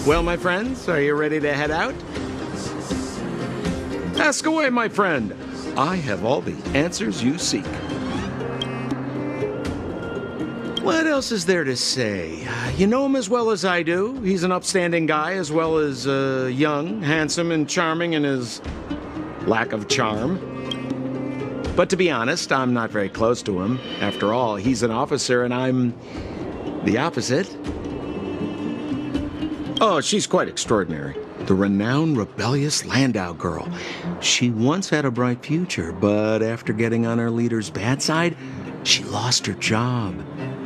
Well, my friends, are you ready to head out? Ask away, my friend. I have all the answers you seek. What else is there to say? You know him as well as I do. He's an upstanding guy, as well as young, handsome, and charming in his lack of charm. But to be honest, I'm not very close to him. After all, he's an officer and I'm the opposite. Oh, she's quite extraordinary. The renowned rebellious Landau girl. She once had a bright future, but after getting on her leader's bad side, she lost her job.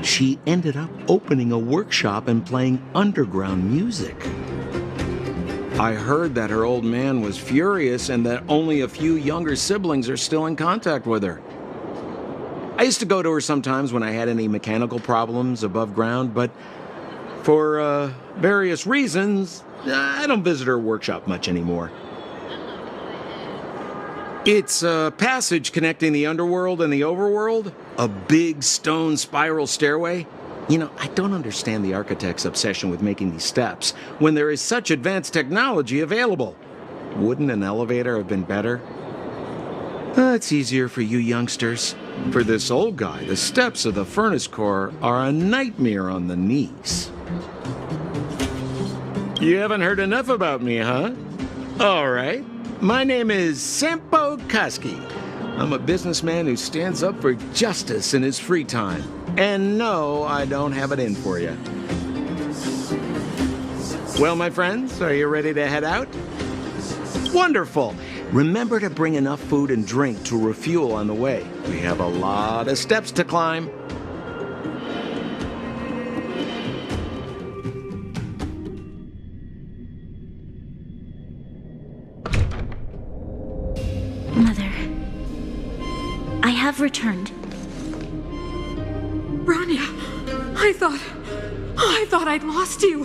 She ended up opening a workshop and playing underground music. I heard that her old man was furious and that only a few younger siblings are still in contact with her. I used to go to her sometimes when I had any mechanical problems above ground, but for various reasons, I don't visit her workshop much anymore. It's a passage connecting the underworld and the overworld, a big stone spiral stairway. You know, I don't understand the architect's obsession with making these steps when there is such advanced technology available. Wouldn't an elevator have been better? It's easier for you youngsters. For this old guy, the steps of the furnace core are a nightmare on the knees. You haven't heard enough about me, huh? All right. My name is Sampo Koski. I'm a businessman who stands up for justice in his free time. And no, I don't have it in for you. Well, my friends, are you ready to head out? Wonderful. Remember to bring enough food and drink to refuel on the way. We have a lot of steps to climb. Mother, I have returned. Bronya, I thought I'd lost you.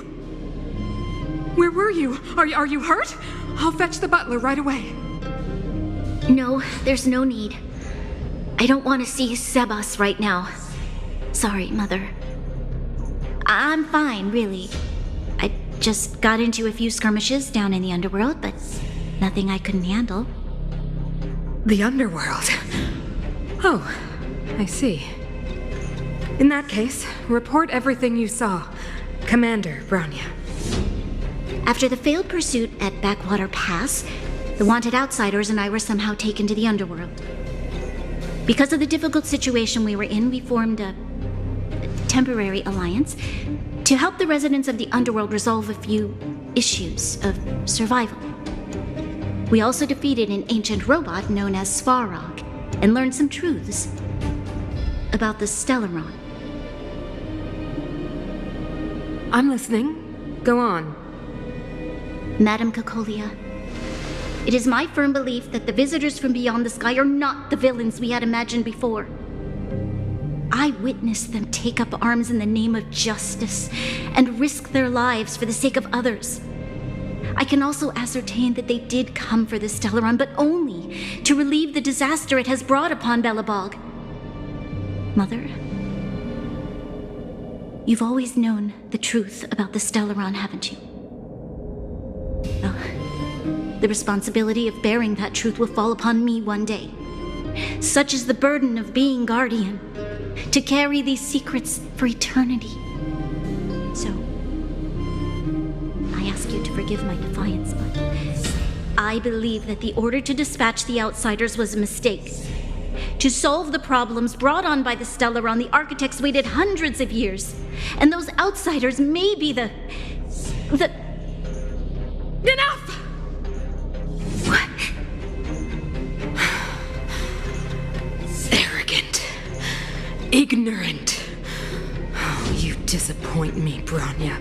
Where were you? Are you hurt? I'll fetch the butler right away. No, there's no need. I don't want to see Sebas right now. Sorry, Mother. I'm fine, really. I just got into a few skirmishes down in the underworld, but nothing I couldn't handle. The underworld? Oh, I see. In that case, report everything you saw. Commander Bronya. After the failed pursuit at Backwater Pass, the wanted outsiders and I were somehow taken to the underworld. Because of the difficult situation we were in, we formed a temporary alliance to help the residents of the underworld resolve a few issues of survival. We also defeated an ancient robot known as Svarog and learned some truths about the Stellaron. I'm listening. Go on. Madam Kokolia, it is my firm belief that the visitors from beyond the sky are not the villains we had imagined before. I witnessed them take up arms in the name of justice and risk their lives for the sake of others. I can also ascertain that they did come for the Stellaron, but only to relieve the disaster it has brought upon Belobog. Mother, you've always known the truth about the Stellaron, haven't you? Well, the responsibility of bearing that truth will fall upon me one day. Such is the burden of being guardian, to carry these secrets for eternity. So, I ask you to forgive my defiance, but I believe that the order to dispatch the outsiders was a mistake. To solve the problems brought on by the Stellaron, the architects waited hundreds of years. And those outsiders may be the... Enough! What? Arrogant. Ignorant. Oh, you disappoint me, Bronya.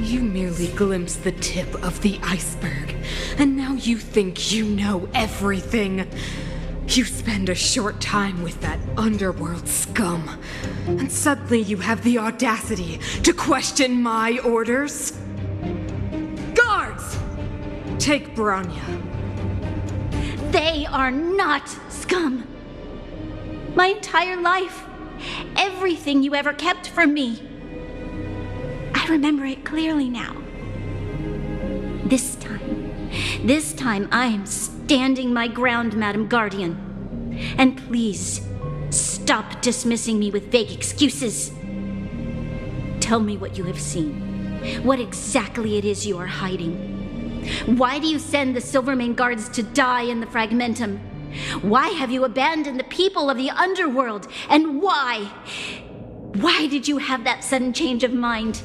You merely glimpsed the tip of the iceberg, and now you think you know everything. You spend a short time with that underworld scum, and suddenly you have the audacity to question my orders? Guards! Take Bronya. They are not scum. My entire life, everything you ever kept from me, I remember it clearly now. This time I am standing my ground, Madam Guardian. And please, stop dismissing me with vague excuses. Tell me what you have seen. What exactly it is you are hiding. Why do you send the Silvermane guards to die in the Fragmentum? Why have you abandoned the people of the underworld? And why? Why did you have that sudden change of mind?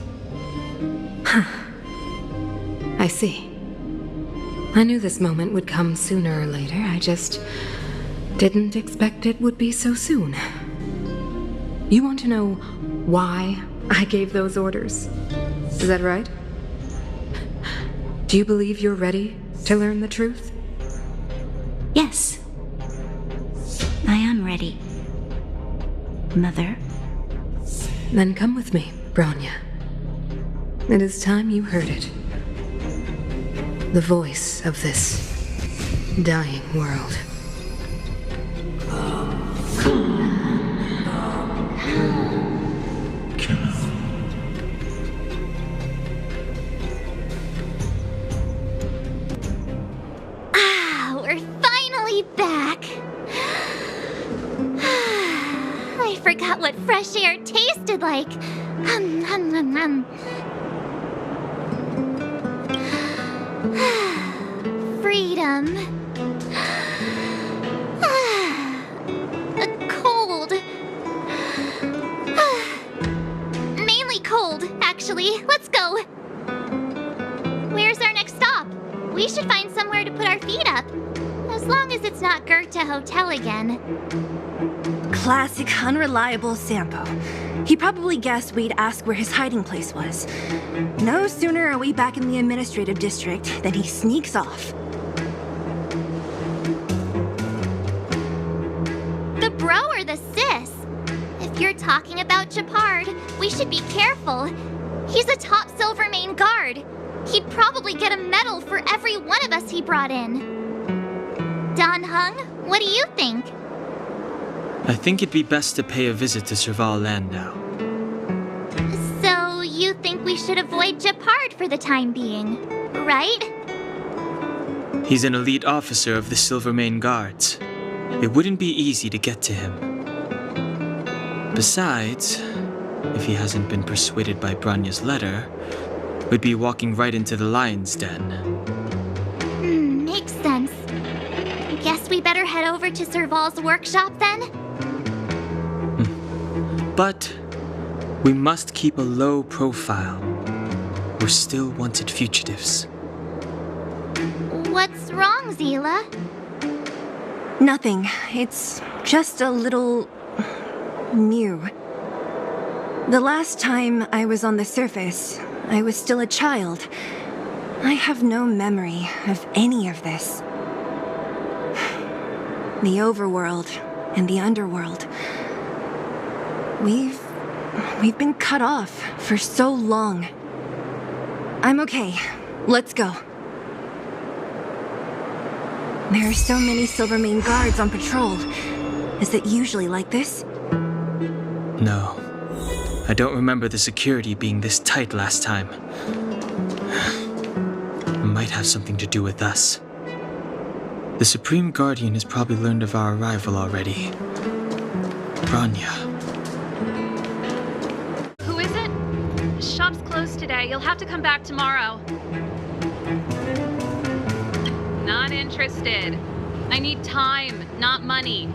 I see. I knew this moment would come sooner or later. I just didn't expect it would be so soon. You want to know why I gave those orders? Is that right? Do you believe you're ready to learn the truth? Yes. I am ready, Mother. Then come with me, Bronya. It is time you heard it. The voice of this dying world. We're finally back. I forgot what fresh air tasted like. Freedom. Cold. Mainly cold, actually. Let's go. Where's our next stop? We should find somewhere to put our feet up. As long as it's not Goethe Hotel again. Classic unreliable Sampo. He probably guessed we'd ask where his hiding place was. No sooner are we back in the administrative district than he sneaks off. The bro or the sis? If you're talking about Japard, we should be careful. He's a top Silvermane guard. He'd probably get a medal for every one of us he brought in. Don Hung, what do you think? I think it'd be best to pay a visit to Serval Landau. So, you think we should avoid Japard for the time being, right? He's an elite officer of the Silvermane Guards. It wouldn't be easy to get to him. Besides, if he hasn't been persuaded by Branya's letter, we'd be walking right into the lion's den. Makes sense. Guess we better head over to Serval's workshop then? But we must keep a low profile. We're still wanted fugitives. What's wrong, Zila? Nothing. It's just a little... new. The last time I was on the surface, I was still a child. I have no memory of any of this. The overworld and the underworld. We've been cut off for so long. I'm okay. Let's go. There are so many Silvermane guards on patrol. Is it usually like this? No. I don't remember the security being this tight last time. It might have something to do with us. The Supreme Guardian has probably learned of our arrival already. Branya. Who is it? The shop's closed today. You'll have to come back tomorrow. Not interested. I need time, not money.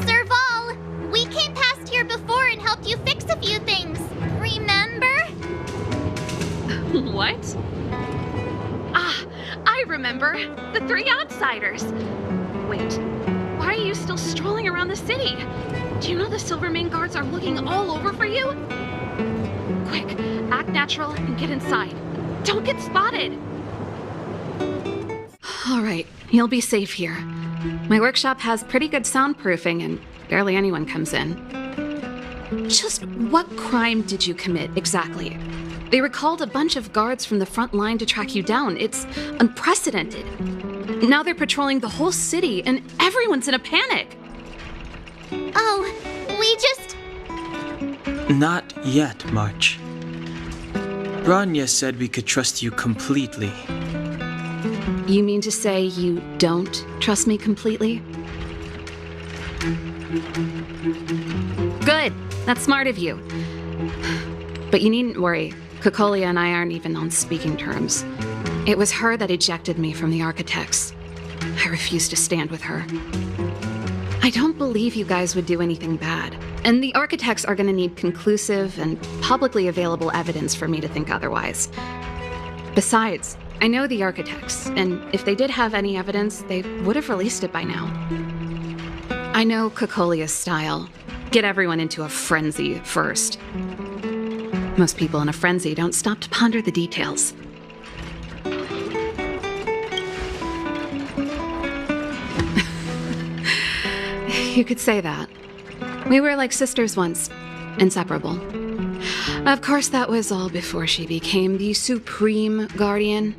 Serval, we came past here before and helped you fix a few things. Remember? What? Ah, I remember. The three outsiders. Wait, why are you still strolling around the city? Do you know the Silvermane guards are looking all over for you? Quick, act natural and get inside. Don't get spotted. All right, you'll be safe here. My workshop has pretty good soundproofing and barely anyone comes in. Just what crime did you commit exactly? They recalled a bunch of guards from the front line to track you down. It's unprecedented. Now they're patrolling the whole city and everyone's in a panic. Oh, we just... Not yet, March. Bronya said we could trust you completely. You mean to say you don't trust me completely? Good. That's smart of you. But you needn't worry. Kokolia and I aren't even on speaking terms. It was her that ejected me from the Architects. I refuse to stand with her. I don't believe you guys would do anything bad. And the Architects are gonna need conclusive and publicly available evidence for me to think otherwise. Besides, I know the Architects, and if they did have any evidence, they would have released it by now. I know Kokolia's style. Get everyone into a frenzy first. Most people in a frenzy don't stop to ponder the details. You could say that. We were like sisters once, inseparable. Of course, that was all before she became the Supreme Guardian.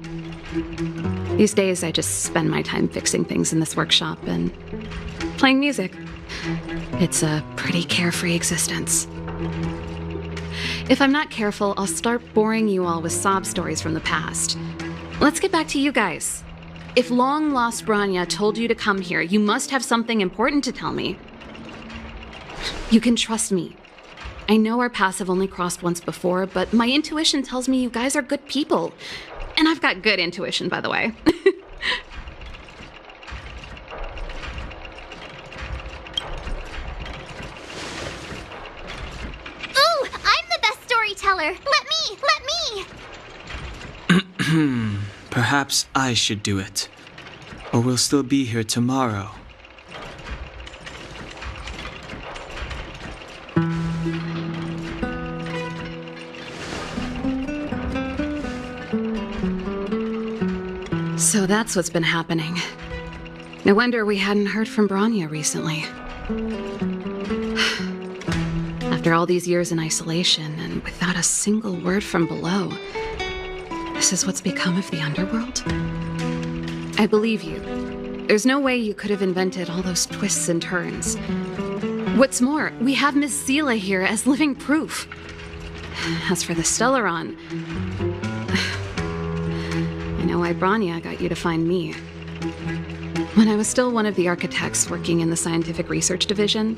These days, I just spend my time fixing things in this workshop and playing music. It's a pretty carefree existence. If I'm not careful, I'll start boring you all with sob stories from the past. Let's get back to you guys. If long-lost Bronya told you to come here, you must have something important to tell me. You can trust me. I know our paths have only crossed once before, but my intuition tells me you guys are good people. And I've got good intuition, by the way. Ooh, I'm the best storyteller! Let me! Perhaps I should do it. Or we'll still be here tomorrow. So that's what's been happening. No wonder we hadn't heard from Bronya recently. After all these years in isolation and without a single word from below, this is what's become of the underworld? I believe you. There's no way you could have invented all those twists and turns. What's more, we have Miss Zila here as living proof. As for the Stellaron, I know why Bronya got you to find me. When I was still one of the Architects working in the Scientific Research Division,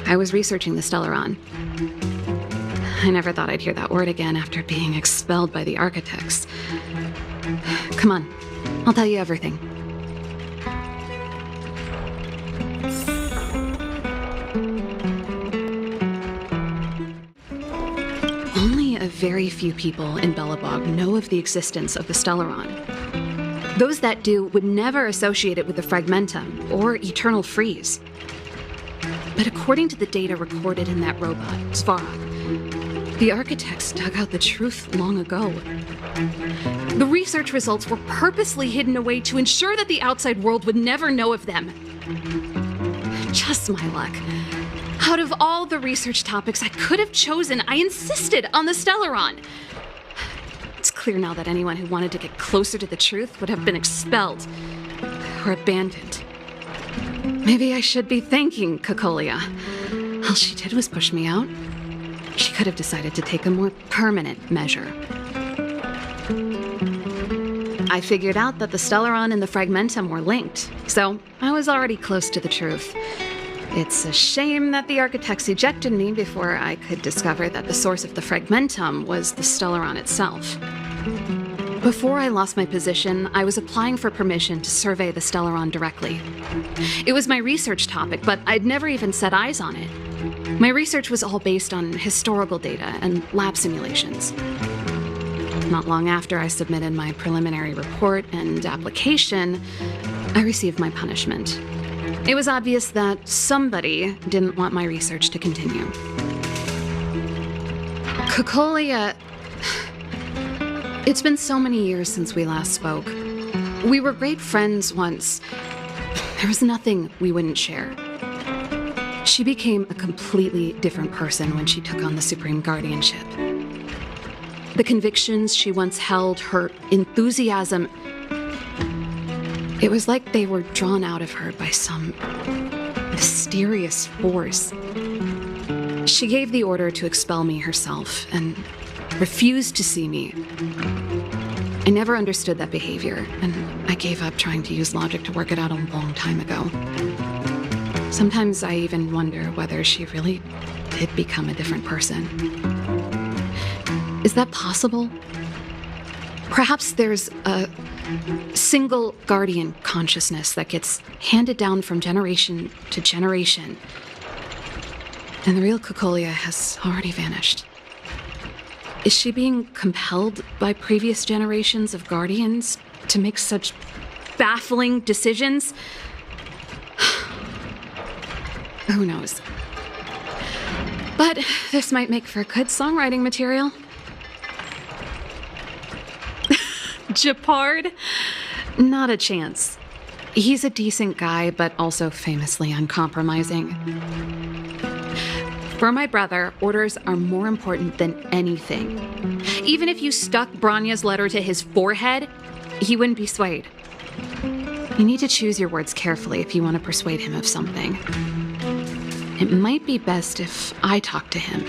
I was researching the Stellaron. I never thought I'd hear that word again after being expelled by the Architects. Come on, I'll tell you everything. Only a very few people in Belobog know of the existence of the Stellaron. Those that do would never associate it with the Fragmentum or Eternal Freeze. But according to the data recorded in that robot, Svarog, the Architects dug out the truth long ago. The research results were purposely hidden away to ensure that the outside world would never know of them. Just my luck. Out of all the research topics I could have chosen, I insisted on the Stellaron. It's clear now that anyone who wanted to get closer to the truth would have been expelled or abandoned. Maybe I should be thanking Kokolia. All she did was push me out. She could have decided to take a more permanent measure. I figured out that the Stellaron and the Fragmentum were linked, so I was already close to the truth. It's a shame that the Architects ejected me before I could discover that the source of the Fragmentum was the Stellaron itself. Before I lost my position, I was applying for permission to survey the Stellaron directly. It was my research topic, but I'd never even set eyes on it. My research was all based on historical data and lab simulations. Not long after I submitted my preliminary report and application, I received my punishment. It was obvious that somebody didn't want my research to continue. Kokolia... It's been so many years since we last spoke. We were great friends once. There was nothing we wouldn't share. She became a completely different person when she took on the Supreme Guardianship. The convictions she once held, her enthusiasm, it was like they were drawn out of her by some mysterious force. She gave the order to expel me herself, and refused to see me. I never understood that behavior, and I gave up trying to use logic to work it out a long time ago. Sometimes I even wonder whether she really did become a different person. Is that possible? Perhaps there's a single guardian consciousness that gets handed down from generation to generation, and the real Cocolia has already vanished. Is she being compelled by previous generations of guardians to make such baffling decisions? Who knows? But this might make for good songwriting material. Japard? Not a chance. He's a decent guy, but also famously uncompromising. For my brother, orders are more important than anything. Even if you stuck Bronya's letter to his forehead, he wouldn't be swayed. You need to choose your words carefully if you want to persuade him of something. It might be best if I talk to him.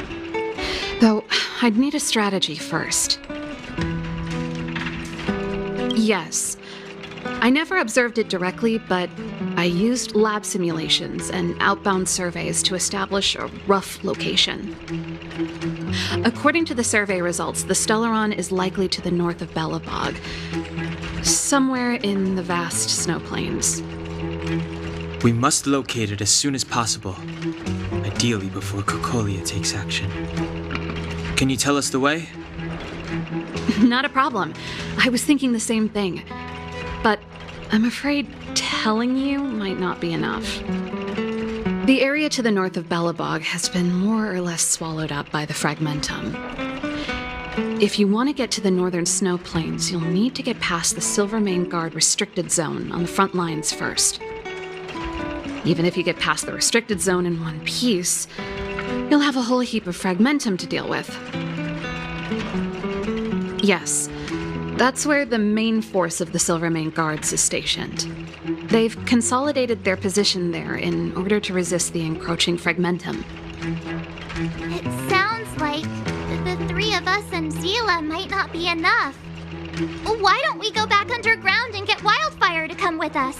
Though, I'd need a strategy first. Yes. I never observed it directly, but I used lab simulations and outbound surveys to establish a rough location. According to the survey results, the Stellaron is likely to the north of Belobog, somewhere in the vast snow plains. We must locate it as soon as possible, ideally before Cocolia takes action. Can you tell us the way? Not a problem. I was thinking the same thing. But I'm afraid telling you might not be enough. The area to the north of Belobog has been more or less swallowed up by the Fragmentum. If you want to get to the northern snow plains, you'll need to get past the Silvermane Guard restricted zone on the front lines first. Even if you get past the restricted zone in one piece, you'll have a whole heap of Fragmentum to deal with. Yes, that's where the main force of the Silvermane Guards is stationed. They've consolidated their position there in order to resist the encroaching Fragmentum. It sounds like the three of us and Zila might not be enough. Why don't we go back underground and get Wildfire to come with us?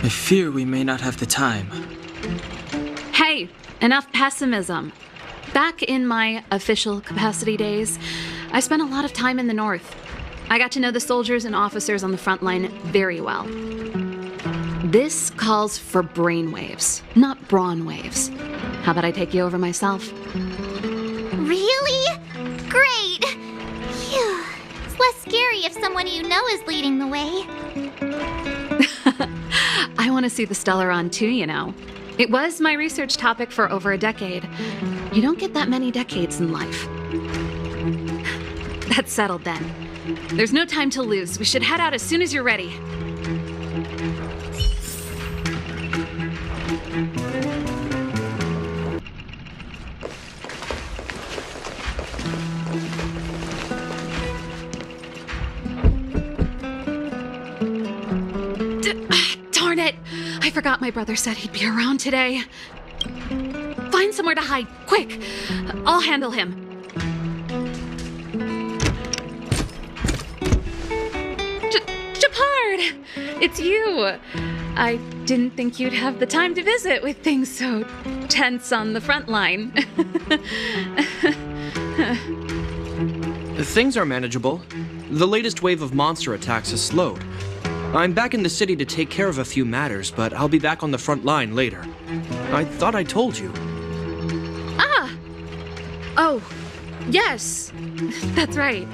I fear we may not have the time. Hey, enough pessimism. Back in my official capacity days, I spent a lot of time in the north. I got to know the soldiers and officers on the front line very well. This calls for brainwaves, not brawn waves. How about I take you over myself? Really? Great! Phew. It's less scary if someone you know is leading the way. I want to see the Stellaron too, you know. It was my research topic for over a decade. You don't get that many decades in life. That's settled then. There's no time to lose. We should head out as soon as you're ready. Darn it! I forgot my brother said he'd be around today. Find somewhere to hide, quick! I'll handle him. Japard! It's you! I didn't think you'd have the time to visit with things so tense on the front line. Things are manageable. The latest wave of monster attacks has slowed. I'm back in the city to take care of a few matters, but I'll be back on the front line later. I thought I told you. Ah! Oh, yes. That's right.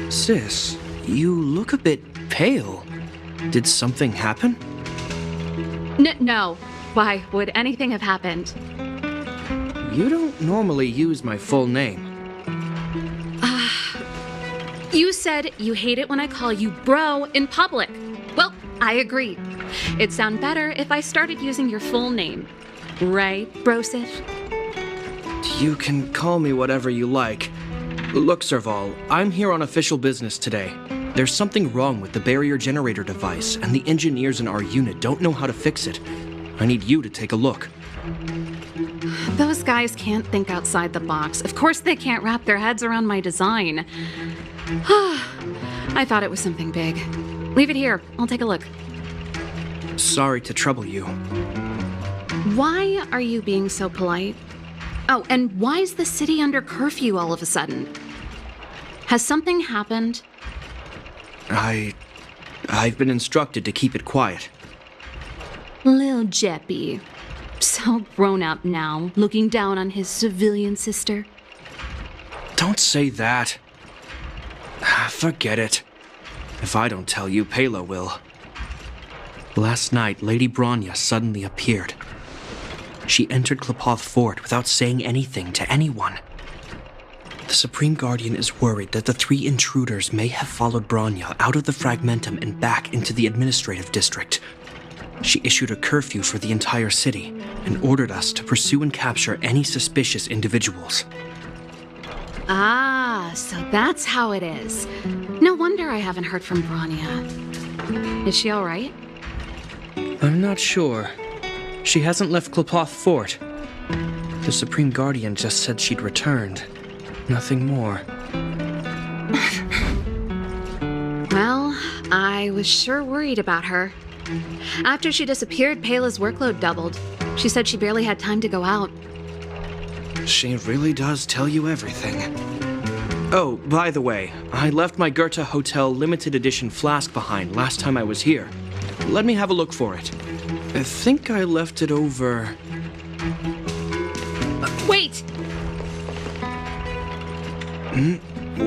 Sis, you look a bit pale. Did something happen? No. Why would anything have happened? You don't normally use my full name. You said you hate it when I call you bro in public. Well, I agree. It'd sound better if I started using your full name. Right, Brosif? You can call me whatever you like. Look, Serval, I'm here on official business today. There's something wrong with the barrier generator device, and the engineers in our unit don't know how to fix it. I need you to take a look. Those guys can't think outside the box. Of course they can't wrap their heads around my design. I thought it was something big. Leave it here. I'll take a look. Sorry to trouble you. Why are you being so polite? Oh, and why is the city under curfew all of a sudden? Has something happened? I've been instructed to keep it quiet. Lil Jeppy. So grown up now, looking down on his civilian sister. Don't say that. Forget it. If I don't tell you, Pela will. Last night, Lady Bronya suddenly appeared. She entered Klapoth Fort without saying anything to anyone. The Supreme Guardian is worried that the 3 intruders may have followed Bronya out of the Fragmentum and back into the administrative district. She issued a curfew for the entire city and ordered us to pursue and capture any suspicious individuals. Ah, so that's how it is. No wonder I haven't heard from Bronya. Is she all right? I'm not sure. She hasn't left Klapoth Fort. The Supreme Guardian just said she'd returned. Nothing more. Well, I was sure worried about her. After she disappeared, Pela's workload doubled. She said she barely had time to go out. She really does tell you everything. Oh, by the way, I left my Goethe Hotel limited edition flask behind last time I was here. Let me have a look for it. I think I left it over... Wait!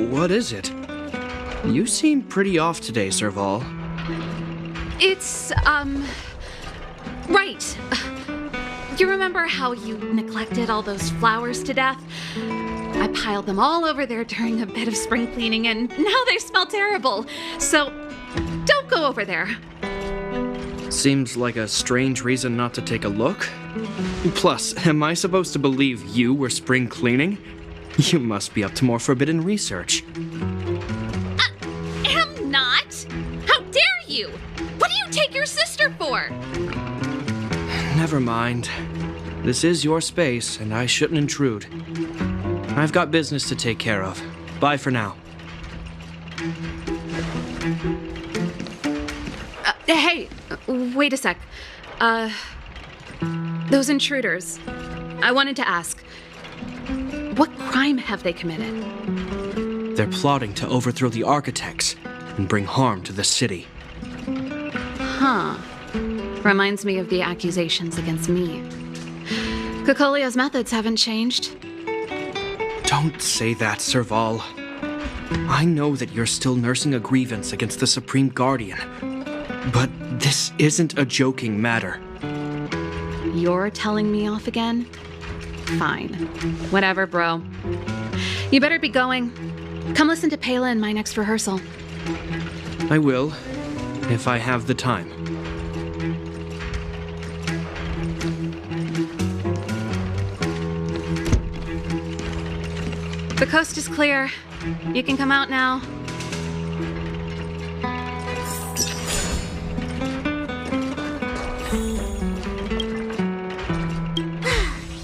What is it? You seem pretty off today, Serval. It's, right. You remember how you neglected all those flowers to death? I piled them all over there during a bit of spring cleaning, and now they smell terrible. So, don't go over there. Seems like a strange reason not to take a look. Plus, am I supposed to believe you were spring cleaning? You must be up to more forbidden research. Am not! How dare you! What do you take your sister for? Never mind. This is your space, and I shouldn't intrude. I've got business to take care of. Bye for now. Hey, wait a sec. Those intruders. I wanted to ask, what crime have they committed? They're plotting to overthrow the architects and bring harm to the city. Huh. Reminds me of the accusations against me. Kokolia's methods haven't changed. Don't say that, Serval. I know that you're still nursing a grievance against the Supreme Guardian, but this isn't a joking matter. You're telling me off again? Fine. Whatever, bro. You better be going. Come listen to Pela in my next rehearsal. I will, if I have the time. The coast is clear. You can come out now.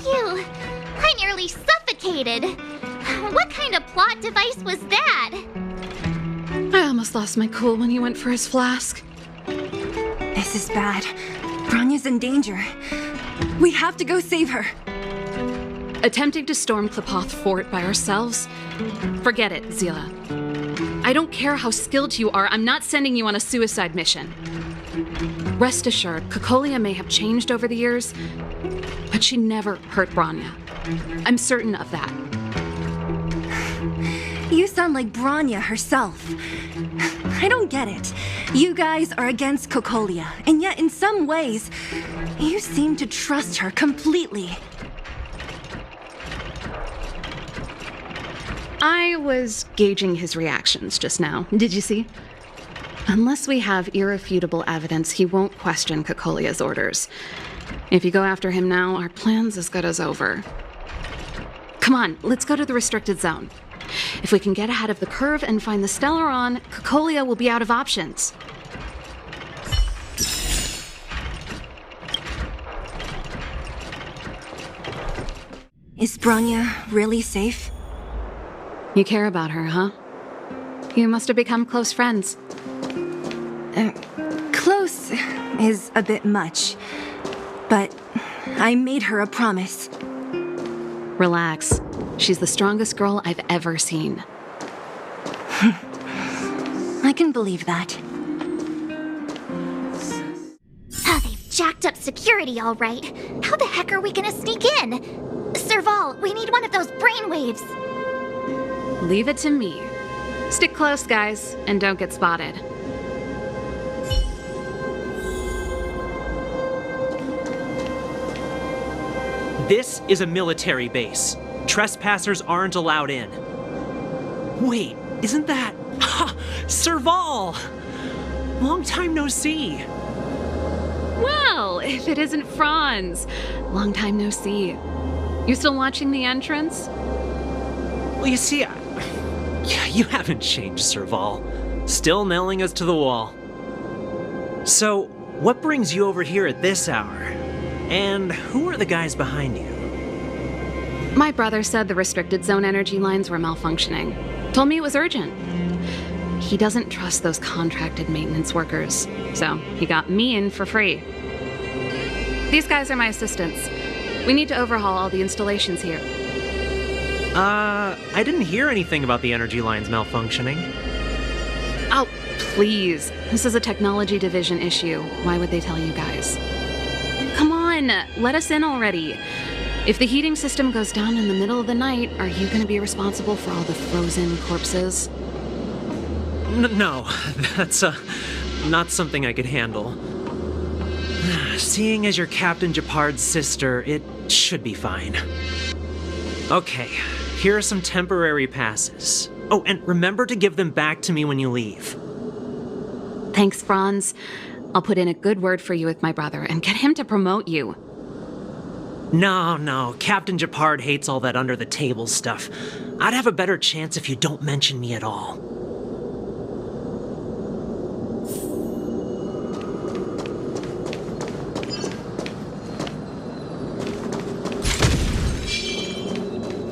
Phew, I nearly suffocated. What kind of plot device was that? I almost lost my cool when he went for his flask. This is bad. Bronya's in danger. We have to go save her. Attempting to storm Klapoth Fort by ourselves? Forget it, Zila. I don't care how skilled you are, I'm not sending you on a suicide mission. Rest assured, Kokolia may have changed over the years, but she never hurt Bronya. I'm certain of that. You sound like Bronya herself. I don't get it. You guys are against Kokolia, and yet in some ways, you seem to trust her completely. I was gauging his reactions just now. Did you see? Unless we have irrefutable evidence, he won't question Kokolia's orders. If you go after him now, our plan's as good as over. Come on, let's go to the restricted zone. If we can get ahead of the curve and find the Stellaron, Kokolia will be out of options. Is Bronya really safe? You care about her, huh? You must have become close friends. Close is a bit much, but I made her a promise. Relax. She's the strongest girl I've ever seen. I can believe that. Oh, they've jacked up security all right. How the heck are we gonna sneak in? Serval, we need one of those brainwaves. Leave it to me. Stick close, guys, and don't get spotted. This is a military base. Trespassers aren't allowed in. Wait, isn't that... Ha! Serval! Long time no see. Well, if it isn't Franz. Long time no see. You still watching the entrance? Well, you see, you haven't changed, Serval. Still nailing us to the wall. So, what brings you over here at this hour? And who are the guys behind you? My brother said the restricted zone energy lines were malfunctioning. Told me it was urgent. He doesn't trust those contracted maintenance workers, so he got me in for free. These guys are my assistants. We need to overhaul all the installations here. I didn't hear anything about the energy lines malfunctioning. Oh, please. This is a technology division issue. Why would they tell you guys? Come on, let us in already. If the heating system goes down in the middle of the night, are you going to be responsible for all the frozen corpses? No, that's not something I could handle. Seeing as you're Captain Japard's sister, it should be fine. Okay, here are some temporary passes. Oh, and remember to give them back to me when you leave. Thanks, Franz. I'll put in a good word for you with my brother and get him to promote you. No, Captain Japard hates all that under-the-table stuff. I'd have a better chance if you don't mention me at all.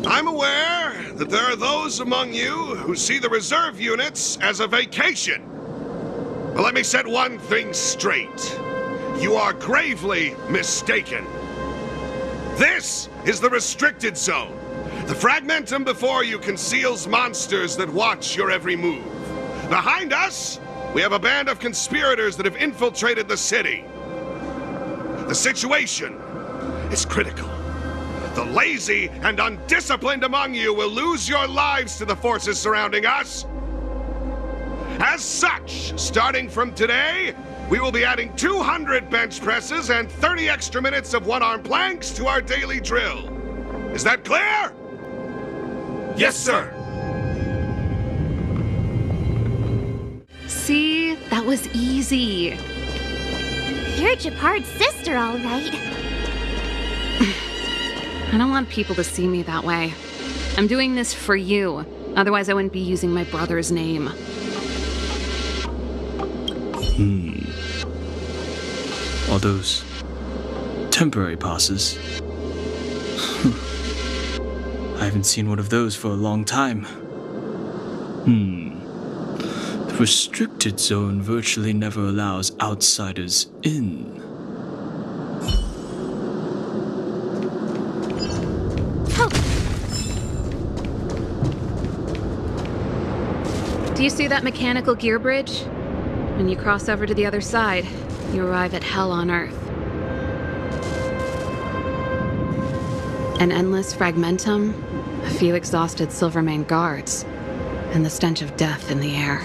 I'm aware that there are those among you who see the reserve units as a vacation. But let me set one thing straight. You are gravely mistaken. This is the restricted zone. The fragmentum before you conceals monsters that watch your every move. Behind us, we have a band of conspirators that have infiltrated the city. The situation is critical. The lazy and undisciplined among you will lose your lives to the forces surrounding us. As such, starting from today, we will be adding 200 bench presses and 30 extra minutes of one-arm planks to our daily drill. Is that clear? Yes, sir. See? That was easy. You're Japard's sister, all right. I don't want people to see me that way. I'm doing this for you. Otherwise, I wouldn't be using my brother's name. All those temporary passes. I haven't seen one of those for a long time. The restricted zone virtually never allows outsiders in. Do you see that mechanical gear bridge? When you cross over to the other side, you arrive at hell on Earth. An endless fragmentum, a few exhausted Silvermane guards, and the stench of death in the air.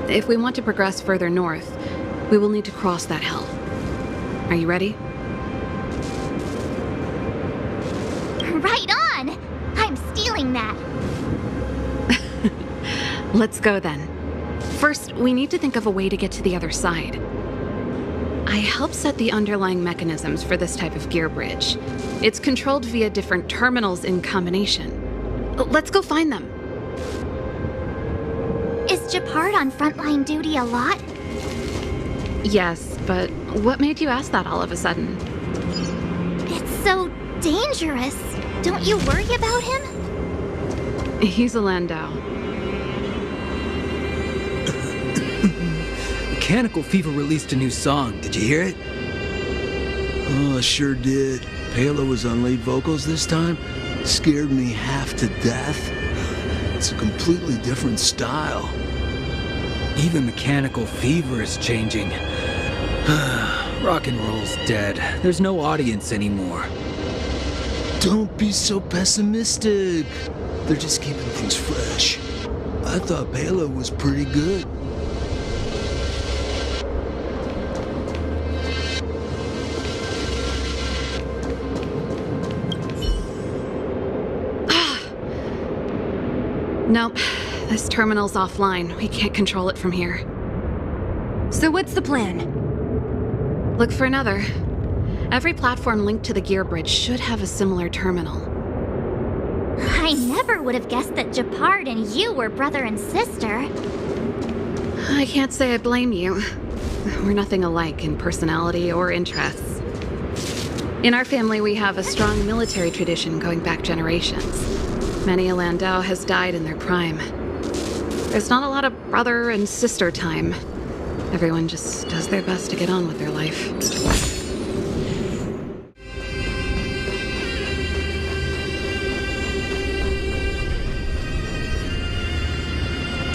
If we want to progress further north, we will need to cross that hell. Are you ready? Right on! I'm stealing that. Let's go then. First, we need to think of a way to get to the other side. I helped set the underlying mechanisms for this type of gear bridge. It's controlled via different terminals in combination. Let's go find them. Is Japard on frontline duty a lot? Yes, but what made you ask that all of a sudden? It's so dangerous. Don't you worry about him? He's a Landau. Mechanical Fever released a new song. Did you hear it? Oh, I sure did. Palo was on lead vocals this time. Scared me half to death. It's a completely different style. Even Mechanical Fever is changing. Rock and roll's dead. There's no audience anymore. Don't be so pessimistic. They're just keeping things fresh. I thought Palo was pretty good. Nope. This terminal's offline. We can't control it from here. So what's the plan? Look for another. Every platform linked to the gear bridge should have a similar terminal. I never would have guessed that Japard and you were brother and sister. I can't say I blame you. We're nothing alike in personality or interests. In our family, we have a strong military tradition going back generations. Many a Landau has died in their prime. There's not a lot of brother and sister time. Everyone just does their best to get on with their life.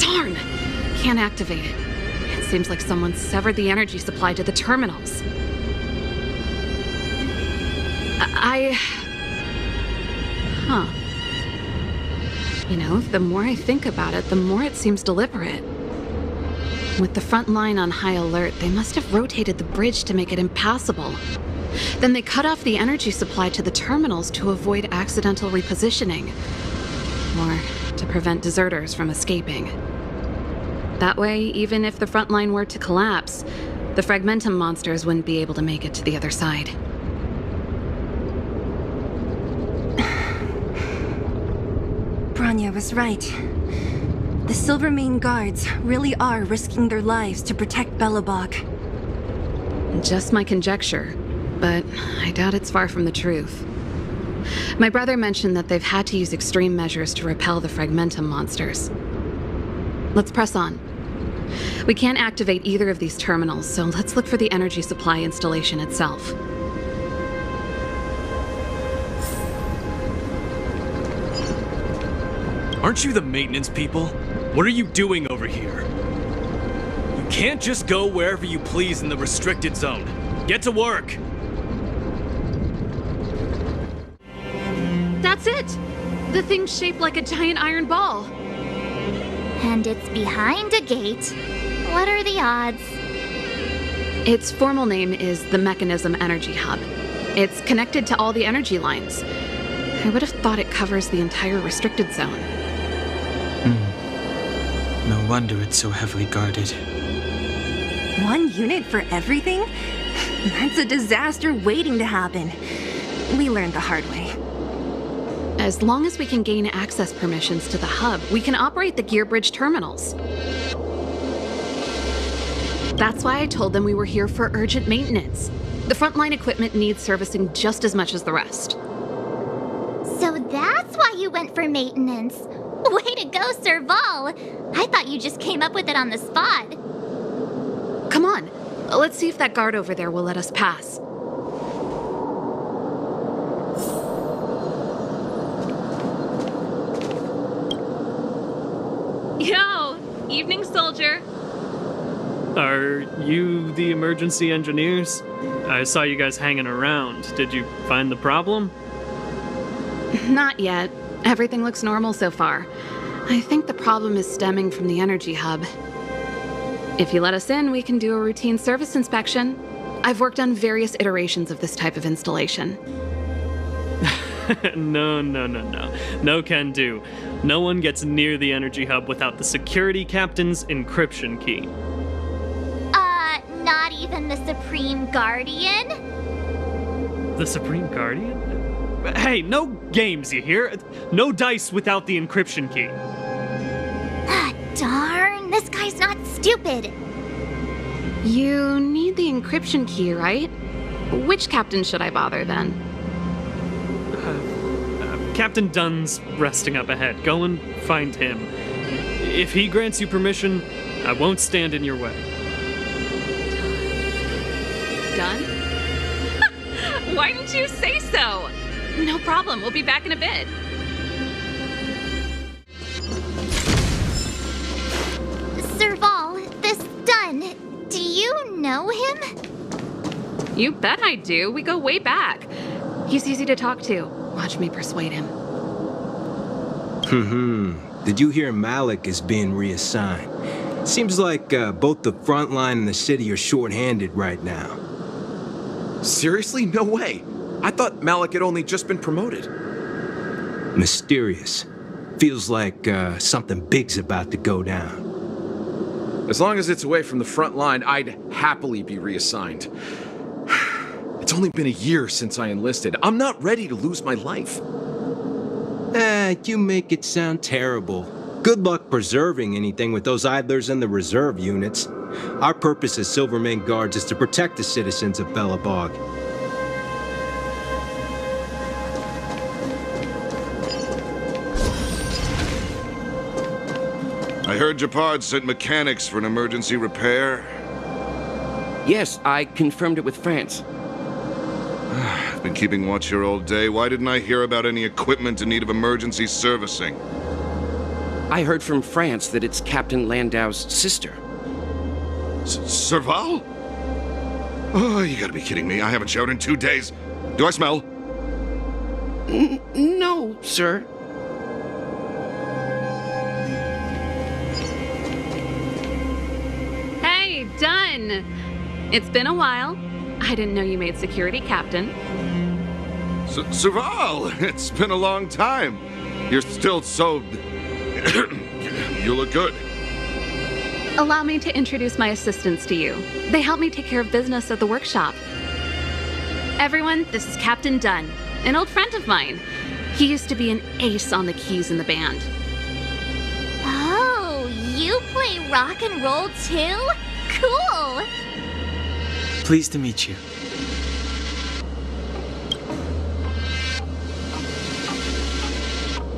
Darn! Can't activate it. It seems like someone severed the energy supply to the terminals. Huh. You know, the more I think about it, the more it seems deliberate. With the front line on high alert, they must have rotated the bridge to make it impassable. Then they cut off the energy supply to the terminals to avoid accidental repositioning, or to prevent deserters from escaping. That way, even if the front line were to collapse, the Fragmentum monsters wouldn't be able to make it to the other side. Bronya was right. The Silvermane guards really are risking their lives to protect Belobog. Just my conjecture, but I doubt it's far from the truth. My brother mentioned that they've had to use extreme measures to repel the Fragmentum monsters. Let's press on. We can't activate either of these terminals, so let's look for the energy supply installation itself. Aren't you the maintenance people? What are you doing over here? You can't just go wherever you please in the restricted zone. Get to work! That's it! The thing's shaped like a giant iron ball. And it's behind a gate. What are the odds? Its formal name is the Mechanism Energy Hub. It's connected to all the energy lines. I would have thought it covers the entire restricted zone. No wonder it's so heavily guarded. One unit for everything? That's a disaster waiting to happen. We learned the hard way. As long as we can gain access permissions to the hub, we can operate the gear bridge terminals. That's why I told them we were here for urgent maintenance. The frontline equipment needs servicing just as much as the rest. So that's why you went for maintenance. Way to go, Serval! I thought you just came up with it on the spot. Come on, let's see if that guard over there will let us pass. Yo! Evening, soldier! Are you the emergency engineers? I saw you guys hanging around. Did you find the problem? Not yet. Everything looks normal so far. I think the problem is stemming from the energy hub. If you let us in, we can do a routine service inspection. I've worked on various iterations of this type of installation. No. No can do. No one gets near the energy hub without the security captain's encryption key. Not even the Supreme Guardian? The Supreme Guardian? Hey, no games, you hear? No dice without the encryption key. Darn, this guy's not stupid. You need the encryption key, right? Which captain should I bother then? Captain Dunn's resting up ahead. Go and find him. If he grants you permission, I won't stand in your way. Done? Why didn't you say so? No problem, we'll be back in a bit. Serval, this Dunn, do you know him? You bet I do. We go way back. He's easy to talk to. Watch me persuade him. Did you hear Malik is being reassigned? Seems like both the front line and the city are short-handed right now. Seriously? No way. I thought Malik had only just been promoted. Mysterious. Feels like something big's about to go down. As long as it's away from the front line, I'd happily be reassigned. It's only been a year since I enlisted. I'm not ready to lose my life. You make it sound terrible. Good luck preserving anything with those idlers and the reserve units. Our purpose as Silvermane Guards is to protect the citizens of Belobog. I heard Japard sent mechanics for an emergency repair. Yes, I confirmed it with France. I've been keeping watch here all day. Why didn't I hear about any equipment in need of emergency servicing? I heard from France that it's Captain Landau's sister. Serval? Oh, you gotta be kidding me. I haven't showered in 2 days. Do I smell? No, sir. Hey, Dunn! It's been a while. I didn't know you made security captain. Serval, it's been a long time. You're still so... You look good. Allow me to introduce my assistants to you. They help me take care of business at the workshop. Everyone, this is Captain Dunn, an old friend of mine. He used to be an ace on the keys in the band. Oh, you play rock and roll too? Cool! Pleased to meet you.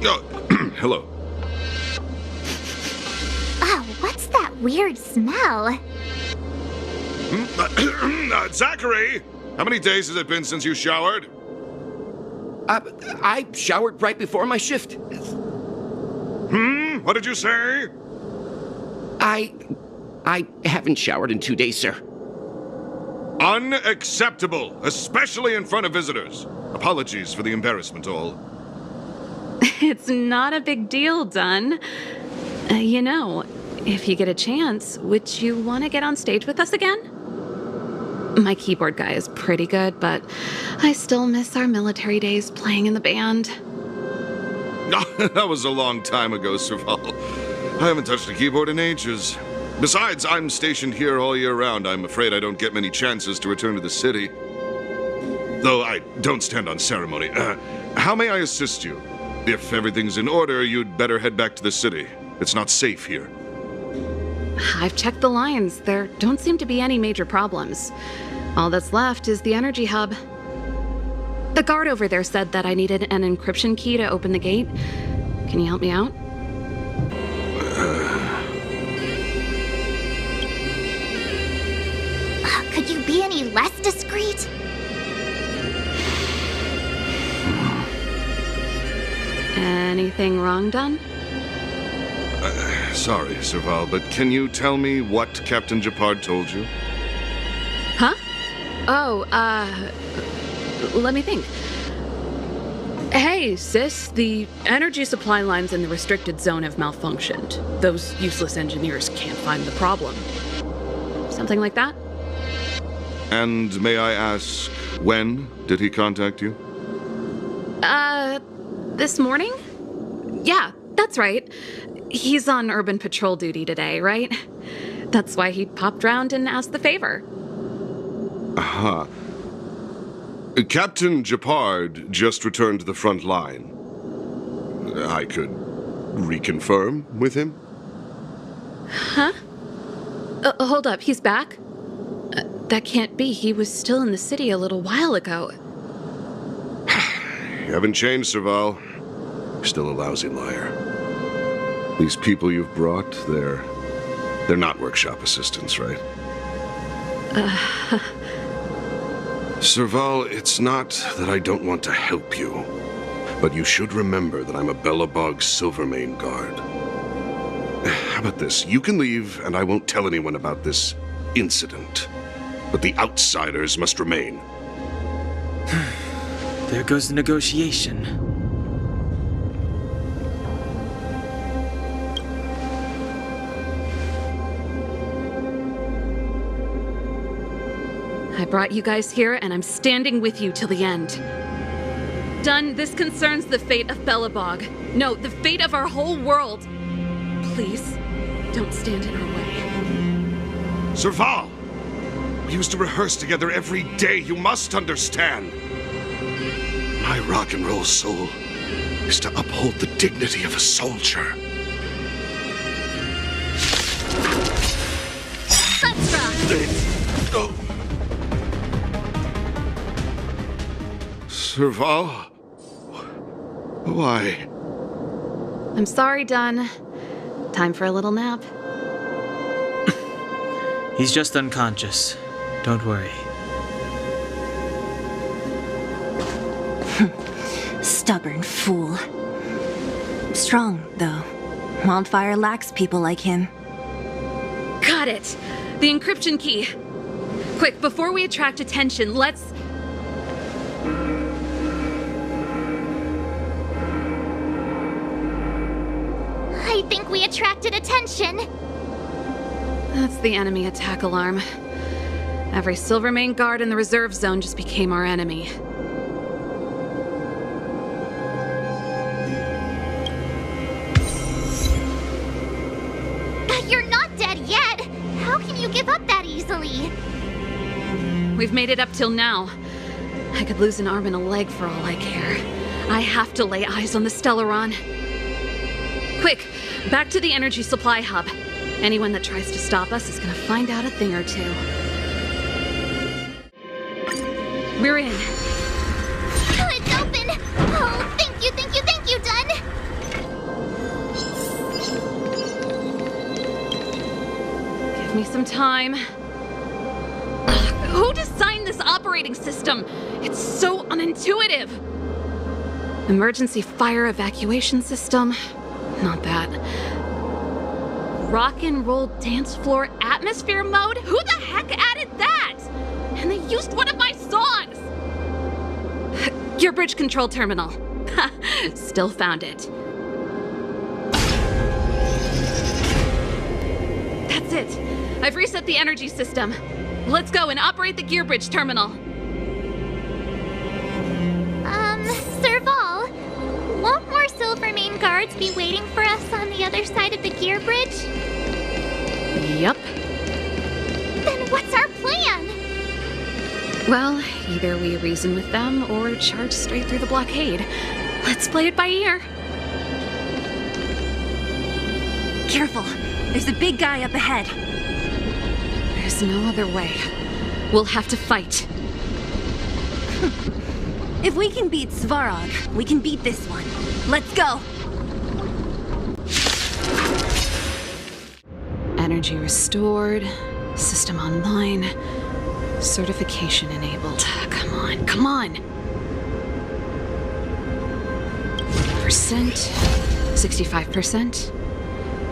Oh, hello. Oh, what's that weird smell? Zachary! How many days has it been since you showered? I showered right before my shift. What did you say? I haven't showered in 2 days, sir. Unacceptable, especially in front of visitors. Apologies for the embarrassment, all. It's not a big deal, Dunn. You know, if you get a chance, would you want to get on stage with us again? My keyboard guy is pretty good, but I still miss our military days playing in the band. That was a long time ago, Serval. I haven't touched a keyboard in ages. Besides, I'm stationed here all year round. I'm afraid I don't get many chances to return to the city. Though I don't stand on ceremony. How may I assist you? If everything's in order, you'd better head back to the city. It's not safe here. I've checked the lines. There don't seem to be any major problems. All that's left is the energy hub. The guard over there said that I needed an encryption key to open the gate. Can you help me out? Could you be any less discreet? Anything wrong, Dunn? Sorry, Serval, but can you tell me what Captain Japard told you? Huh? Oh, let me think. Hey, sis, the energy supply lines in the restricted zone have malfunctioned. Those useless engineers can't find the problem. Something like that? And may I ask, when did he contact you? This morning? Yeah, that's right. He's on urban patrol duty today, right? That's why he popped round and asked the favor. Aha. Captain Japard just returned to the front line. I could reconfirm with him? Huh? Hold up, he's back? That can't be. He was still in the city a little while ago. You haven't changed, Serval. still a lousy liar. These people you've brought, they're not workshop assistants, right? Serval, it's not that I don't want to help you, but you should remember that I'm a Belobog Silvermane guard. How about this? You can leave, and I won't tell anyone about this incident. But the outsiders must remain. There goes the negotiation. I brought you guys here, and I'm standing with you till the end. Done, this concerns the fate of Belobog. No, the fate of our whole world. Please, don't stand in our way. Serval! We used to rehearse together every day, you must understand. My rock and roll soul is to uphold the dignity of a soldier. Sunstra! Serval? Why? I'm sorry, Dunn. Time for a little nap. He's just unconscious. Don't worry. Stubborn fool. Strong, though. Wildfire lacks people like him. Got it! The encryption key. Quick, before we attract attention, let's... I think we attracted attention. That's the enemy attack alarm. Every Silvermane guard in the reserve zone just became our enemy. You're not dead yet. How can you give up that easily? We've made it up till now. I could lose an arm and a leg for all I care. I have to lay eyes on the Stellaron. Quick, back to the energy supply hub. Anyone that tries to stop us is gonna find out a thing or two. We're in. It's open! Oh, thank you, Dunn! Give me some time. Who designed this operating system? It's so unintuitive. Emergency fire evacuation system? Not that. Rock and roll dance floor atmosphere mode? Who the heck added that? And they used one of my songs! Gear bridge control terminal. Still found it. That's it. I've reset the energy system. Let's go and operate the gear bridge terminal. Serval, won't more Silvermane guards be waiting for us on the other side of the gear bridge? Yup. Then what's our plan? Well, either we reason with them or charge straight through the blockade. Let's play it by ear. Careful. There's a big guy up ahead. There's no other way. We'll have to fight. If we can beat Svarog, we can beat this one. Let's go! Energy restored. System online. Certification enabled. Come on, come on! Percent. 65%.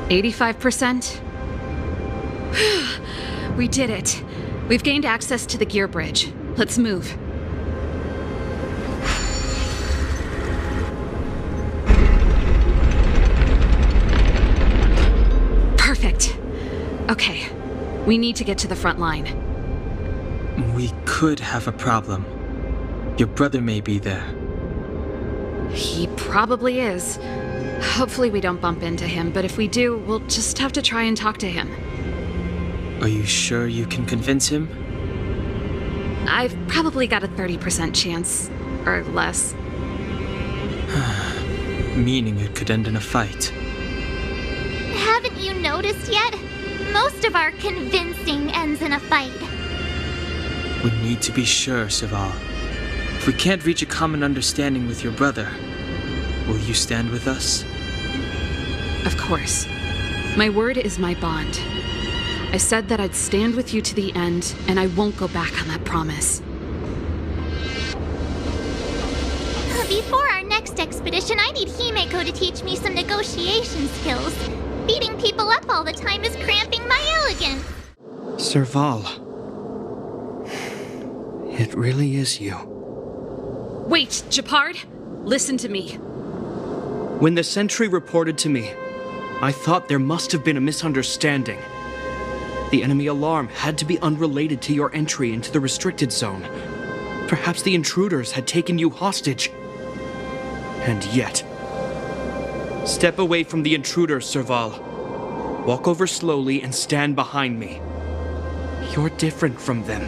85%. We did it. We've gained access to the gear bridge. Let's move. Perfect. Okay. We need to get to the front line. We could have a problem. Your brother may be there. He probably is. Hopefully we don't bump into him, but if we do, we'll just have to try and talk to him. Are you sure you can convince him? I've probably got a 30% chance. Or less. Meaning it could end in a fight. Haven't you noticed yet? Most of our convincing ends in a fight. We need to be sure, Serval. If we can't reach a common understanding with your brother, Will you stand with us? Of course. My word is my bond. I said that I'd stand with you to the end, and I won't go back on that promise. Before our next expedition, I need Himeko to teach me some negotiation skills. Beating people up all the time is cramping my elegance. Serval. It really is you. Wait, Japard! Listen to me. When the sentry reported to me, I thought there must have been a misunderstanding. The enemy alarm had to be unrelated to your entry into the restricted zone. Perhaps the intruders had taken you hostage. And yet... Step away from the intruders, Serval. Walk over slowly and stand behind me. You're different from them.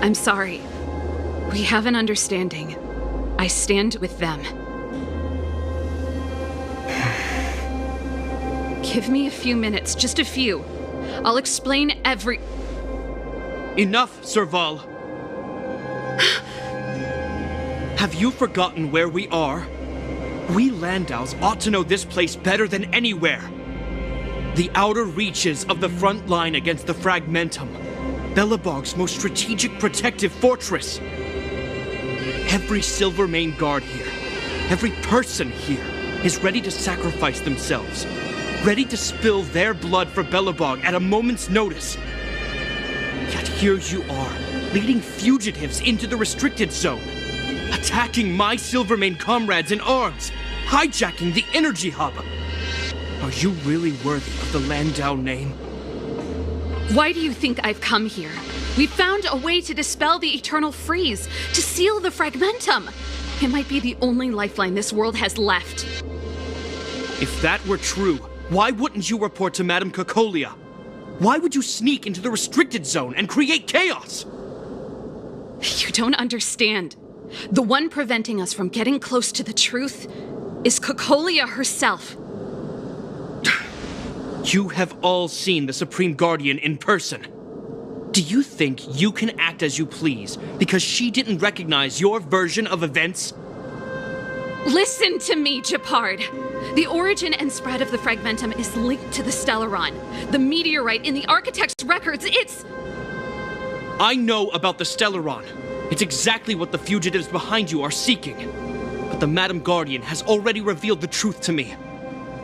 I'm sorry. We have an understanding. I stand with them. Give me a few minutes, just a few. I'll explain every... Enough, Serval! Have you forgotten where we are? We Landaus ought to know this place better than anywhere. The outer reaches of the front line against the Fragmentum. Belobog's most strategic protective fortress. Every Silvermane guard here, every person here, is ready to sacrifice themselves. Ready to spill their blood for Belobog at a moment's notice. Yet here you are, leading fugitives into the restricted zone. Attacking my Silvermane comrades in arms, hijacking the energy hub. Are you really worthy of the Landau name? Why do you think I've come here? We found a way to dispel the eternal freeze, to seal the Fragmentum. It might be the only lifeline this world has left. If that were true, why wouldn't you report to Madame Cocolia? Why would you sneak into the restricted zone and create chaos? You don't understand. The one preventing us from getting close to the truth is Cocolia herself. You have all seen the Supreme Guardian in person. Do you think you can act as you please because she didn't recognize your version of events? Listen to me, Japard. The origin and spread of the Fragmentum is linked to the Stellaron. The meteorite in the Architect's records, it's... I know about the Stellaron. It's exactly what the fugitives behind you are seeking. But the Madam Guardian has already revealed the truth to me.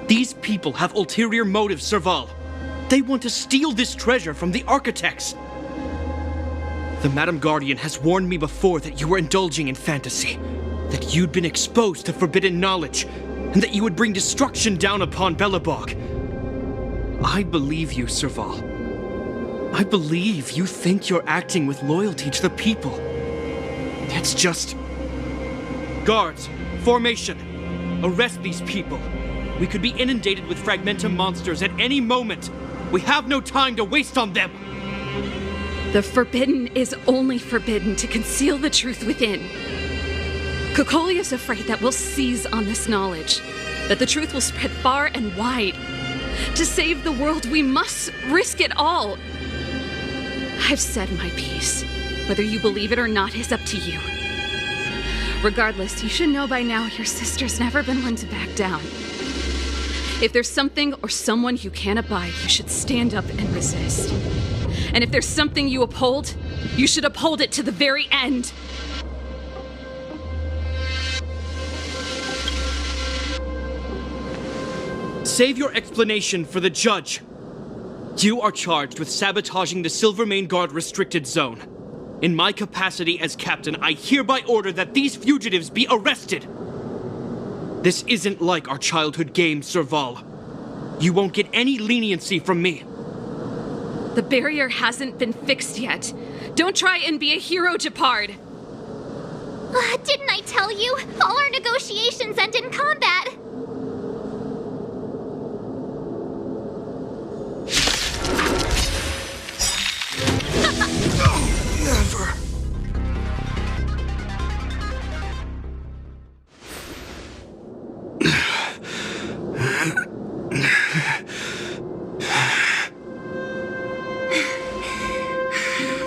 These people have ulterior motives, Serval. They want to steal this treasure from the Architects. The Madam Guardian has warned me before that you were indulging in fantasy, that you'd been exposed to forbidden knowledge, and that you would bring destruction down upon Belobog. I believe you, Serval. I believe you think you're acting with loyalty to the people. It's just... Guards, formation. Arrest these people. We could be inundated with Fragmentum monsters at any moment. We have no time to waste on them. The forbidden is only forbidden to conceal the truth within. Cocolia's afraid that we'll seize on this knowledge, that the truth will spread far and wide. To save the world, we must risk it all. I've said my piece. Whether you believe it or not is up to you. Regardless, you should know by now your sister's never been one to back down. If there's something or someone you can't abide, you should stand up and resist. And if there's something you uphold, you should uphold it to the very end. Save your explanation for the judge. You are charged with sabotaging the Silvermane Guard restricted zone. In my capacity as captain, I hereby order that these fugitives be arrested. This isn't like our childhood game, Serval. You won't get any leniency from me. The barrier hasn't been fixed yet. Don't try and be a hero, Japard. Didn't I tell you? All our negotiations end in combat. Never.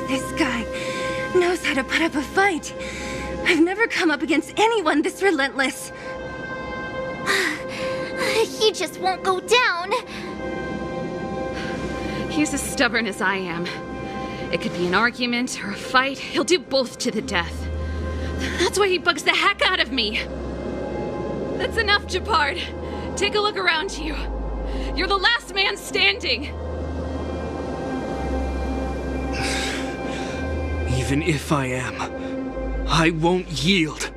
This guy knows how to put up a fight. I've never come up against anyone this relentless. He just won't go down. He's as stubborn as I am. It could be an argument or a fight. He'll do both to the death. That's why he bugs the heck out of me. That's enough, Japard. Take a look around you. You're the last man standing. Even if I am, I won't yield.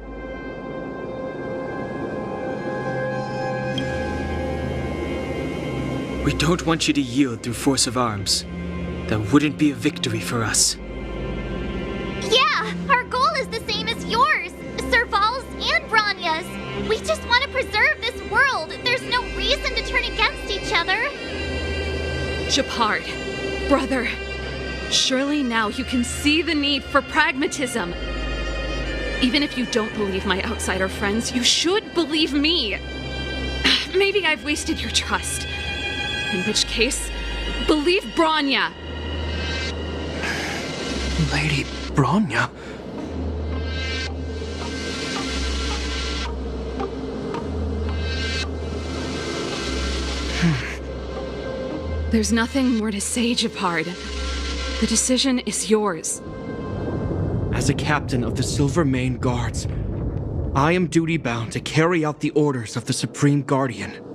We don't want you to yield through force of arms. That wouldn't be a victory for us. Yeah, our goal is the same as yours, Serval's and Bronya's. We just want to preserve this world. There's no reason to turn against each other. Japard, brother, surely now you can see the need for pragmatism. Even if you don't believe my outsider friends, you should believe me. Maybe I've wasted your trust. In which case, believe Bronya. Lady Bronya? There's nothing more to say, Japard. The decision is yours. As a captain of the Silvermane Guards, I am duty-bound to carry out the orders of the Supreme Guardian.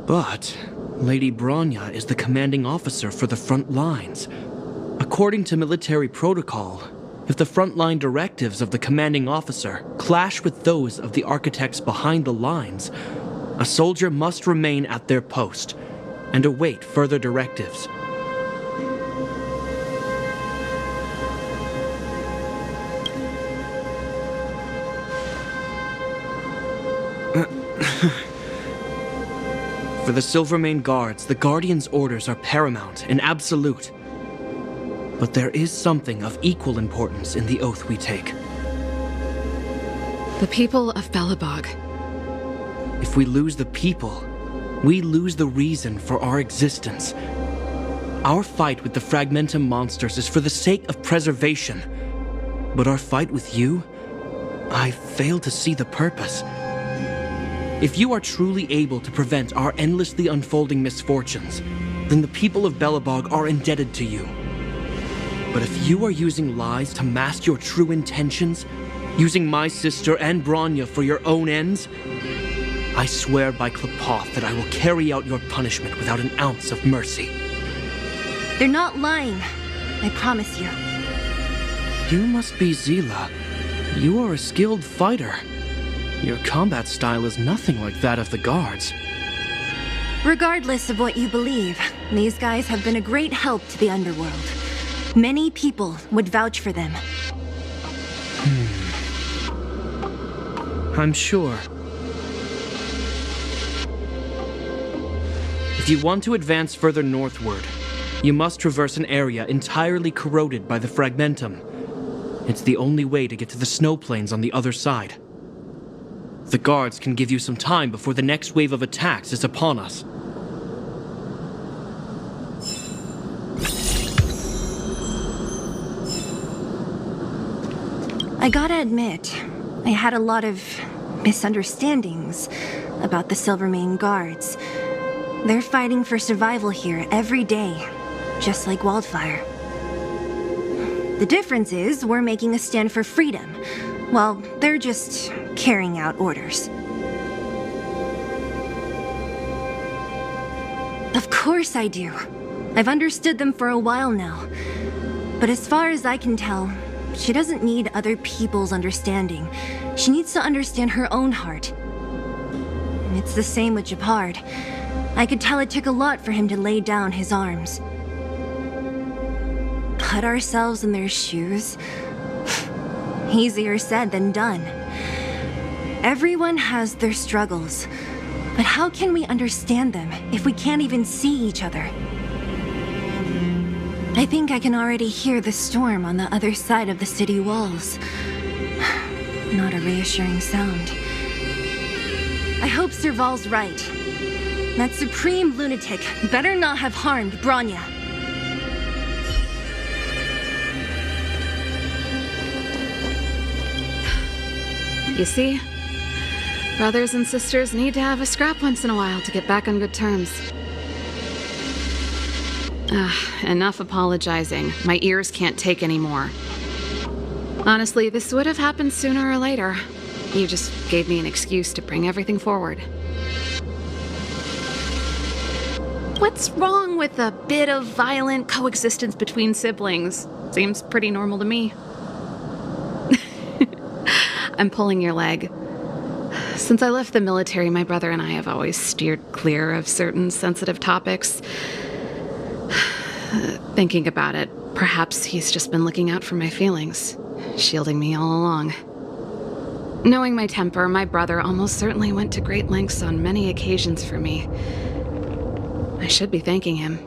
But Lady Bronya is the commanding officer for the front lines. According to military protocol, if the frontline directives of the commanding officer clash with those of the architects behind the lines, a soldier must remain at their post and await further directives. For the Silvermane Guards, the Guardian's orders are paramount and absolute. But there is something of equal importance in the oath we take. The people of Belobog. If we lose the people, we lose the reason for our existence. Our fight with the Fragmentum monsters is for the sake of preservation. But our fight with you, I fail to see the purpose. If you are truly able to prevent our endlessly unfolding misfortunes, then the people of Belobog are indebted to you. But if you are using lies to mask your true intentions, using my sister and Bronya for your own ends, I swear by Klepoth that I will carry out your punishment without an ounce of mercy. They're not lying, I promise you. You must be Zila. You are a skilled fighter. Your combat style is nothing like that of the guards. Regardless of what you believe, these guys have been a great help to the underworld. Many people would vouch for them. I'm sure. If you want to advance further northward, you must traverse an area entirely corroded by the Fragmentum. It's the only way to get to the snow plains on the other side. The guards can give you some time before the next wave of attacks is upon us. I gotta admit, I had a lot of misunderstandings about the Silvermane Guards. They're fighting for survival here every day, just like Wildfire. The difference is we're making a stand for freedom, while they're just carrying out orders. Of course I do. I've understood them for a while now. But as far as I can tell, she doesn't need other people's understanding. She needs to understand her own heart. It's the same with Japard. I could tell it took a lot for him to lay down his arms. Put ourselves in their shoes? Easier said than done. Everyone has their struggles, but how can we understand them if we can't even see each other? I think I can already hear the storm on the other side of the city walls. Not a reassuring sound. I hope Serval's right. That supreme lunatic better not have harmed Bronya. You see? Brothers and sisters need to have a scrap once in a while to get back on good terms. Enough apologizing. My ears can't take any more. Honestly, this would have happened sooner or later. You just gave me an excuse to bring everything forward. What's wrong with a bit of violent coexistence between siblings? Seems pretty normal to me. I'm pulling your leg. Since I left the military, my brother and I have always steered clear of certain sensitive topics. Thinking about it, perhaps he's just been looking out for my feelings, shielding me all along. Knowing my temper, my brother almost certainly went to great lengths on many occasions for me. I should be thanking him.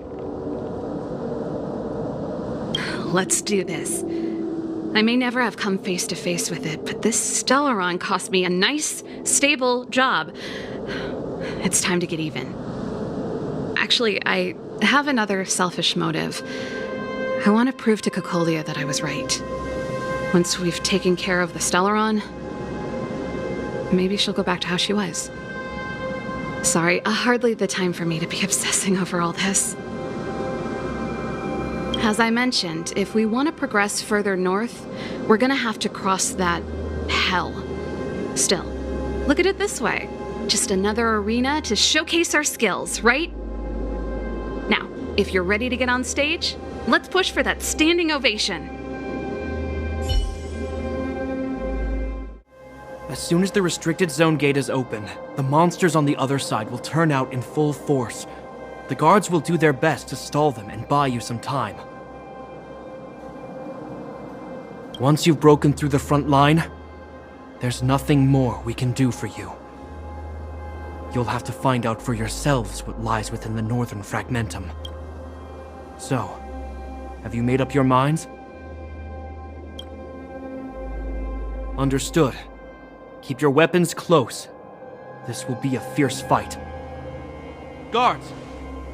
Let's do this. I may never have come face to face with it, but this Stellaron cost me a nice, stable job. It's time to get even. Actually, I have another selfish motive. I want to prove to Cocolia that I was right. Once we've taken care of the Stellaron, maybe she'll go back to how she was. Sorry, hardly the time for me to be obsessing over all this. As I mentioned, if we want to progress further north, we're gonna have to cross that hell. Still, look at it this way. Just another arena to showcase our skills, right? Now, if you're ready to get on stage, let's push for that standing ovation. As soon as the restricted zone gate is open, the monsters on the other side will turn out in full force. The guards will do their best to stall them and buy you some time. Once you've broken through the front line, there's nothing more we can do for you. You'll have to find out for yourselves what lies within the northern fragmentum. So, have you made up your minds? Understood. Keep your weapons close. This will be a fierce fight. Guards,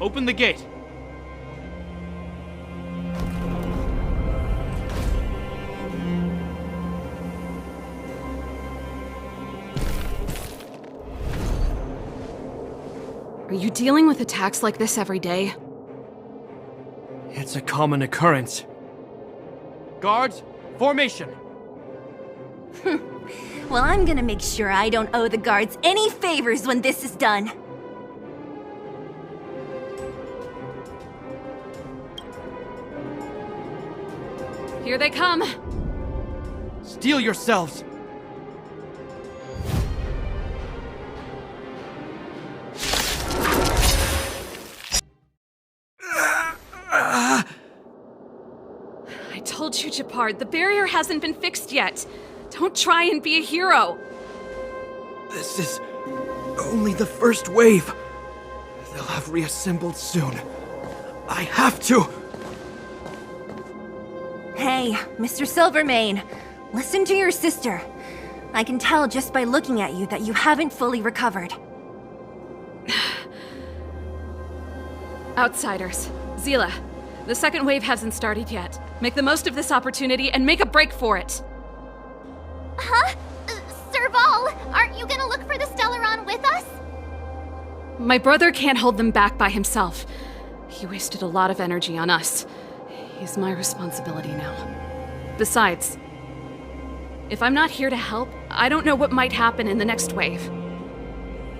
open the gate. Are you dealing with attacks like this every day? It's a common occurrence. Guards, formation! Well, I'm gonna make sure I don't owe the guards any favors when this is done. Here they come! Steel yourselves! I told you, Japard, the barrier hasn't been fixed yet. Don't try and be a hero. This is only the first wave. They'll have reassembled soon. I have to! Hey, Mr. Silvermane, listen to your sister. I can tell just by looking at you that you haven't fully recovered. Outsiders. Zila, the second wave hasn't started yet. Make the most of this opportunity and make a break for it. Huh? Serval, aren't you gonna look for the Stellaron with us? My brother can't hold them back by himself. He wasted a lot of energy on us. He's my responsibility now. Besides, if I'm not here to help, I don't know what might happen in the next wave.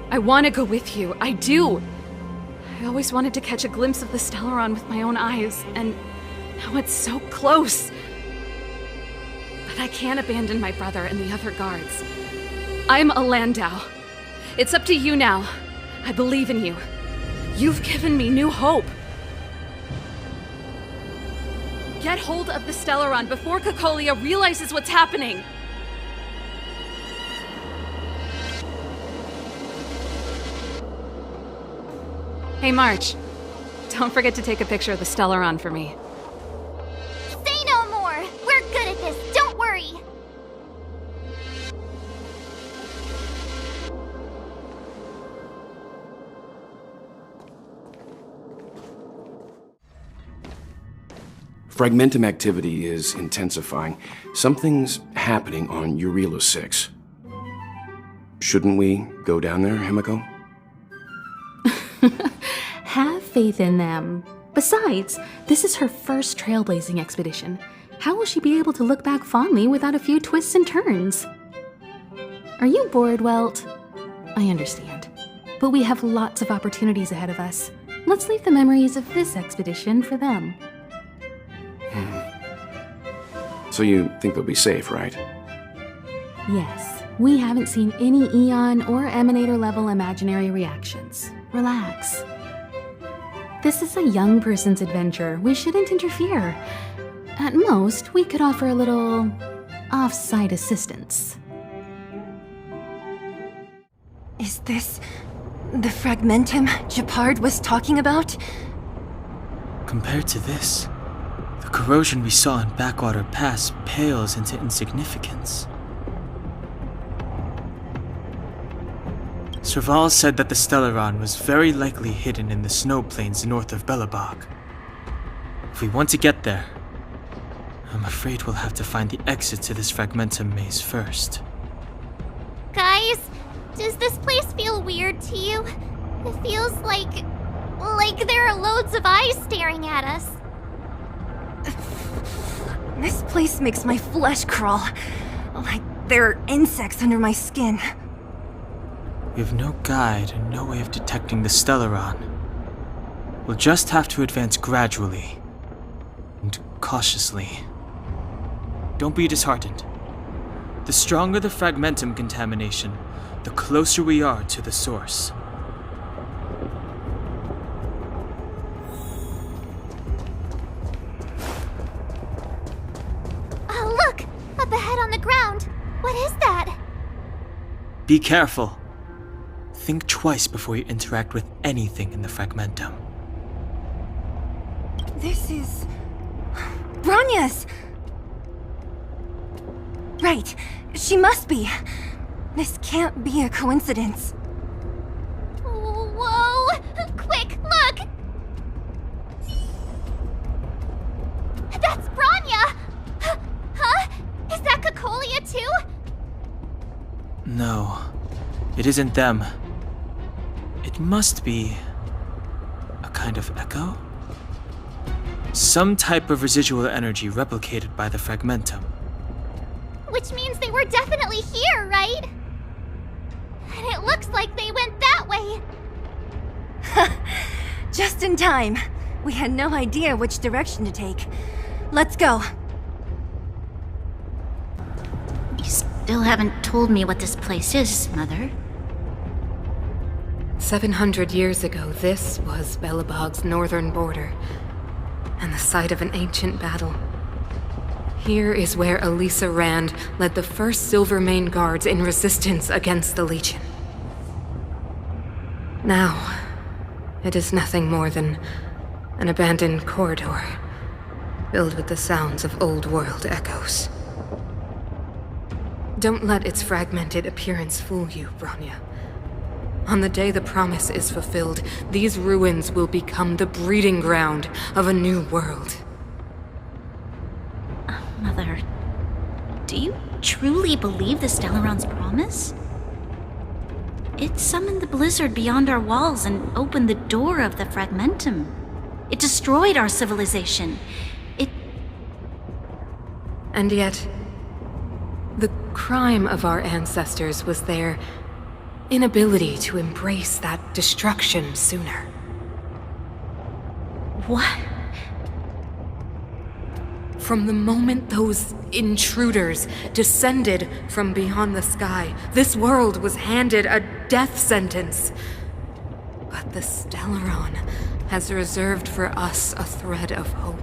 I want to go with you. I do. I always wanted to catch a glimpse of the Stellaron with my own eyes, and now it's so close. But I can't abandon my brother and the other guards. I'm a Landau. It's up to you now. I believe in you. You've given me new hope. Get hold of the Stellaron before Cocolia realizes what's happening. Hey, March. Don't forget to take a picture of the Stellaron for me. Say no more! We're good at this, don't worry! Fragmentum activity is intensifying. Something's happening on Jarilio-VI. Shouldn't we go down there, Himiko? Have faith in them. Besides, this is her first trailblazing expedition. How will she be able to look back fondly without a few twists and turns? Are you bored, Welt? I understand. But we have lots of opportunities ahead of us. Let's leave the memories of this expedition for them. So you think they'll be safe, right? Yes, we haven't seen any Eon or Emanator level imaginary reactions. Relax. This is a young person's adventure. We shouldn't interfere. At most, we could offer a little off-site assistance. Is this the fragmentum Gepard was talking about? Compared to this, the corrosion we saw in Backwater Pass pales into insignificance. Serval said that the Stellaron was very likely hidden in the snow plains north of Belobog. If we want to get there, I'm afraid we'll have to find the exit to this fragmentum maze first. Guys, does this place feel weird to you? It feels like there are loads of eyes staring at us. This place makes my flesh crawl. Like there are insects under my skin. We have no guide and no way of detecting the Stellaron. We'll just have to advance gradually and cautiously. Don't be disheartened. The stronger the fragmentum contamination, the closer we are to the source. Oh, look! Up ahead on the ground! What is that? Be careful. Think twice before you interact with anything in the fragmentum. This is... Bronya's! Right, she must be. This can't be a coincidence. Whoa! Quick, look! That's Bronya! Huh? Is that Cocolia too? No, it isn't them. It must be a kind of echo? Some type of residual energy replicated by the fragmentum. Which means they were definitely here, right? And it looks like they went that way. Just in time. We had no idea which direction to take. Let's go. You still haven't told me what this place is, Mother. 700 years ago, this was Belobog's northern border, and the site of an ancient battle. Here is where Elisa Rand led the first Silvermane Guards in resistance against the Legion. Now, it is nothing more than an abandoned corridor, filled with the sounds of old-world echoes. Don't let its fragmented appearance fool you, Bronya. On the day the promise is fulfilled, these ruins will become the breeding ground of a new world. Mother, do you truly believe the Stellaron's promise? It summoned the blizzard beyond our walls and opened the door of the fragmentum. It destroyed our civilization. And yet, the crime of our ancestors was their inability to embrace that destruction sooner. What? From the moment those intruders descended from beyond the sky, this world was handed a death sentence. But the Stellaron has reserved for us a thread of hope.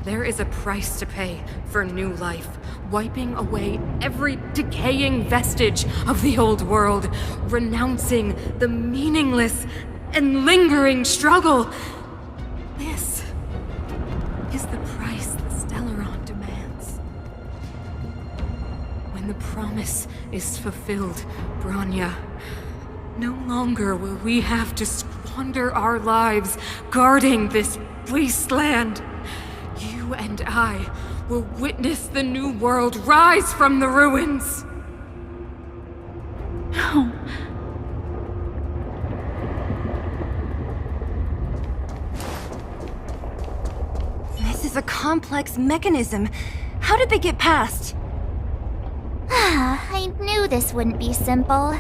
There is a price to pay for new life, wiping away every decaying vestige of the old world, renouncing the meaningless and lingering struggle. This is the price the Stellaron demands. When the promise is fulfilled, Bronya, no longer will we have to squander our lives guarding this wasteland. You and I will witness the new world rise from the ruins. No. This is a complex mechanism. How did they get past? I knew this wouldn't be simple.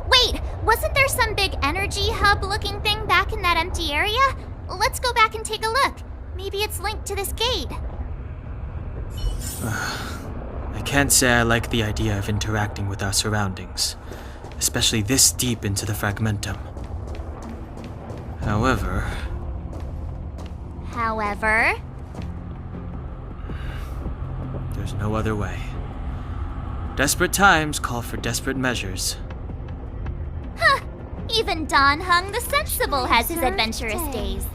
Wait! Wasn't there some big energy hub-looking thing back in that empty area? Let's go back and take a look. Maybe it's linked to this gate. I can't say I like the idea of interacting with our surroundings, especially this deep into the fragmentum. However, there's no other way. Desperate times call for desperate measures. Even Don Hung the Sensible has his adventurous days.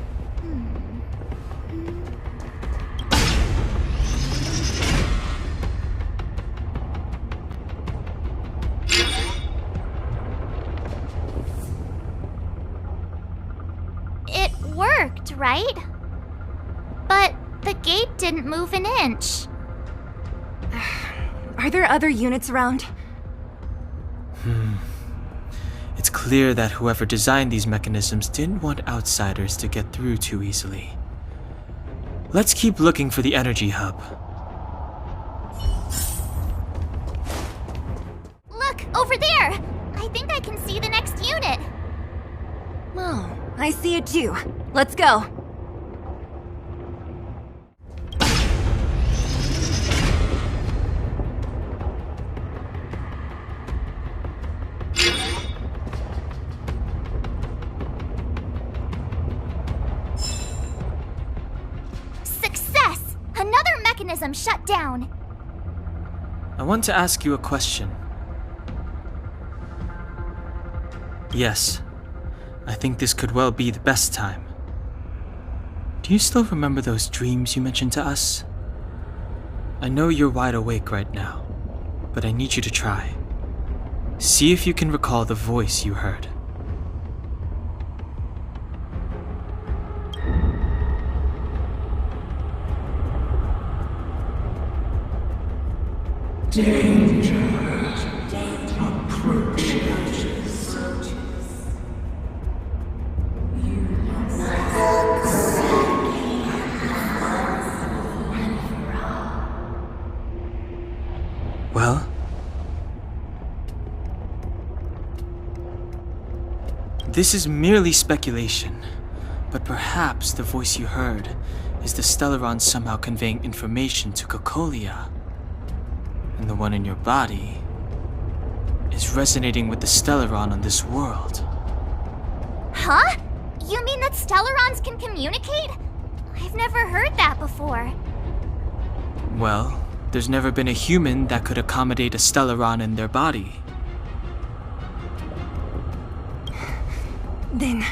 It worked, right? But the gate didn't move an inch. Are there other units around? It's clear that whoever designed these mechanisms didn't want outsiders to get through too easily. Let's keep looking for the energy hub. Look, over there! I think I can see the next unit. Oh, I see it too. Let's go. Success! Another mechanism shut down. I want to ask you a question. Yes, I think this could well be the best time. Do you still remember those dreams you mentioned to us? I know you're wide awake right now, but I need you to try. See if you can recall the voice you heard. Danger approaches. Well? This is merely speculation, but perhaps the voice you heard is the Stellaron somehow conveying information to Cocolia. And the one in your body is resonating with the Stellaron on this world. Huh? You mean that Stellarons can communicate? I've never heard that before. Well, there's never been a human that could accommodate a Stellaron in their body. Then,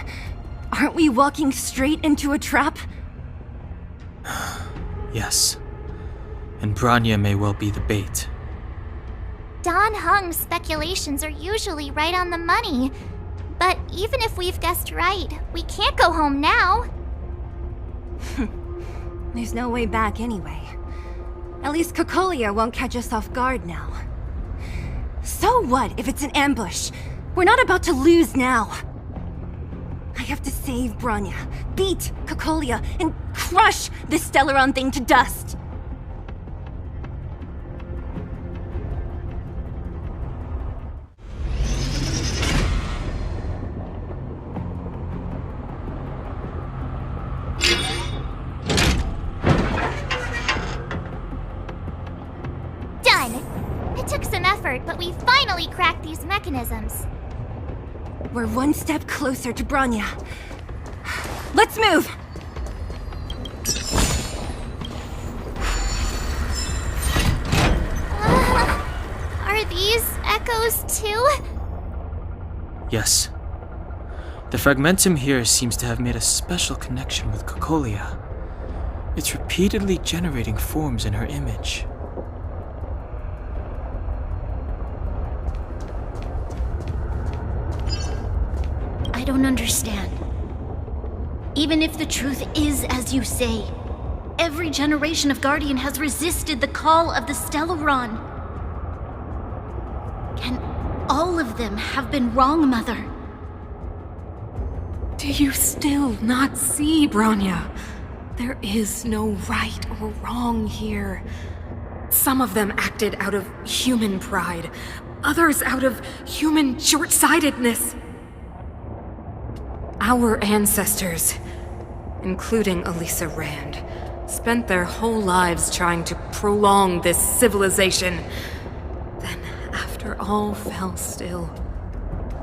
aren't we walking straight into a trap? Yes. And Bronya may well be the bait. Don Hung's speculations are usually right on the money. But even if we've guessed right, we can't go home now. There's no way back anyway. At least Cocolia won't catch us off guard now. So what if it's an ambush? We're not about to lose now. I have to save Bronya, beat Cocolia, and crush this Stellaron thing to dust. Done! It took some effort, but we finally cracked these mechanisms. We're one step closer to Bronya. Let's move! Are these echoes too? Yes. The fragmentum here seems to have made a special connection with Cocolia. It's repeatedly generating forms in her image. I don't understand. Even if the truth is as you say, every generation of Guardian has resisted the call of the Stellaron. All of them have been wrong, Mother. Do you still not see, Bronya? There is no right or wrong here. Some of them acted out of human pride, others out of human short-sightedness. Our ancestors, including Elisa Rand, spent their whole lives trying to prolong this civilization. Then, after all fell still,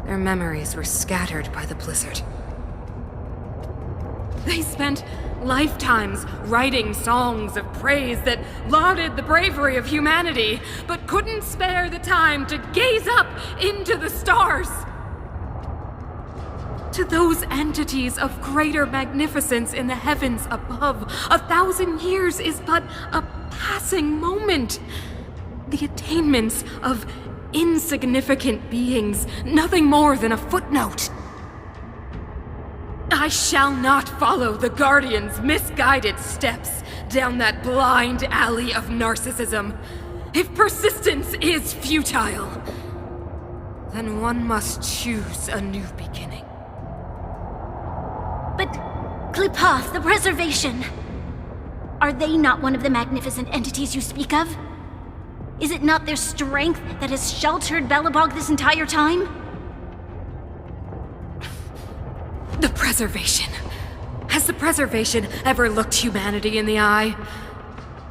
their memories were scattered by the blizzard. They spent lifetimes writing songs of praise that lauded the bravery of humanity, but couldn't spare the time to gaze up into the stars. To those entities of greater magnificence in the heavens above, 1,000 years is but a passing moment. The attainments of insignificant beings, nothing more than a footnote. I shall not follow the Guardian's misguided steps down that blind alley of narcissism. If persistence is futile, then one must choose a new beginning. But Klipoth, the Preservation, are they not one of the magnificent entities you speak of? Is it not their strength that has sheltered Belobog this entire time? The Preservation. Has the Preservation ever looked humanity in the eye?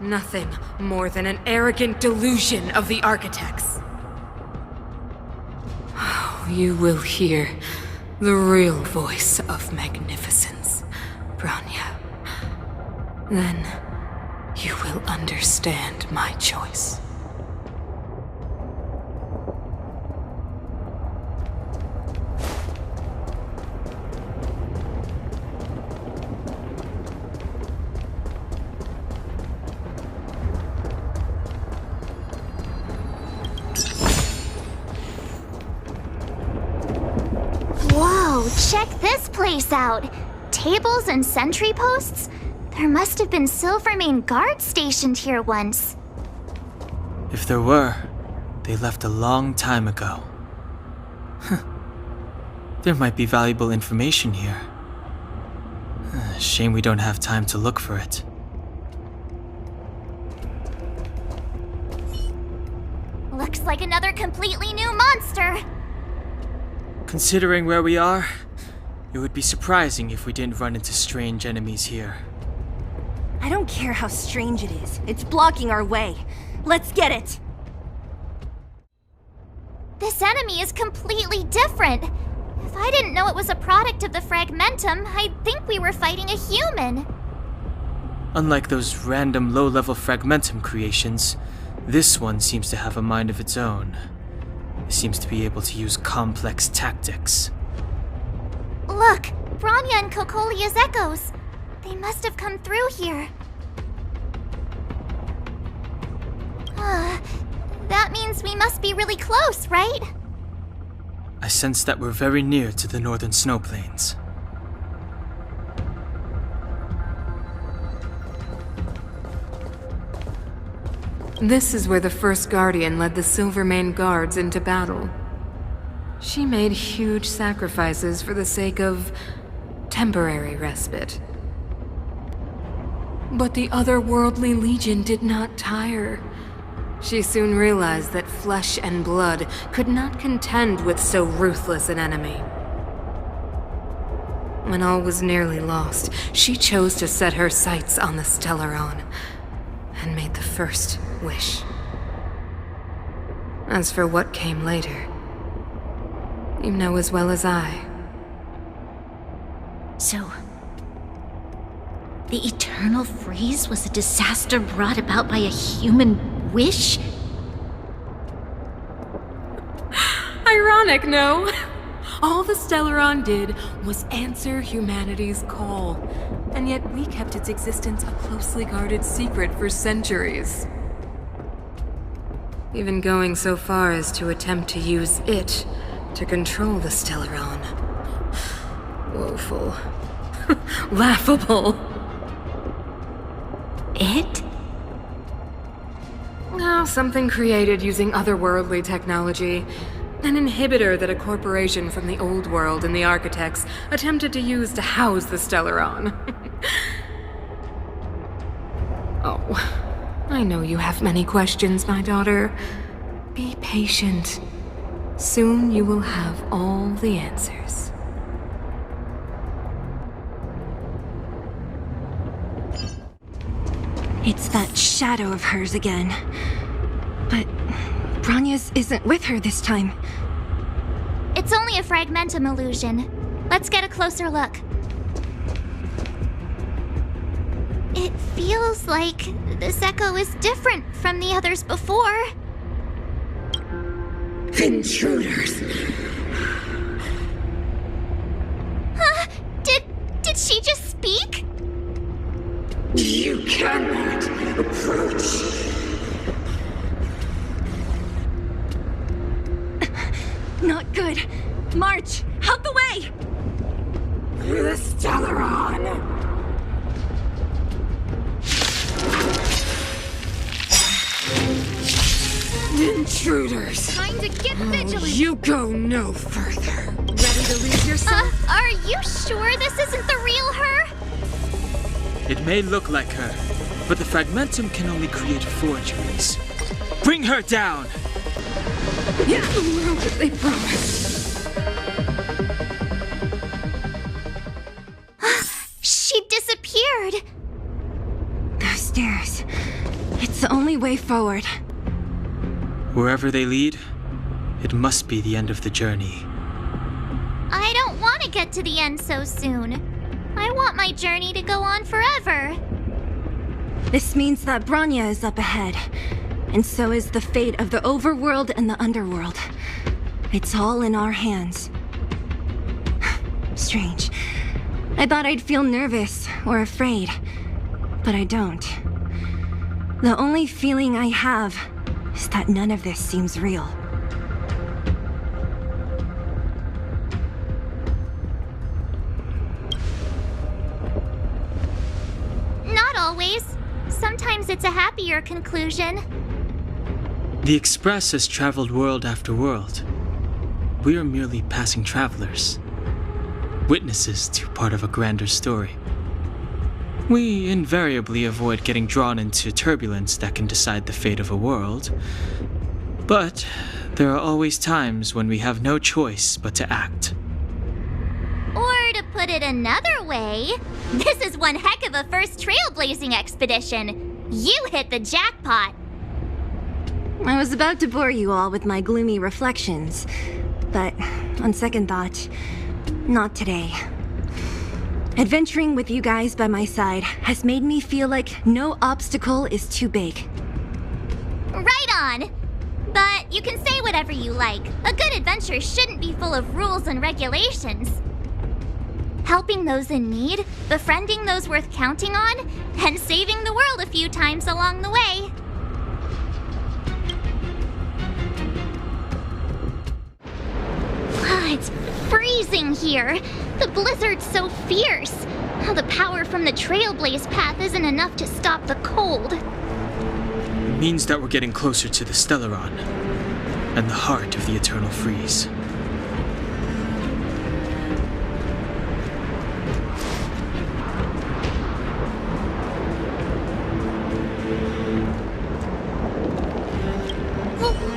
Nothing more than an arrogant delusion of the architects. Oh, you will hear the real voice of magnificence, Bronya. Then you will understand my choice. Whoa, check this place out. Tables and sentry posts? There must have been Silvermane guards stationed here once. If there were, they left a long time ago. There might be valuable information here. Shame we don't have time to look for it. Looks like another completely new monster. Considering where we are, it would be surprising if we didn't run into strange enemies here. I don't care how strange it is. It's blocking our way. Let's get it! This enemy is completely different. If I didn't know it was a product of the Fragmentum, I'd think we were fighting a human. Unlike those random low-level Fragmentum creations, this one seems to have a mind of its own. It seems to be able to use complex tactics. Look, Bronya and Kokolia's echoes. They must have come through here. That means we must be really close, right? I sense that we're very near to the northern snow plains. This is where the first Guardian led the Silvermane guards into battle. She made huge sacrifices for the sake of temporary respite. But the otherworldly Legion did not tire. She soon realized that flesh and blood could not contend with so ruthless an enemy. When all was nearly lost, she chose to set her sights on the Stellaron and made the first wish. As for what came later, you know as well as I. So, the eternal freeze was a disaster brought about by a human wish? Ironic, no? All the Stellaron did was answer humanity's call, and yet we kept its existence a closely guarded secret for centuries. Even going so far as to attempt to use it to control the Stellaron. Woeful. Laughable. It? Oh, something created using otherworldly technology. An inhibitor that a corporation from the old world and the architects attempted to use to house the Stellaron. Oh, I know you have many questions, my daughter. Be patient. Soon you will have all the answers. It's that shadow of hers again. But Bronya's isn't with her this time. It's only a fragmentum illusion. Let's get a closer look. It feels like this echo is different from the others before. Intruders! Huh? Did she just speak? You cannot approach. Not good. March, out the way! The Stellaron! Intruders! Time to get vigilant! You go no further. Ready to lose yourself? Are you sure this isn't the real her? It may look like her, but the fragmentum can only create forgeries. Bring her down! Yeah, how did they promise? She disappeared. Those stairs. It's the only way forward. Wherever they lead, it must be the end of the journey. I don't want to get to the end so soon. I want my journey to go on forever. This means that Bronya is up ahead. And so is the fate of the overworld and the underworld. It's all in our hands. Strange. I thought I'd feel nervous or afraid, but I don't. The only feeling I have is that none of this seems real. Not always. Sometimes it's a happier conclusion. The Express has traveled world after world. We are merely passing travelers, witnesses to part of a grander story. We invariably avoid getting drawn into turbulence that can decide the fate of a world, but there are always times when we have no choice but to act. Or to put it another way, this is one heck of a first trailblazing expedition. You hit the jackpot. I was about to bore you all with my gloomy reflections, but on second thought, not today. Adventuring with you guys by my side has made me feel like no obstacle is too big. Right on. But you can say whatever you like. A good adventure shouldn't be full of rules and regulations. Helping those in need, befriending those worth counting on, and saving the world a few times along the way. It's freezing here. The blizzard's so fierce. The power from the Trailblaze path isn't enough to stop the cold. It means that we're getting closer to the Stellaron, and the heart of the Eternal Freeze.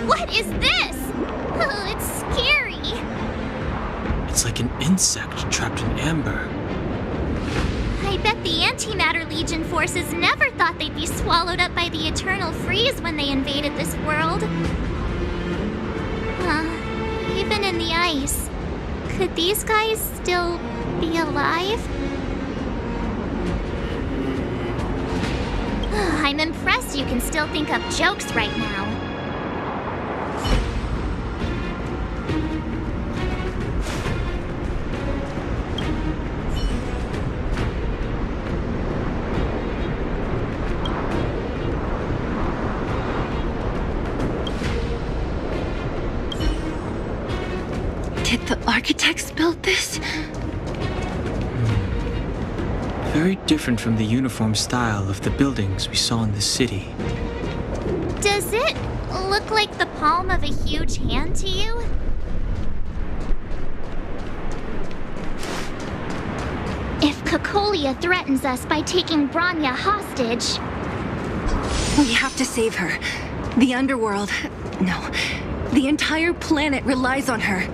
What is this? Oh, it's scary. It's like an insect trapped in amber. I bet the Antimatter Legion forces never thought they'd be swallowed up by the Eternal Freeze when they invaded this world. Even in the ice, could these guys still be alive? I'm impressed you can still think up jokes right now. Did the architects build this? Very different from the uniform style of the buildings we saw in the city. Does it look like the palm of a huge hand to you? Cocolia threatens us by taking Bronya hostage. We have to save her. The underworld... No. The entire planet relies on her.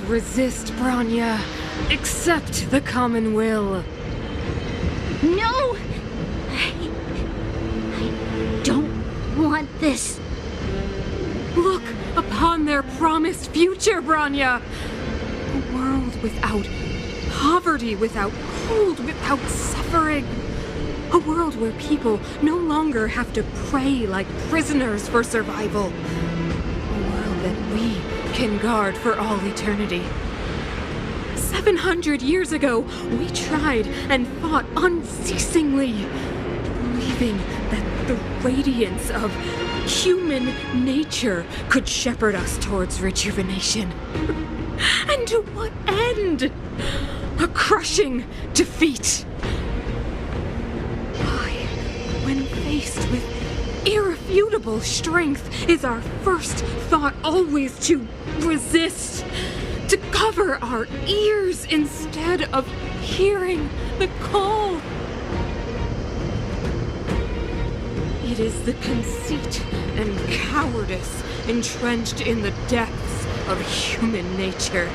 Resist, Bronya. Accept the common will. No! I don't want this. Look upon their promised future, Bronya. A world without poverty, without cold, without suffering. A world where people no longer have to pray like prisoners for survival. A world that we can guard for all eternity. 700 years ago, we tried and fought unceasingly, believing that the radiance of human nature could shepherd us towards rejuvenation. And to what end? A crushing defeat. Why, when faced with irrefutable strength, is our first thought always to resist, to cover our ears instead of hearing the call? It is the conceit and cowardice entrenched in the depths of human nature,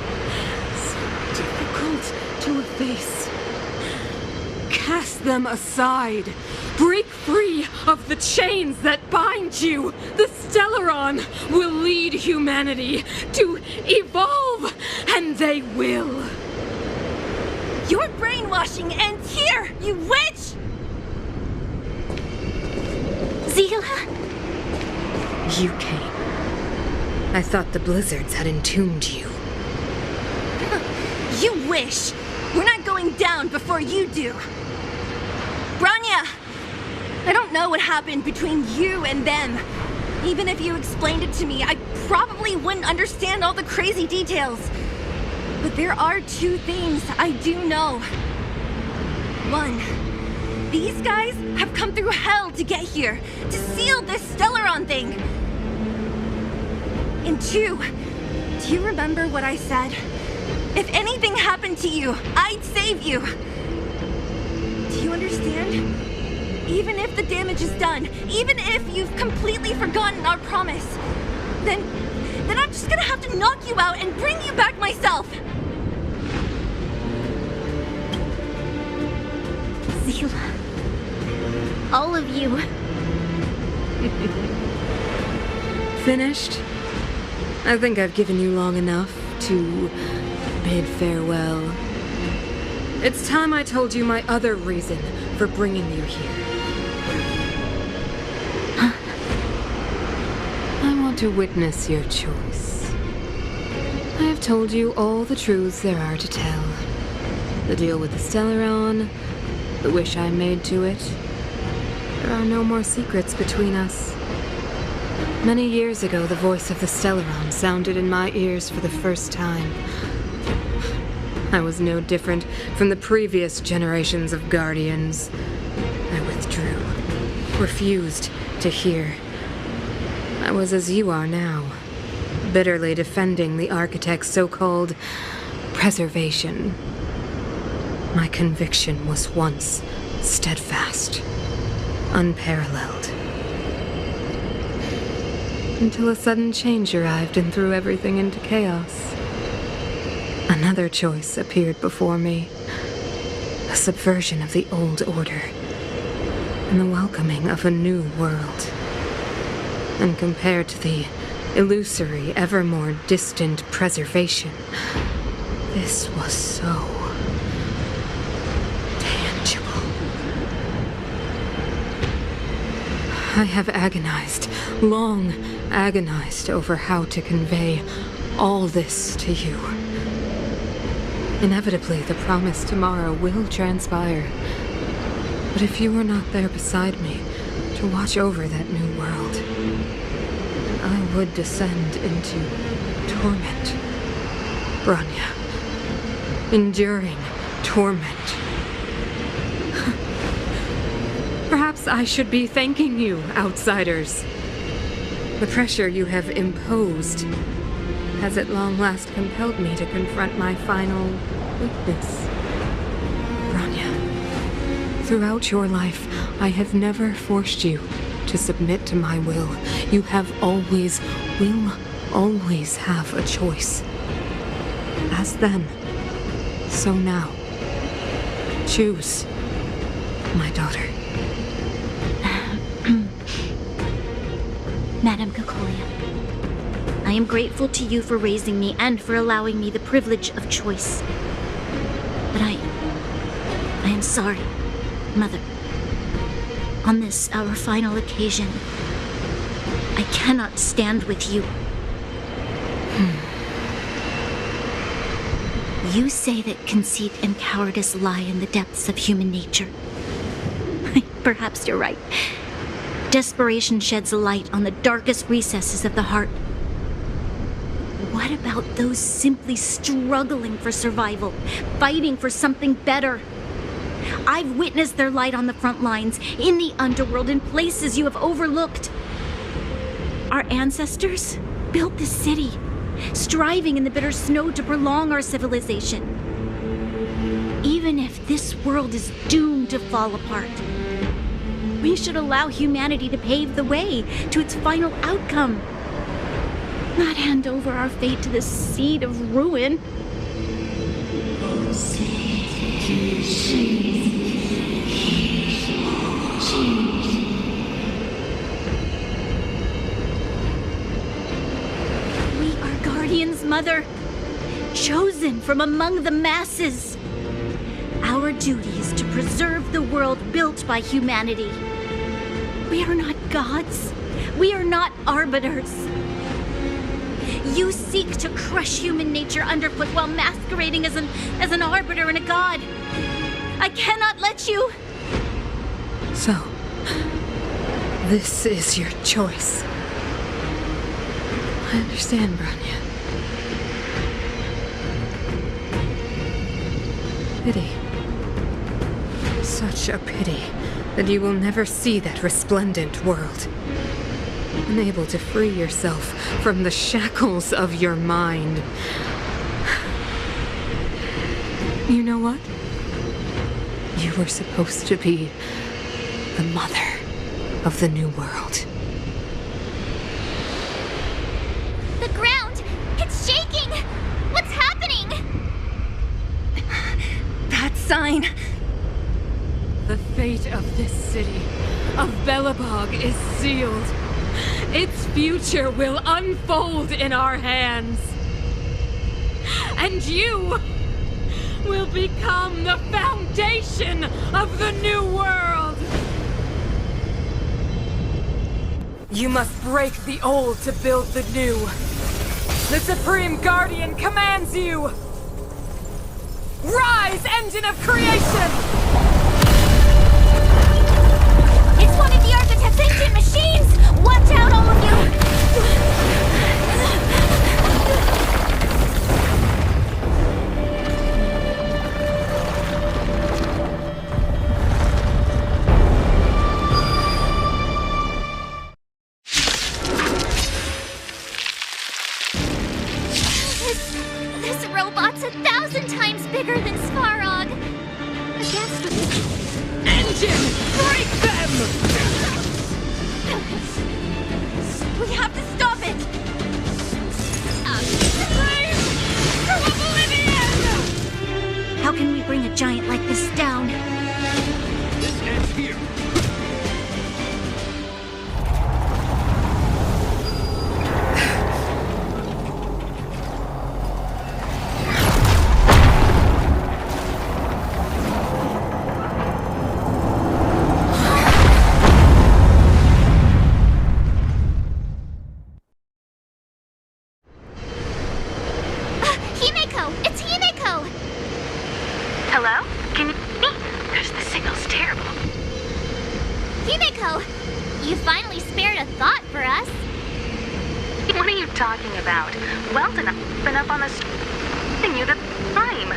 so difficult to efface. Cast them aside. Break free of the chains that bind you. The Stellaron will lead humanity to evolve, and they will. Your brainwashing ends here, you witch! Zila? You came. I thought the blizzards had entombed you. You wish! We're not going down before you do. Bronya! I don't know what happened between you and them. Even if you explained it to me, I probably wouldn't understand all the crazy details. But there are two things I do know. One, these guys have come through hell to get here, to seal this Stellaron thing. And two, do you remember what I said? If anything happened to you, I'd save you. Do you understand? Even if the damage is done, even if you've completely forgotten our promise, then I'm just gonna have to knock you out and bring you back myself. Zila. All of you. Finished? I think I've given you long enough to bid farewell. It's time I told you my other reason for bringing you here. I want to witness your choice. I have told you all the truths there are to tell. The deal with the Stellaron, the wish I made to it. There are no more secrets between us. Many years ago, the voice of the Stellaron sounded in my ears for the first time. I was no different from the previous generations of Guardians. I withdrew, refused to hear. I was as you are now, bitterly defending the Architect's so-called preservation. My conviction was once steadfast, unparalleled. Until a sudden change arrived and threw everything into chaos. Another choice appeared before me. A subversion of the old order. And the welcoming of a new world. And compared to the illusory, ever more distant preservation, this was so tangible. I have agonized, long agonized over how to convey all this to you. Inevitably, the promised tomorrow will transpire. But if you were not there beside me to watch over that new world, I would descend into torment. Bronya. Enduring torment. Perhaps I should be thanking you, outsiders. The pressure you have imposed has at long last compelled me to confront my final weakness. Bronya, throughout your life, I have never forced you to submit to my will. You will always have a choice. As then, so now. Choose, my daughter. Madame Cocolia, I am grateful to you for raising me and for allowing me the privilege of choice. But I am sorry, Mother. On this, our final occasion, I cannot stand with you. You say that conceit and cowardice lie in the depths of human nature. Perhaps you're right. Desperation sheds a light on the darkest recesses of the heart. What about those simply struggling for survival, fighting for something better? I've witnessed their light on the front lines, in the underworld, in places you have overlooked. Our ancestors built this city, striving in the bitter snow to prolong our civilization. Even if this world is doomed to fall apart, we should allow humanity to pave the way to its final outcome. Not hand over our fate to the seed of ruin. We are guardians, Mother, chosen from among the masses. Our duty is to preserve the world built by humanity. We are not gods. We are not arbiters. You seek to crush human nature underfoot while masquerading as an arbiter and a god. I cannot let you. So, this is your choice. I understand, Bronya. Pity. Such a pity that you will never see that resplendent world. Unable to free yourself from the shackles of your mind. You know what? You were supposed to be the mother of the new world. The ground! It's shaking! What's happening? That sign. The fate of this city, of Belobog, is sealed. Its future will unfold in our hands. And you will become the foundation of the new world. You must break the old to build the new. The Supreme Guardian commands you. Rise, engine of creation! It's one of the Architect's ancient machines! Watch out, all of you! This robot's 1,000 times bigger than Svarog. Against the engine! Break them! We have to stop it! How can we bring a giant like this down? This ends here. Hello? Can you hear me? The signal's terrible. Himeko! You finally spared a thought for us. What are you talking about? Weldon, I've been up on the and you the time.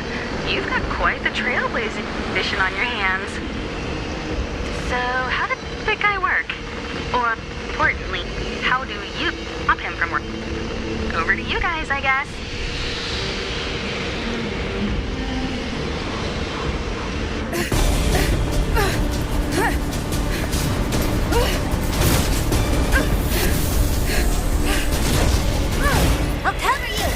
You've got quite the trailblazing mission on your hands. So, how did that guy work? Or, importantly, how do you stop him from working? Over to you guys, I guess. I'll cover you!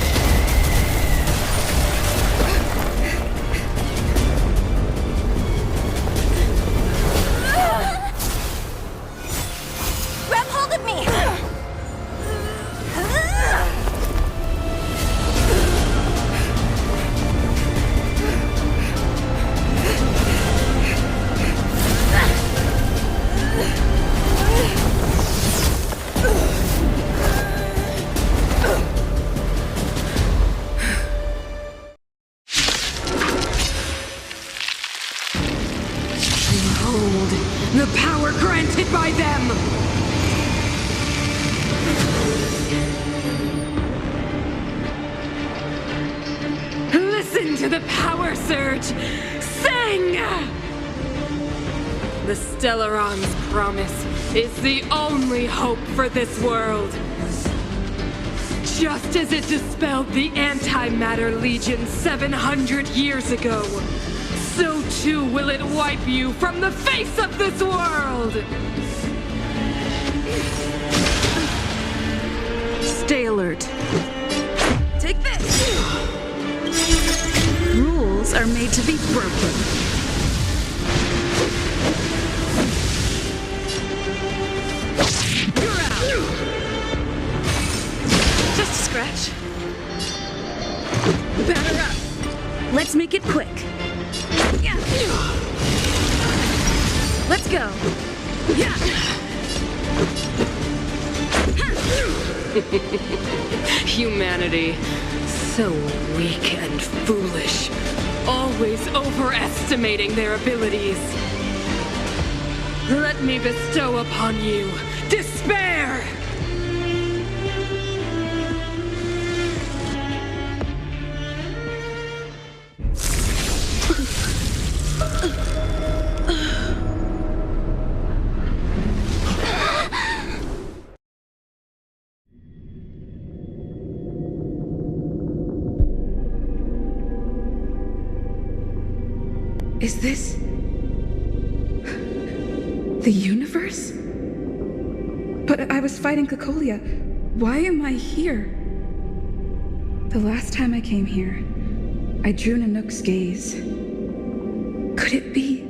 Grab hold of me! Behold, the power granted by them! Listen to the power surge! Sing! The Stellaron's promise is the only hope for this world. Just as it dispelled the Antimatter Legion 700 years ago, so too will it wipe you from the face of this world! Stay alert. Take this! Rules are made to be broken. You're out! Just a scratch. Batter up! Let's make it quick. Let's go. Humanity, so weak and foolish, always overestimating their abilities. Let me bestow upon you despair! Is this the universe? But I was fighting Cocolia. Why am I here? The last time I came here, I drew Nanook's gaze. Could it be?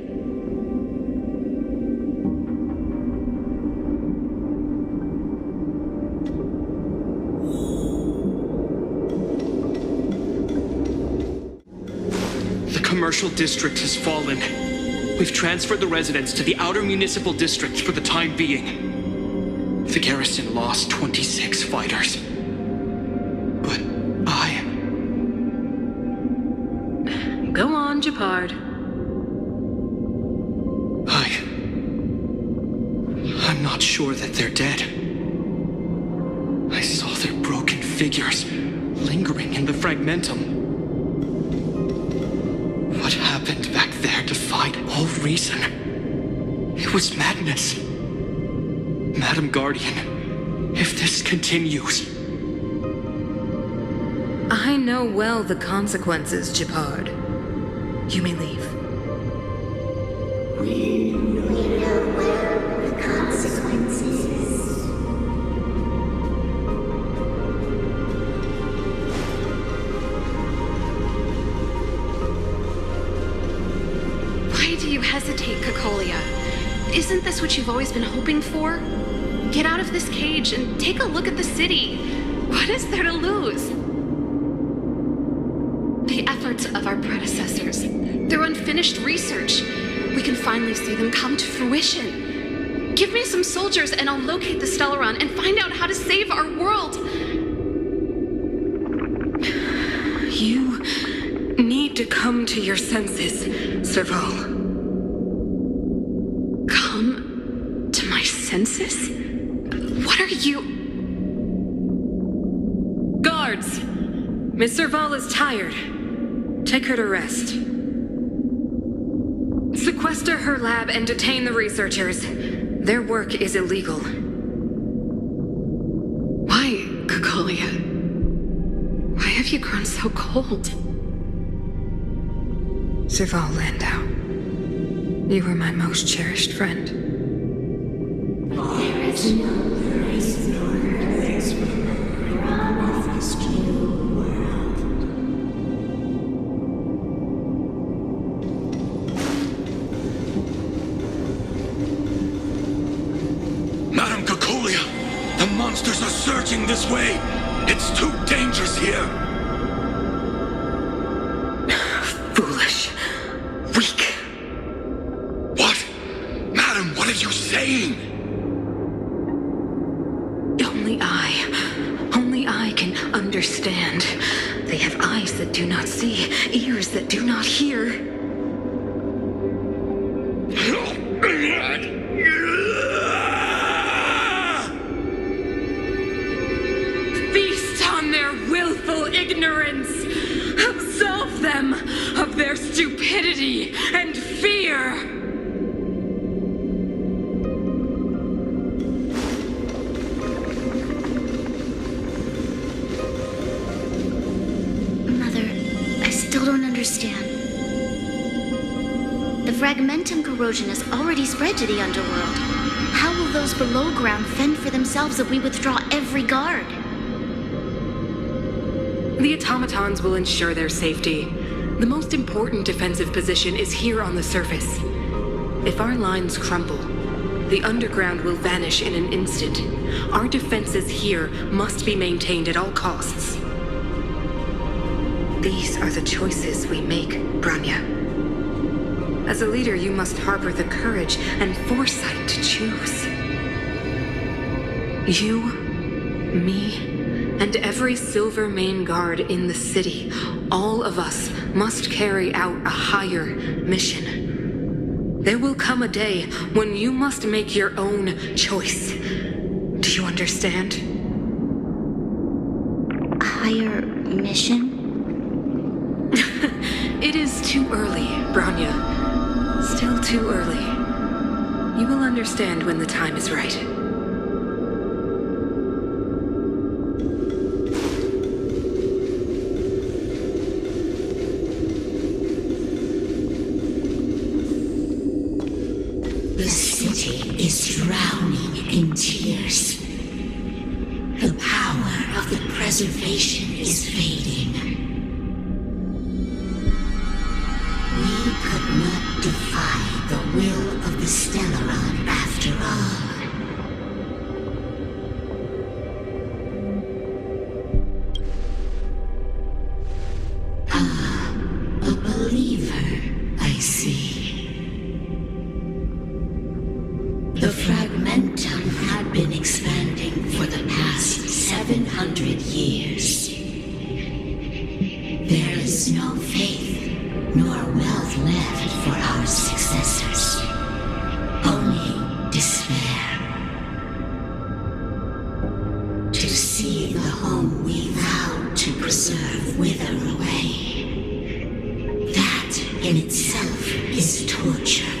The commercial district has fallen. We've transferred the residents to the outer municipal district for the time being. The garrison lost 26 fighters. But Go on, Japard. I'm not sure that they're dead. I saw their broken figures lingering in the fragmentum. What happened back there defied all reason. It was madness. Madam Guardian, if this continues... I know well the consequences, Japard. You may leave. We know well the consequences. Why do you hesitate, Cocolia? Isn't this what you've always been hoping for? Get out of this cage and take a look at the city. What is there to lose? The efforts of our predecessors, their unfinished research. We can finally see them come to fruition. Give me some soldiers and I'll locate the Stellaron and find out how to save our world. You need to come to your senses, Serval. Come to my senses? What are you... guards! Miss Serval is tired. Take her to rest. Sequester her lab and detain the researchers. Their work is illegal. Why, Cocolia? Why have you grown so cold? Serval Landau, you were my most cherished friend. There is no place nor earth promised you world. Madam Cocolia, the monsters are surging this way. It's too dangerous here. Foolish. Weak. What? Madam, what are you saying? Only I can understand. They have eyes that do not see, ears that do not hear. Feast on their willful ignorance! Absolve them of their stupidity and fear! The fragmentum corrosion has already spread to the underworld. How will those below ground fend for themselves if we withdraw every guard? The automatons will ensure their safety. The most important defensive position is here on the surface. If our lines crumble, the underground will vanish in an instant. Our defenses here must be maintained at all costs. These are the choices we make, Branya. As a leader, you must harbor the courage and foresight to choose. You, me, and every Silver Main guard in the city, all of us must carry out a higher mission. There will come a day when you must make your own choice. Do you understand? A higher mission? It is too early, Branya. Still too early. You will understand when the time is right. The city is drowning in tears. The power of the preservation is fading. We could not defy the will of the Stellaron after all. A believer, I see. The fragmentum had been expanding for the past 700 years. There is no faith nor wealth left for our successors. Only despair. To see the home we vowed to preserve wither away. That in itself is torture.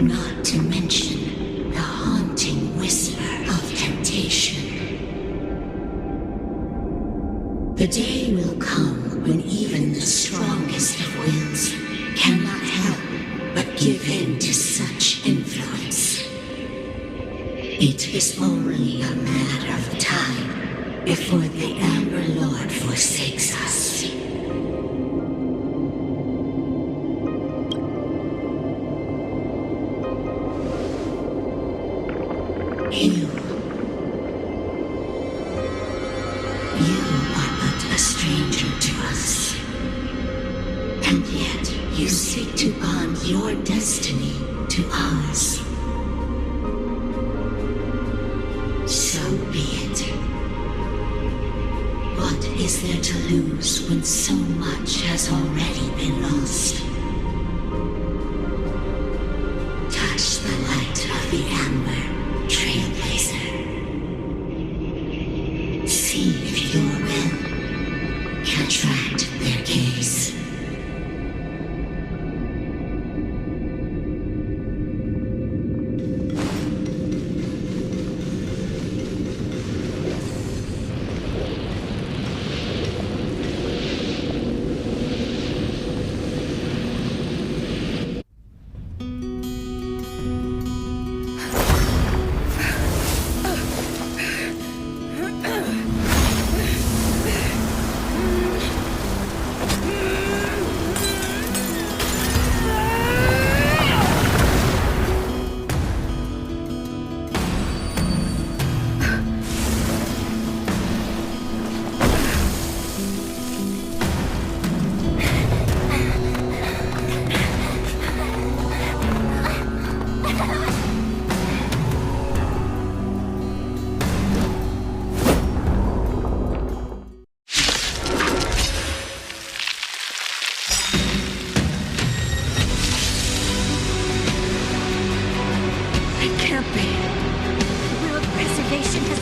Not to mention the haunting whisper of temptation. The day will come when even the strongest of wills cannot help but give in to such influence. It is only a matter of time before the Amber Lord forsakes us. You are but a stranger to us. And yet you seek to bond your destiny to ours. So be it. What is there to lose when so much has already been lost? Touch the light of the Amber Trailblazer. See if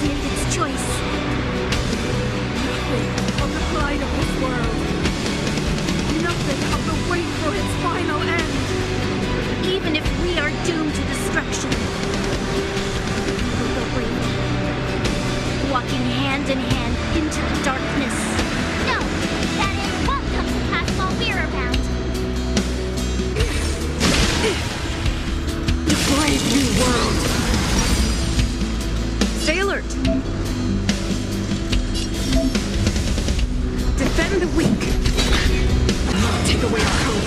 made its choice. Nothing of the pride of this world. Nothing of the wait for its final end. Even if we are doomed to destruction, we'll go bravely, walking hand in hand into the darkness. No, that end won't come to pass while we're around. The brave new world. Stay alert. Defend the weak. Not take away our hope.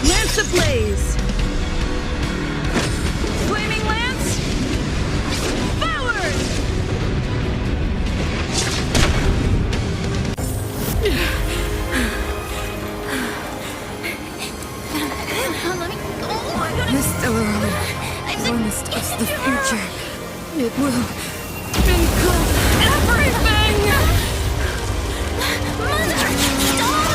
Lance ablaze! Flaming lance! Forward! This Stellaron promised us the future. It will include everything! Mother, stop!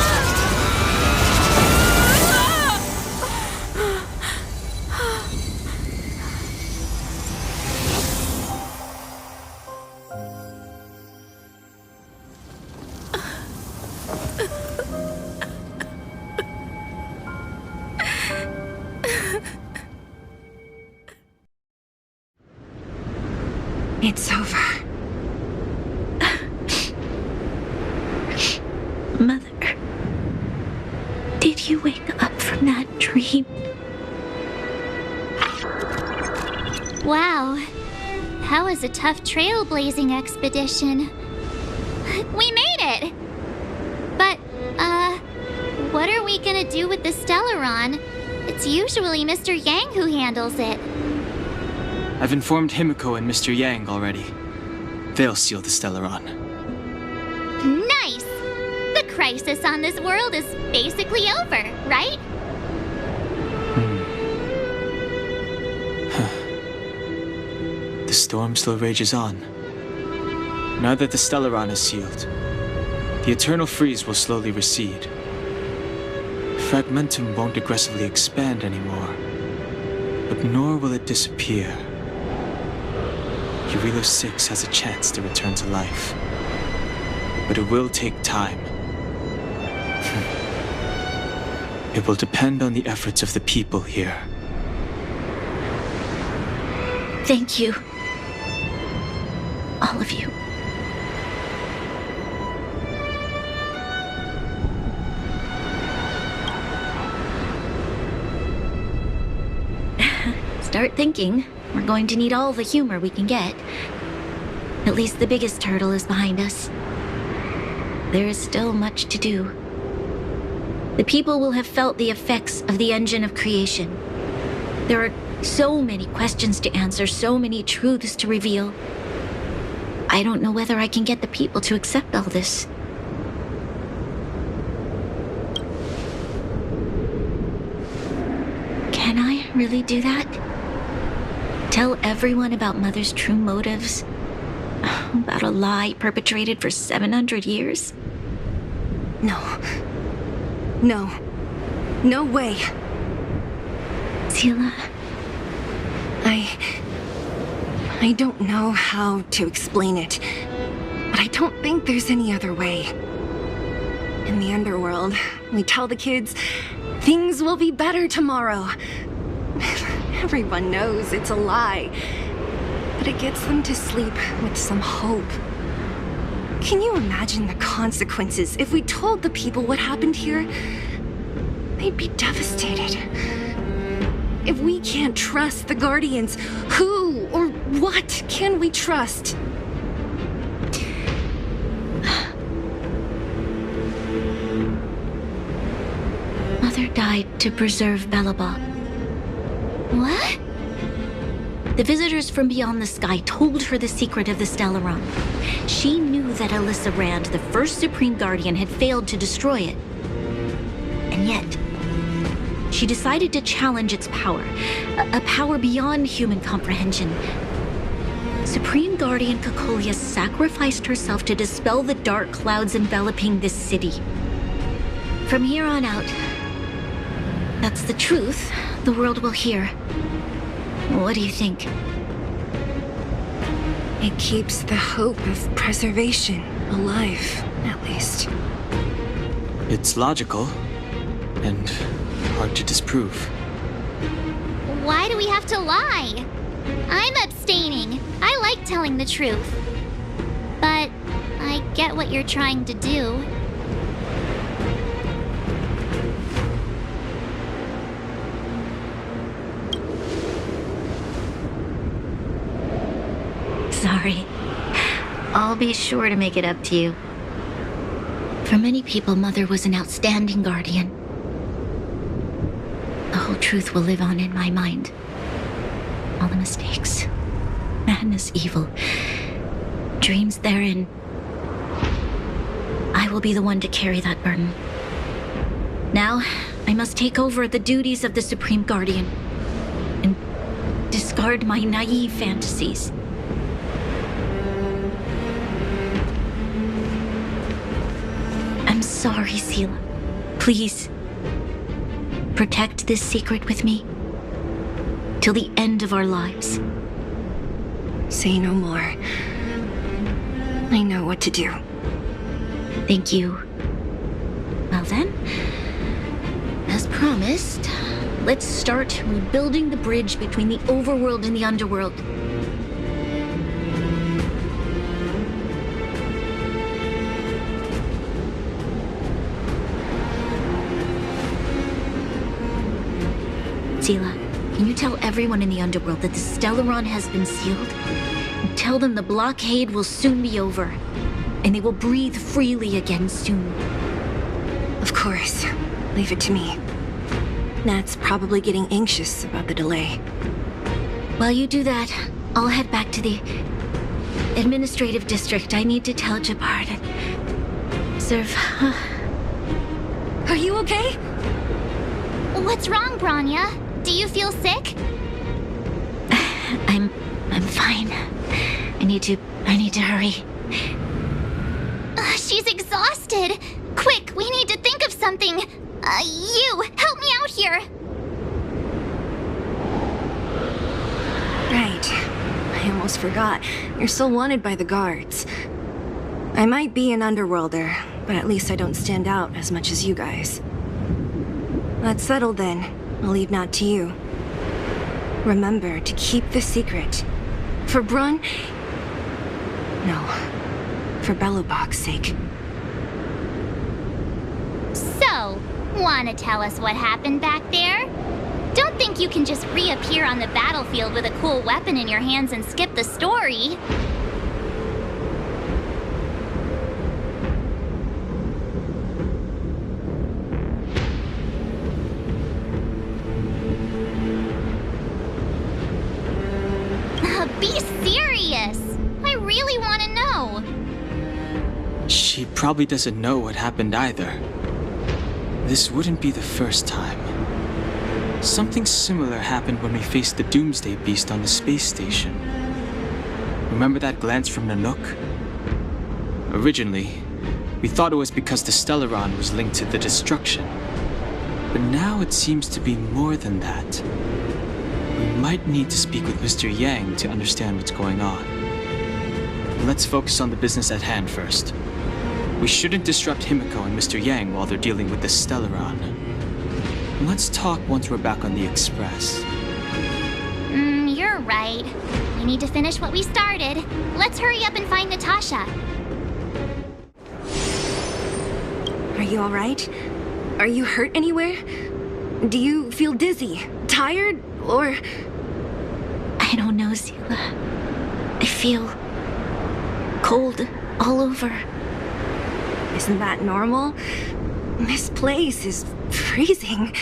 It's over. Mother, did you wake up from that dream? Wow. That was a tough trailblazing expedition. We made it! But, what are we gonna do with the Stellaron? It's usually Mr. Yang who handles it. I've informed Himiko and Mr. Yang already. They'll seal the Stellaron. Nice! The crisis on this world is basically over, right? The storm still rages on. Now that the Stellaron is sealed, the eternal freeze will slowly recede. Fragmentum won't aggressively expand anymore, but nor will it disappear. Jarilio-VI has a chance to return to life, but it will take time. It will depend on the efforts of the people here. Thank you. All of you. Start thinking. We're going to need all the humor we can get. At least the biggest hurdle is behind us. There is still much to do. The people will have felt the effects of the engine of creation. There are so many questions to answer, so many truths to reveal. I don't know whether I can get the people to accept all this. Can I really do that? Tell everyone about Mother's true motives? About a lie perpetrated for 700 years? No. No. No way. Sila. I don't know how to explain it, but I don't think there's any other way. In the underworld, we tell the kids, things will be better tomorrow. Everyone knows it's a lie, but it gets them to sleep with some hope. Can you imagine the consequences if we told the people what happened here? They'd be devastated. If we can't trust the Guardians, who or what can we trust? Mother died to preserve Belobog. What? The visitors from beyond the sky told her the secret of the Stellaron. She knew that Alyssa Rand, the first Supreme Guardian, had failed to destroy it. And yet, she decided to challenge its power, a power beyond human comprehension. Supreme Guardian Cocolia sacrificed herself to dispel the dark clouds enveloping this city. From here on out, that's the truth the world will hear. What do you think? It keeps the hope of preservation alive, at least. It's logical and hard to disprove. Why do we have to lie? I'm abstaining. I like telling the truth. But I get what you're trying to do. Sorry. I'll be sure to make it up to you. For many people, Mother was an outstanding guardian. The whole truth will live on in my mind. All the mistakes, madness, evil, dreams therein. I will be the one to carry that burden. Now, I must take over the duties of the Supreme Guardian and discard my naive fantasies. I'm sorry, Seela. Please, protect this secret with me till the end of our lives. Say no more. I know what to do. Thank you. Well then, as promised, let's start rebuilding the bridge between the overworld and the underworld. Seela, can you tell everyone in the underworld that the Stellaron has been sealed? And tell them the blockade will soon be over, and they will breathe freely again soon. Of course. Leave it to me. Nat's probably getting anxious about the delay. While you do that, I'll head back to the administrative district. I need to tell Jabbar to serve. Are you okay? What's wrong, Bronya? Do you feel sick? I'm fine. I need to hurry. She's exhausted. Quick, we need to think of something. You, help me out here. Right. I almost forgot. You're still wanted by the guards. I might be an underworlder, but at least I don't stand out as much as you guys. That's settled then. I'll leave Nat to you. Remember to keep the secret. For Brun... No. For Belobog's sake. So, wanna tell us what happened back there? Don't think you can just reappear on the battlefield with a cool weapon in your hands and skip the story. Be serious! I really want to know. She probably doesn't know what happened either. This wouldn't be the first time. Something similar happened when we faced the Doomsday Beast on the space station. Remember that glance from Nanook? Originally, we thought it was because the Stellaron was linked to the destruction. But now it seems to be more than that. We might need to speak with Mr. Yang to understand what's going on. Let's focus on the business at hand first. We shouldn't disrupt Himiko and Mr. Yang while they're dealing with the Stellaron. Let's talk once we're back on the Express. You're right. We need to finish what we started. Let's hurry up and find Natasha. Are you alright? Are you hurt anywhere? Do you feel dizzy? Tired? Or... I don't know, Seela. I feel cold all over. Isn't that normal? This place is freezing.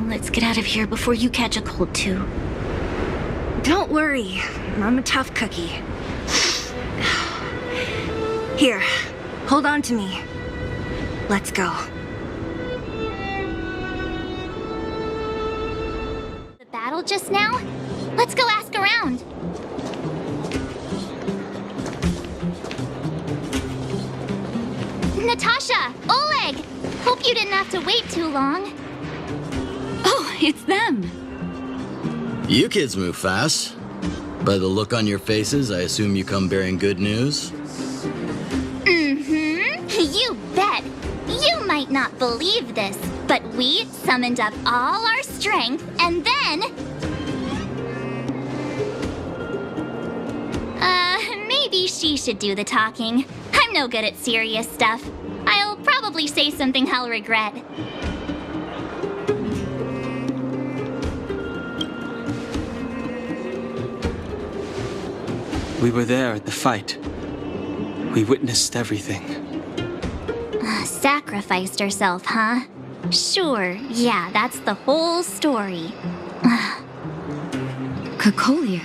Let's get out of here before you catch a cold too. Don't worry. I'm a tough cookie. Here, hold on to me. Let's go. The battle just now? Let's go ask around. Natasha! Oleg! Hope you didn't have to wait too long. Oh, it's them. You kids move fast. By the look on your faces, I assume you come bearing good news? You bet. You might not believe this, but we summoned up all our strength and then... maybe she should do the talking. I'm no good at serious stuff. I'll probably say something I'll regret. We were there at the fight. We witnessed everything. Sacrificed herself, huh? Sure, yeah, that's the whole story. Cocolia,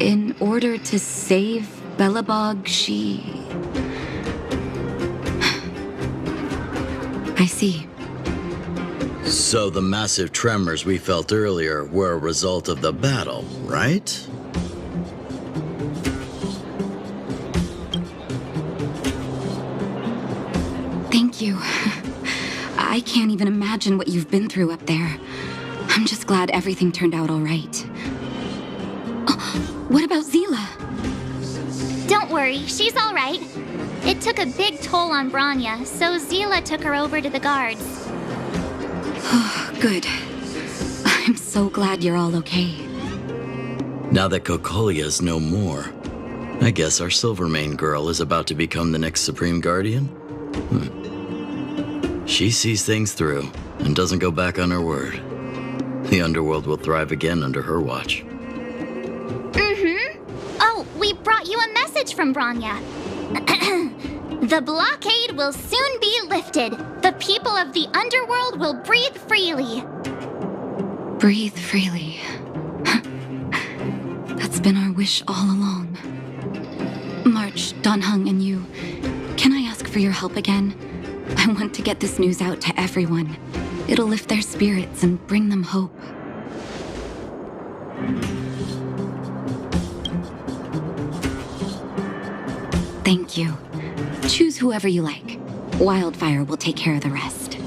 in order to save Belobog, she... I see. So the massive tremors we felt earlier were a result of the battle, right? Thank you. I can't even imagine what you've been through up there. I'm just glad everything turned out all right. Oh, what about Zila? Don't worry, she's all right. It took a big toll on Branya, so Zila took her over to the guards. Oh, good. I'm so glad you're all okay. Now that Cocolia's no more, I guess our Silvermane girl is about to become the next Supreme Guardian? She sees things through and doesn't go back on her word. The underworld will thrive again under her watch. Oh, we brought you a message from Branya. The blockade will soon be lifted. The people of the underworld will breathe freely. Breathe freely. That's been our wish all along. March, Danheng, and you, can I ask for your help again? I want to get this news out to everyone. It'll lift their spirits and bring them hope. Thank you. Choose whoever you like. Wildfire will take care of the rest.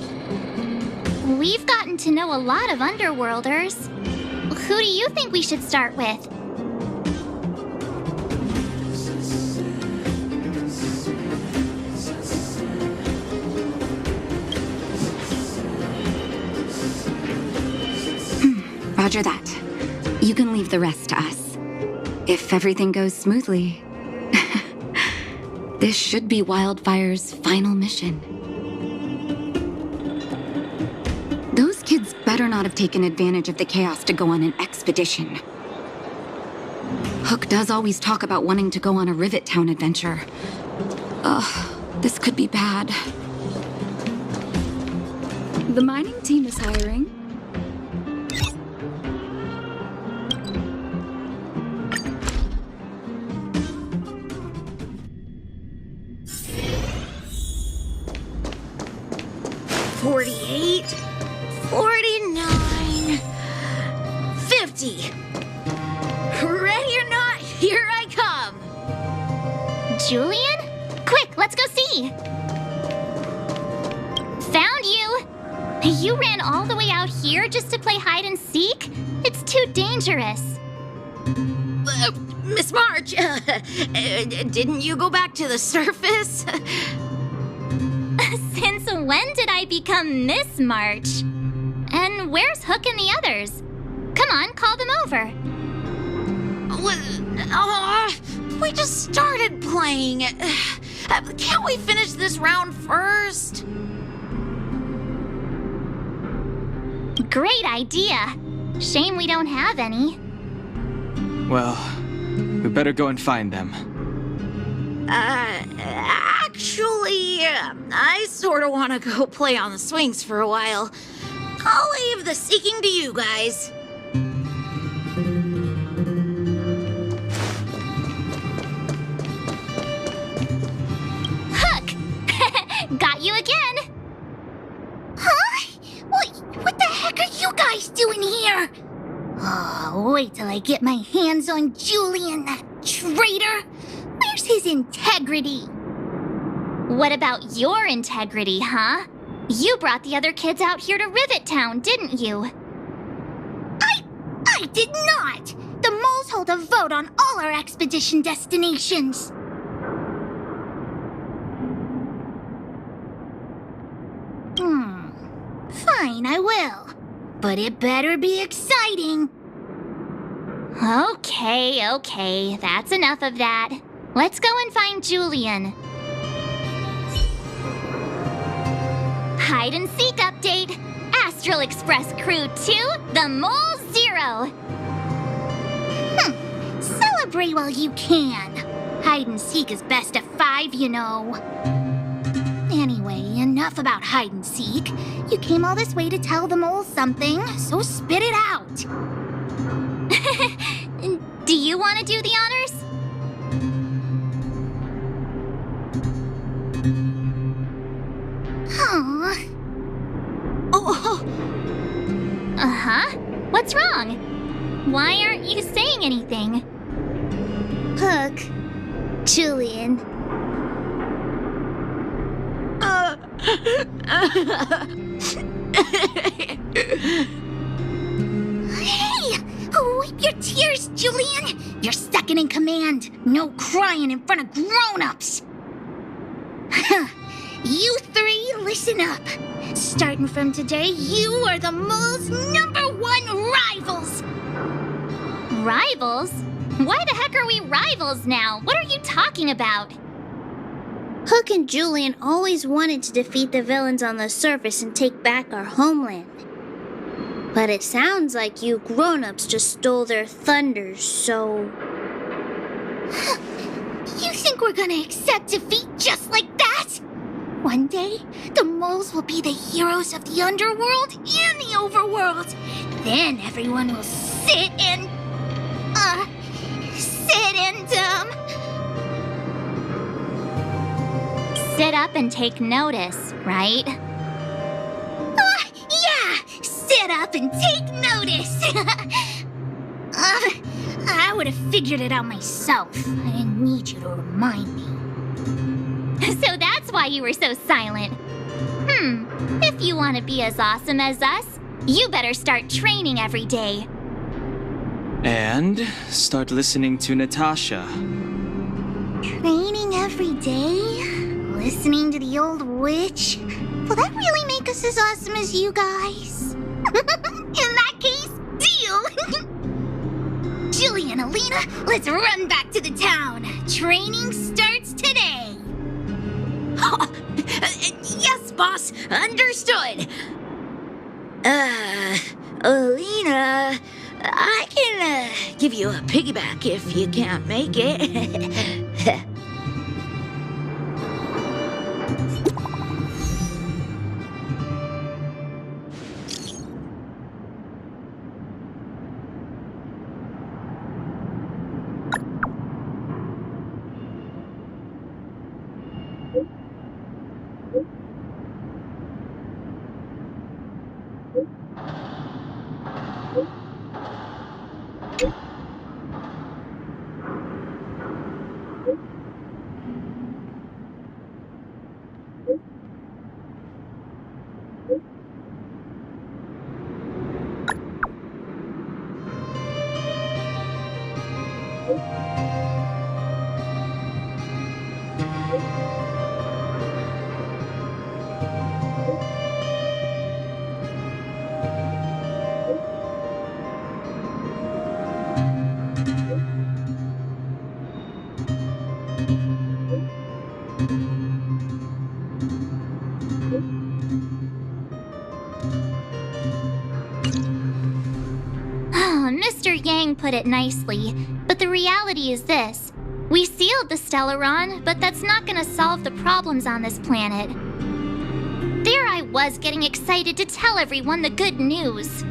We've gotten to know a lot of underworlders. Who do you think we should start with? Roger that. You can leave the rest to us. If everything goes smoothly, this should be Wildfire's final mission. Those kids better not have taken advantage of the chaos to go on an expedition. Hook does always talk about wanting to go on a Rivet Town adventure. Ugh, this could be bad. The mining team is hiring. Ready or not, here I come! Julian? Quick, let's go see! Found you! You ran all the way out here just to play hide and seek? It's too dangerous. Miss March, didn't you go back to the surface? Since when did I become Miss March? And where's Hook and the others? Come on, call them over. We just started playing. Can't we finish this round first? Great idea. Shame we don't have any. Well, we better go and find them. Actually, I sort of want to go play on the swings for a while. I'll leave the seeking to you guys. Hook! Got you again! I get my hands on Julian, that traitor? Where's his integrity? What about your integrity, huh? You brought the other kids out here to Rivet Town, didn't you? I did not! The moles hold a vote on all our expedition destinations. Fine, I will. But it better be exciting. Okay, that's enough of that. Let's go and find Julian. Hide and seek update. Astral Express Crew 2, the Mole 0. Celebrate while you can. Hide and seek is best of 5, you know. Anyway, enough about hide and seek. You came all this way to tell the moles something, so spit it out. Do you want to do the honors? Aww. Uh-huh. What's wrong? Why aren't you saying anything? Hook. Julian. Hey! Wipe your tears, Julian! You're second in command. No crying in front of grown-ups. You three, listen up. Starting from today, you are the mole's #1 rivals. Rivals? Why the heck are we rivals now? What are you talking about? Hook and Julian always wanted to defeat the villains on the surface and take back our homeland. But it sounds like you grown-ups just stole their thunder, so... You think we're gonna accept defeat just like that? One day, the moles will be the heroes of the underworld and the overworld. Then everyone will sit and sit up and take notice, right? Yeah! Sit up and take notice! I would have figured it out myself. I didn't need you to remind me. So that's why you were so silent. If you want to be as awesome as us, you better start training every day. And start listening to Natasha. Training every day? Listening to the old witch? Will that really make us as awesome as you guys? In that case, deal! Julie and Alina, let's run back to the town. Training starts today. Yes, boss. Understood. Alina, I can give you a piggyback if you can't make it. Mr. Yang put it nicely, but the reality is this. We sealed the Stellaron, but that's not gonna solve the problems on this planet. There I was getting excited to tell everyone the good news.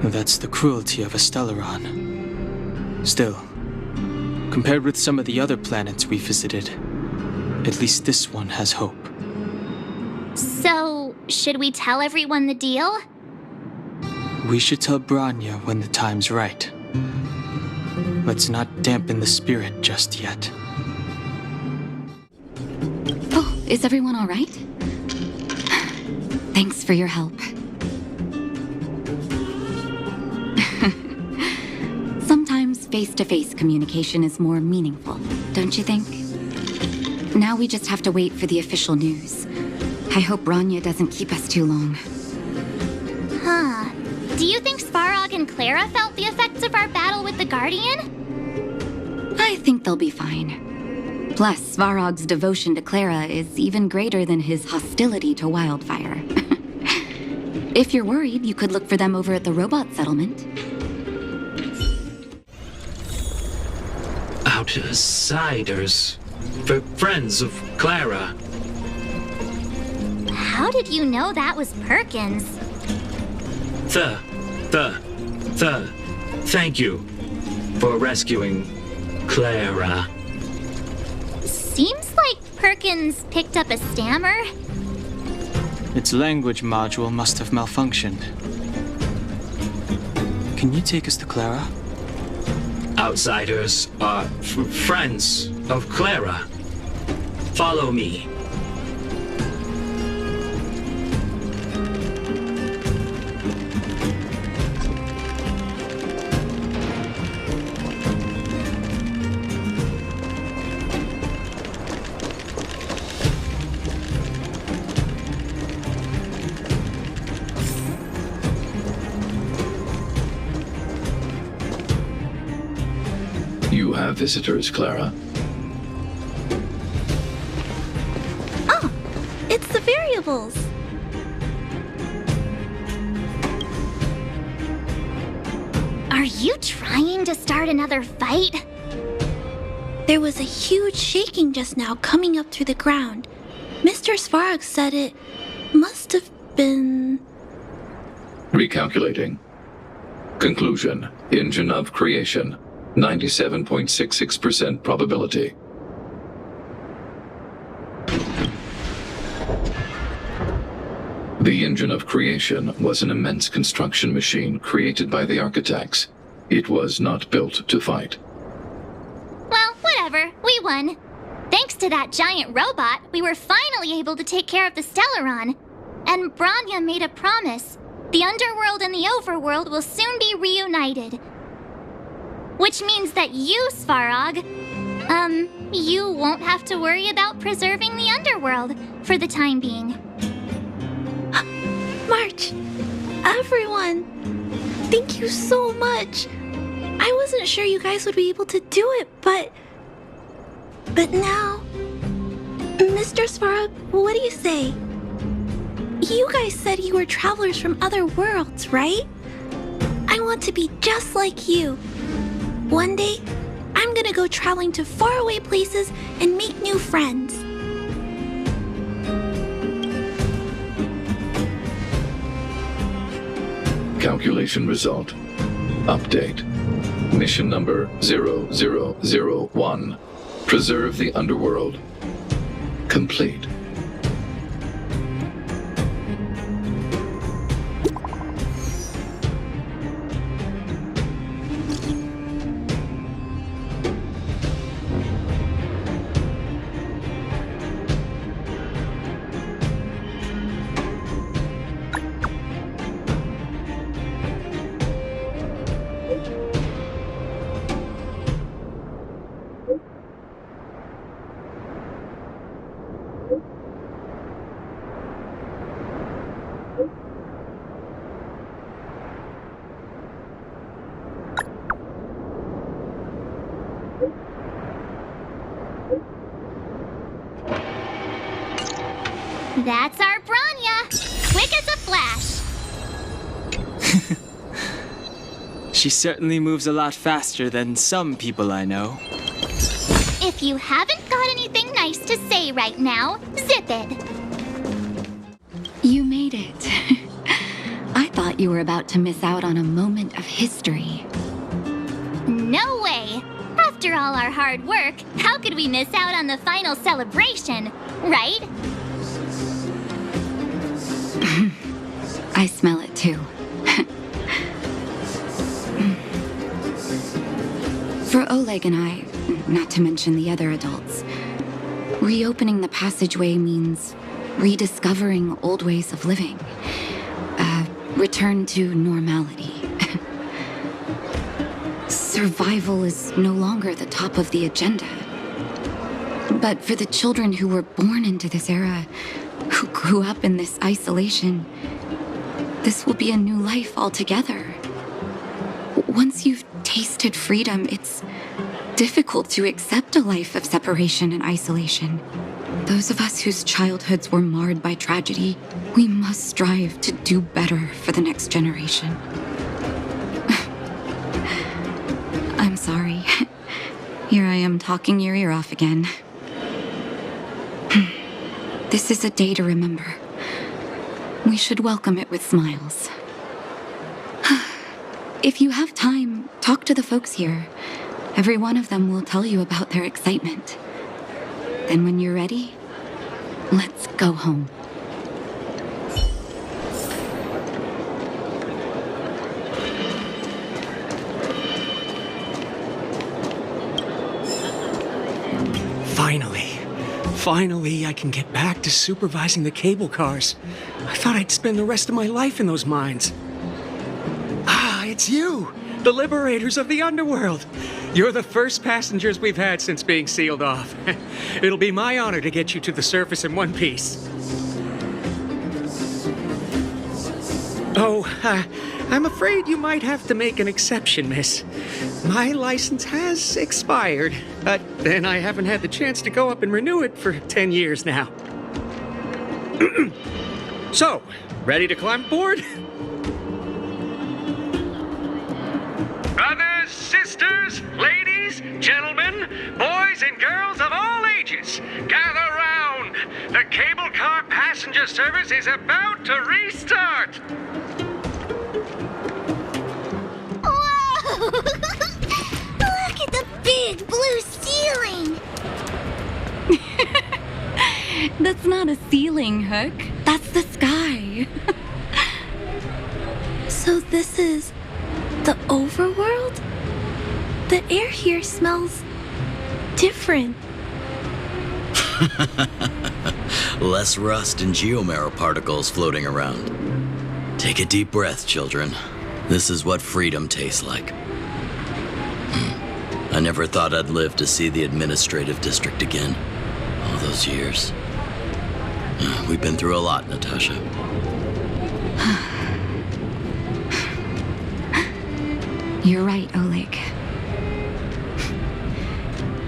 Well, that's the cruelty of a Stellaron. Still, compared with some of the other planets we visited, at least this one has hope. So, should we tell everyone the deal? We should tell Bronya when the time's right. Let's not dampen the spirit just yet. Oh, is everyone all right? Thanks for your help. Sometimes face-to-face communication is more meaningful, don't you think? Now we just have to wait for the official news. I hope Bronya doesn't keep us too long. Huh. Do you think Svarog and Clara felt the effects of our battle with the Guardian? I think they'll be fine. Plus, Svarog's devotion to Clara is even greater than his hostility to Wildfire. If you're worried, you could look for them over at the robot settlement. Outsiders. For friends of Clara. How did you know that was Perkins? Thank you for rescuing Clara. Seems like Perkins picked up a stammer. Its language module must have malfunctioned. Can you take us to Clara? Outsiders are friends of Clara. Follow me. You have visitors, Clara. Oh, it's the variables. Are you trying to start another fight? There was a huge shaking just now coming up through the ground. Mr. Svarog said it must have been... Recalculating. Conclusion. Engine of creation. 97.66% probability. The engine of creation was an immense construction machine created by the architects. It was not built to fight. Well, whatever. We won. Thanks to that giant robot, we were finally able to take care of the Stellaron. And Bronya made a promise. The underworld and the overworld will soon be reunited. Which means that you, Svarog, you won't have to worry about preserving the underworld for the time being. March, everyone, thank you so much. I wasn't sure you guys would be able to do it, but now, Mr. Svarog, what do you say? You guys said you were travelers from other worlds, right? I want to be just like you. One day, I'm gonna go traveling to faraway places and make new friends. Calculation result. Update. Mission number 0001. Preserve the underworld. Complete. That's our Bronya! Quick as a flash! She certainly moves a lot faster than some people I know. If you haven't got anything nice to say right now, zip it! You made it. I thought you were about to miss out on a moment of history. No way! After all our hard work, how could we miss out on the final celebration, right? I smell it too. For Oleg and I, not to mention the other adults, reopening the passageway means rediscovering old ways of living. Return to normality. Survival is no longer the top of the agenda. But for the children who were born into this era, who grew up in this isolation, this will be a new life altogether. Once you've tasted freedom, it's difficult to accept a life of separation and isolation. Those of us whose childhoods were marred by tragedy, we must strive to do better for the next generation. I'm sorry. Here I am talking your ear off again. This is a day to remember. We should welcome it with smiles. If you have time, talk to the folks here. Every one of them will tell you about their excitement. Then when you're ready, let's go home. Finally, I can get back to supervising the cable cars. I thought I'd spend the rest of my life in those mines. Ah, it's you, the liberators of the underworld. You're the first passengers we've had since being sealed off. It'll be my honor to get you to the surface in one piece. Oh, I'm afraid you might have to make an exception, miss. My license has expired, but then I haven't had the chance to go up and renew it for 10 years now. So, ready to climb aboard? Brothers, sisters, ladies, gentlemen, boys and girls of all ages, gather round. The cable car passenger service is about to restart. Whoa! Look at the big blue ceiling! That's not a ceiling, Hook. That's the sky. So this is the overworld? The air here smells different. Less rust and geomarrow particles floating around. Take a deep breath, children. This is what freedom tastes like. I never thought I'd live to see the administrative district again. All those years. We've been through a lot, Natasha. You're right, Oleg.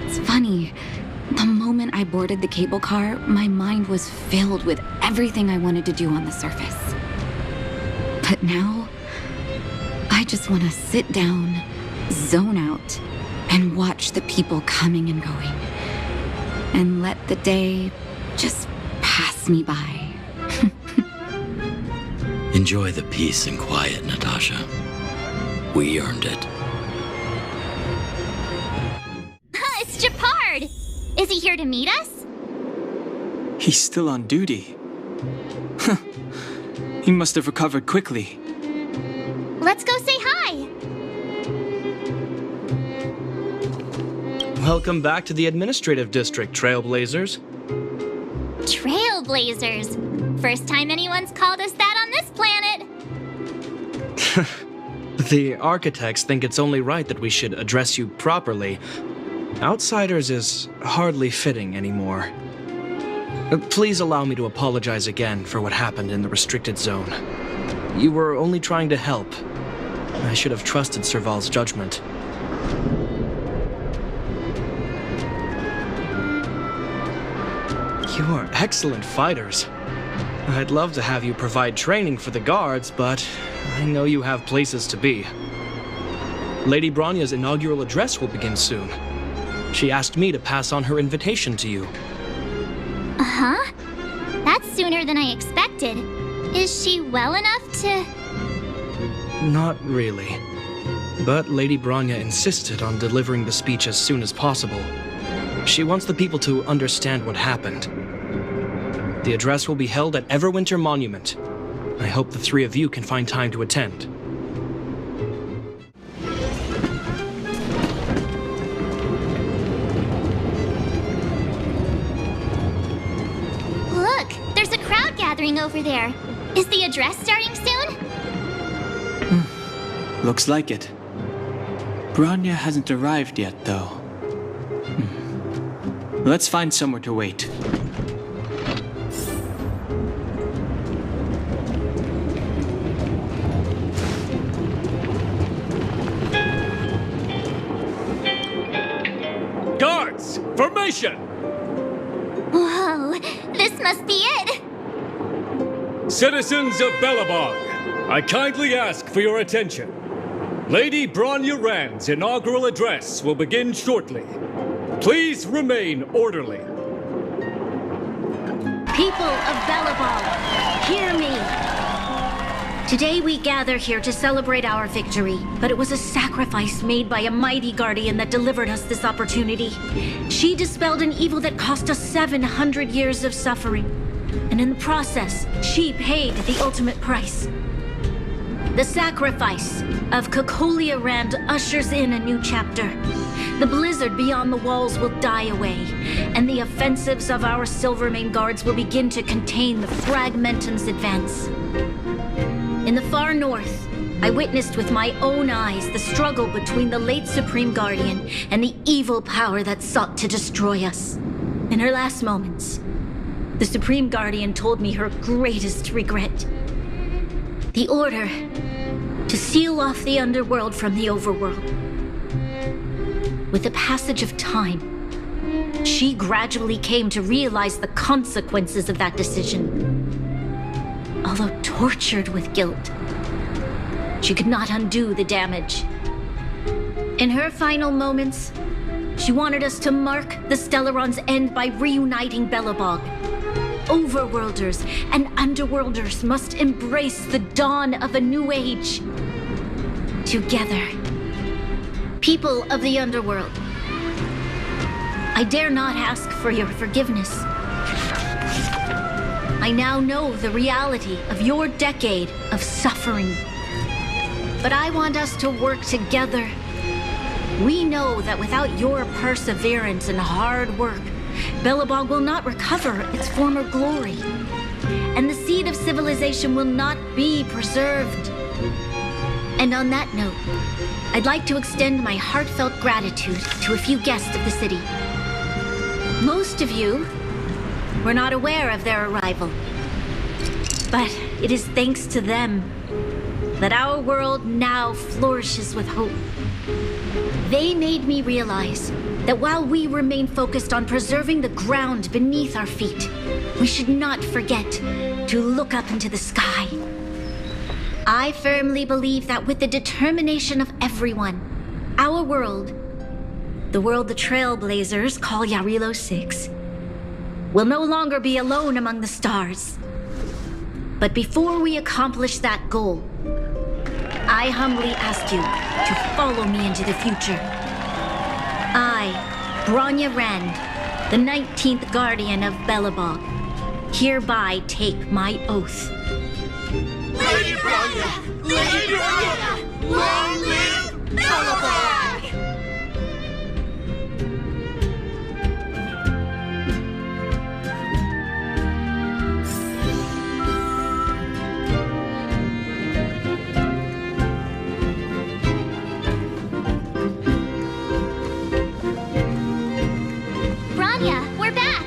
It's funny. The moment I boarded the cable car, my mind was filled with everything I wanted to do on the surface. But now, I just want to sit down, zone out, and watch the people coming and going. And let the day just pass me by. Enjoy the peace and quiet, Natasha. We earned it. It's Japard! Is he here to meet us? He's still on duty. He must have recovered quickly. Let's go say hi! Welcome back to the administrative district, Trailblazers. Trailblazers. First time anyone's called us that on this planet. The architects think it's only right that we should address you properly. Outsiders is hardly fitting anymore. Please allow me to apologize again for what happened in the restricted zone. You were only trying to help. I should have trusted Serval's judgment. You are excellent fighters. I'd love to have you provide training for the guards, but I know you have places to be. Lady Bronya's inaugural address will begin soon. She asked me to pass on her invitation to you. Uh-huh. That's sooner than I expected. Is she well enough to... Not really. But Lady Bronya insisted on delivering the speech as soon as possible. She wants the people to understand what happened. The address will be held at Everwinter Monument. I hope the three of you can find time to attend. gathering over there. Is the address starting soon? Looks like it. Bronya hasn't arrived yet, though. Let's find somewhere to wait. Guards, formation! Whoa, this must be it! Citizens of Belobog, I kindly ask for your attention. Lady Bronya Rand's inaugural address will begin shortly. Please remain orderly. People of Belobog, hear me! Today we gather here to celebrate our victory, but it was a sacrifice made by a mighty guardian that delivered us this opportunity. She dispelled an evil that cost us 700 years of suffering, and in the process, she paid the ultimate price. The sacrifice of Cocolia Rand ushers in a new chapter. The blizzard beyond the walls will die away, and the offensives of our Silvermane guards will begin to contain the Fragmentum's advance. In the far north, I witnessed with my own eyes the struggle between the late Supreme Guardian and the evil power that sought to destroy us. In her last moments, the Supreme Guardian told me her greatest regret. The order to seal off the underworld from the overworld. With the passage of time, she gradually came to realize the consequences of that decision. Although tortured with guilt, she could not undo the damage. In her final moments, she wanted us to mark the Stellaron's end by reuniting Belobog. Overworlders and underworlders must embrace the dawn of a new age. Together. People of the underworld, I dare not ask for your forgiveness. I now know the reality of your decade of suffering. But I want us to work together. We know that without your perseverance and hard work, Belobog will not recover its former glory. And the seed of civilization will not be preserved. And on that note, I'd like to extend my heartfelt gratitude to a few guests of the city. Most of you were not aware of their arrival. But it is thanks to them that our world now flourishes with hope. They made me realize that while we remain focused on preserving the ground beneath our feet, we should not forget to look up into the sky. I firmly believe that with the determination of everyone, our world, the world the Trailblazers call Jarilio-VI, will no longer be alone among the stars. But before we accomplish that goal, I humbly ask you to follow me into the future. I, Bronya Rand, the 19th Guardian of Belobog, hereby take my oath. Lady Bronya! Lady Bronya! Long live Belobog! Bronya, we're back!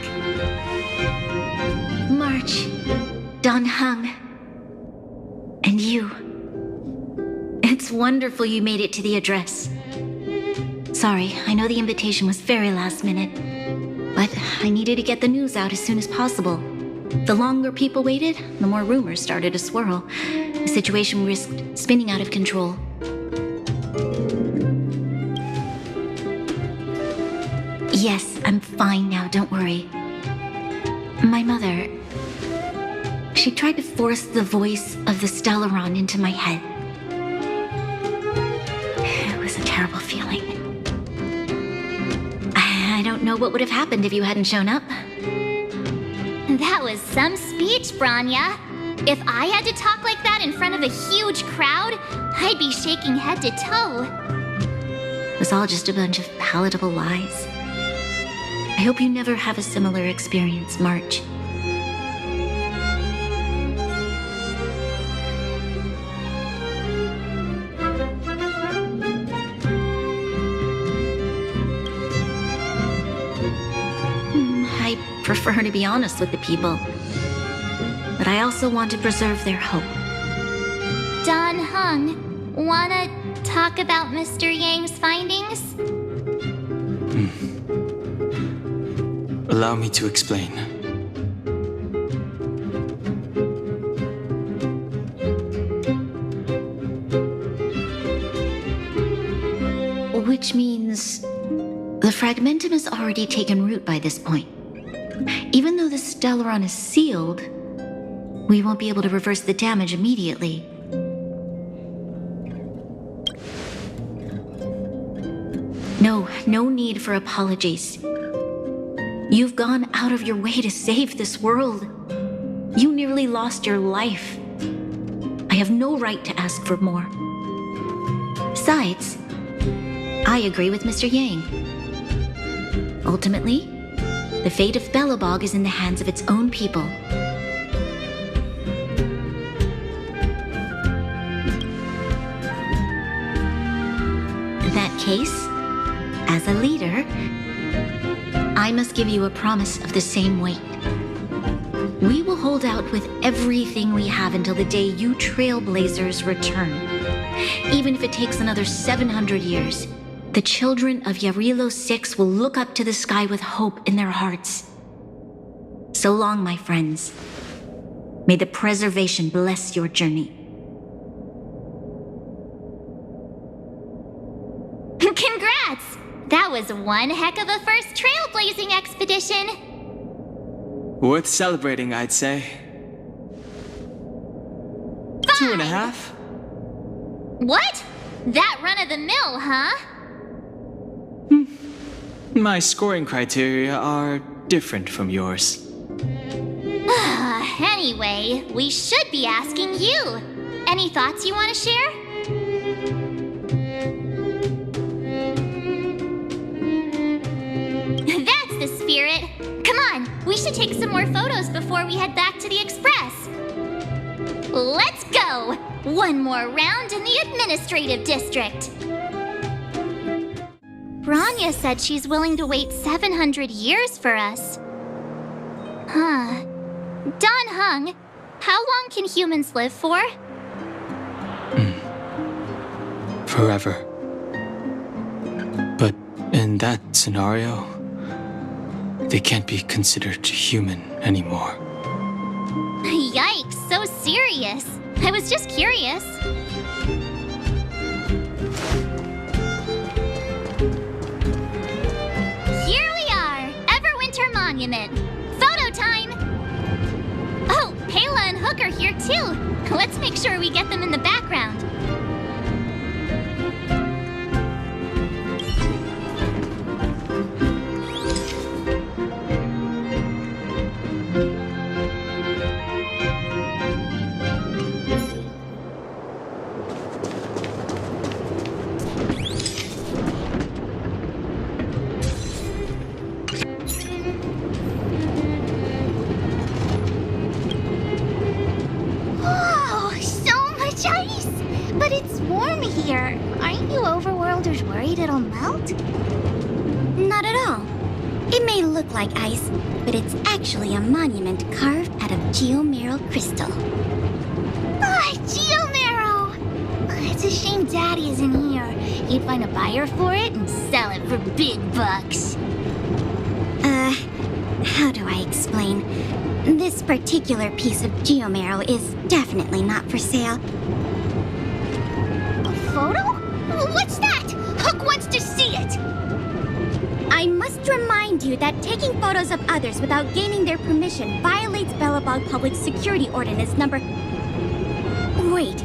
March, Don Hung, and you. It's wonderful you made it to the address. Sorry, I know the invitation was very last minute, but I needed to get the news out as soon as possible. The longer people waited, the more rumors started to swirl. The situation risked spinning out of control. Yes, I'm fine now, don't worry. My mother, she tried to force the voice of the Stellaron into my head. It was a terrible feeling. I don't know what would have happened if you hadn't shown up. That was some speech, Bronya. If I had to talk like that in front of a huge crowd, I'd be shaking head to toe. It was all just a bunch of palatable lies. I hope you never have a similar experience, March. prefer to be honest with the people. But I also want to preserve their hope. Don Hung, wanna talk about Mr. Yang's findings? Allow me to explain. Which means the fragmentum has already taken root by this point. Even though the Stellaron is sealed, we won't be able to reverse the damage immediately. No need for apologies. You've gone out of your way to save this world. You nearly lost your life. I have no right to ask for more. Besides, I agree with Mr. Yang. Ultimately, the fate of Belobog is in the hands of its own people. In that case, as a leader, I must give you a promise of the same weight. We will hold out with everything we have until the day you Trailblazers return. Even if it takes another 700 years, the children of Jarilio-VI will look up to the sky with hope in their hearts. So long, my friends. May the preservation bless your journey. Congrats! That was one heck of a first trailblazing expedition! Worth celebrating, I'd say. 2.5? What? That run-of-the-mill, huh? My scoring criteria are different from yours. Anyway, we should be asking you. Any thoughts you want to share? That's the spirit. Come on, we should take some more photos before we head back to the Express. Let's go! One more round in the administrative district. Bronya said she's willing to wait 700 years for us. Huh. Don Hung, how long can humans live for? Forever. But in that scenario, they can't be considered human anymore. Yikes, so serious. I was just curious. Here we are, Everwinter Monument. Photo time! Oh, Pela and Hook are here too. Let's make sure we get them in the background. But it's warm here. Aren't you overworlders worried it'll melt? Not at all. It may look like ice, but it's actually a monument carved out of geomeral crystal. Ah, geomarrow! It's a shame Daddy isn't here. He'd find a buyer for it and sell it for big bucks. How do I explain? This particular piece of geomarrow is definitely not for sale. Photo? What's that? Hook wants to see it! I must remind you that taking photos of others without gaining their permission violates Belobog Public Security Ordinance number... Wait,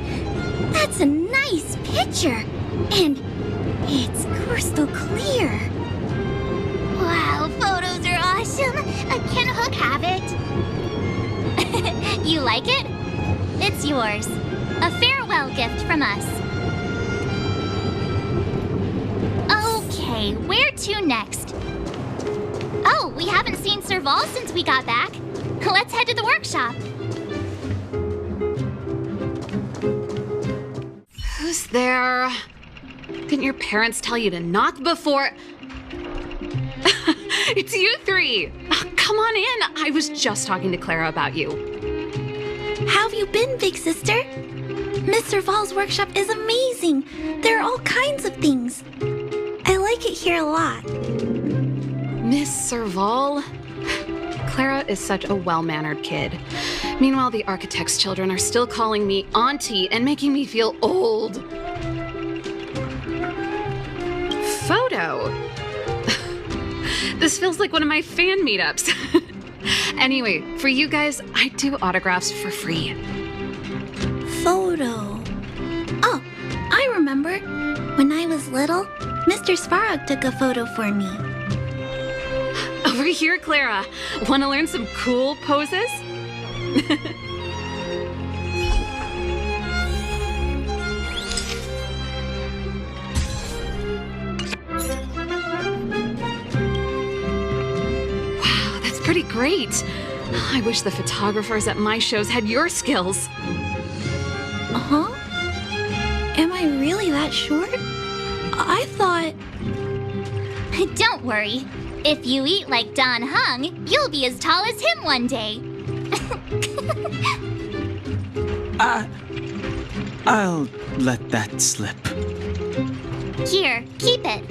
that's a nice picture! And it's crystal clear. Wow, photos are awesome! Can Hook have it? You like it? It's yours. A farewell gift from us. Okay, where to next? Oh, we haven't seen Serval since we got back. Let's head to the workshop. Who's there? Didn't your parents tell you to knock before... It's you three! Oh, Come on in. I was just talking to Clara about you. How have you been, big sister? Mr. Val's workshop is amazing. There are all kinds of things. I like it here a lot. Miss Serval? Clara is such a well-mannered kid. Meanwhile, the architect's children are still calling me auntie and making me feel old. Photo. This feels like one of my fan meetups. Anyway, for you guys, I do autographs for free. Photo. Oh, I remember. When I was little, Mr. Svarog took a photo for me. Over here, Clara. Want to learn some cool poses? Wow, that's pretty great. I wish the photographers at my shows had your skills. Uh-huh? Am I really that short? I thought... Don't worry. If you eat like Don Hung, you'll be as tall as him one day. I'll let that slip. Here, keep it.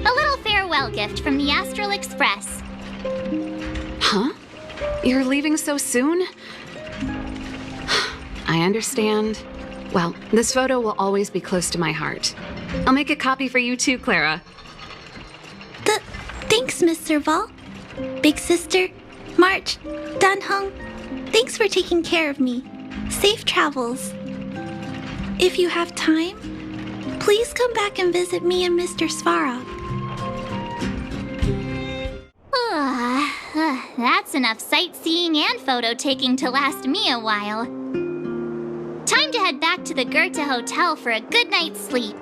A little farewell gift from the Astral Express. Huh? You're leaving so soon? I understand. Well, this photo will always be close to my heart. I'll make a copy for you too, Clara. Thanks, Miss Serval. Big sister, March, Dan Hung, thanks for taking care of me. Safe travels. If you have time, please come back and visit me and Mr. Svarog. That's enough sightseeing and photo taking to last me a while. Time to head back to the Goethe Hotel for a good night's sleep.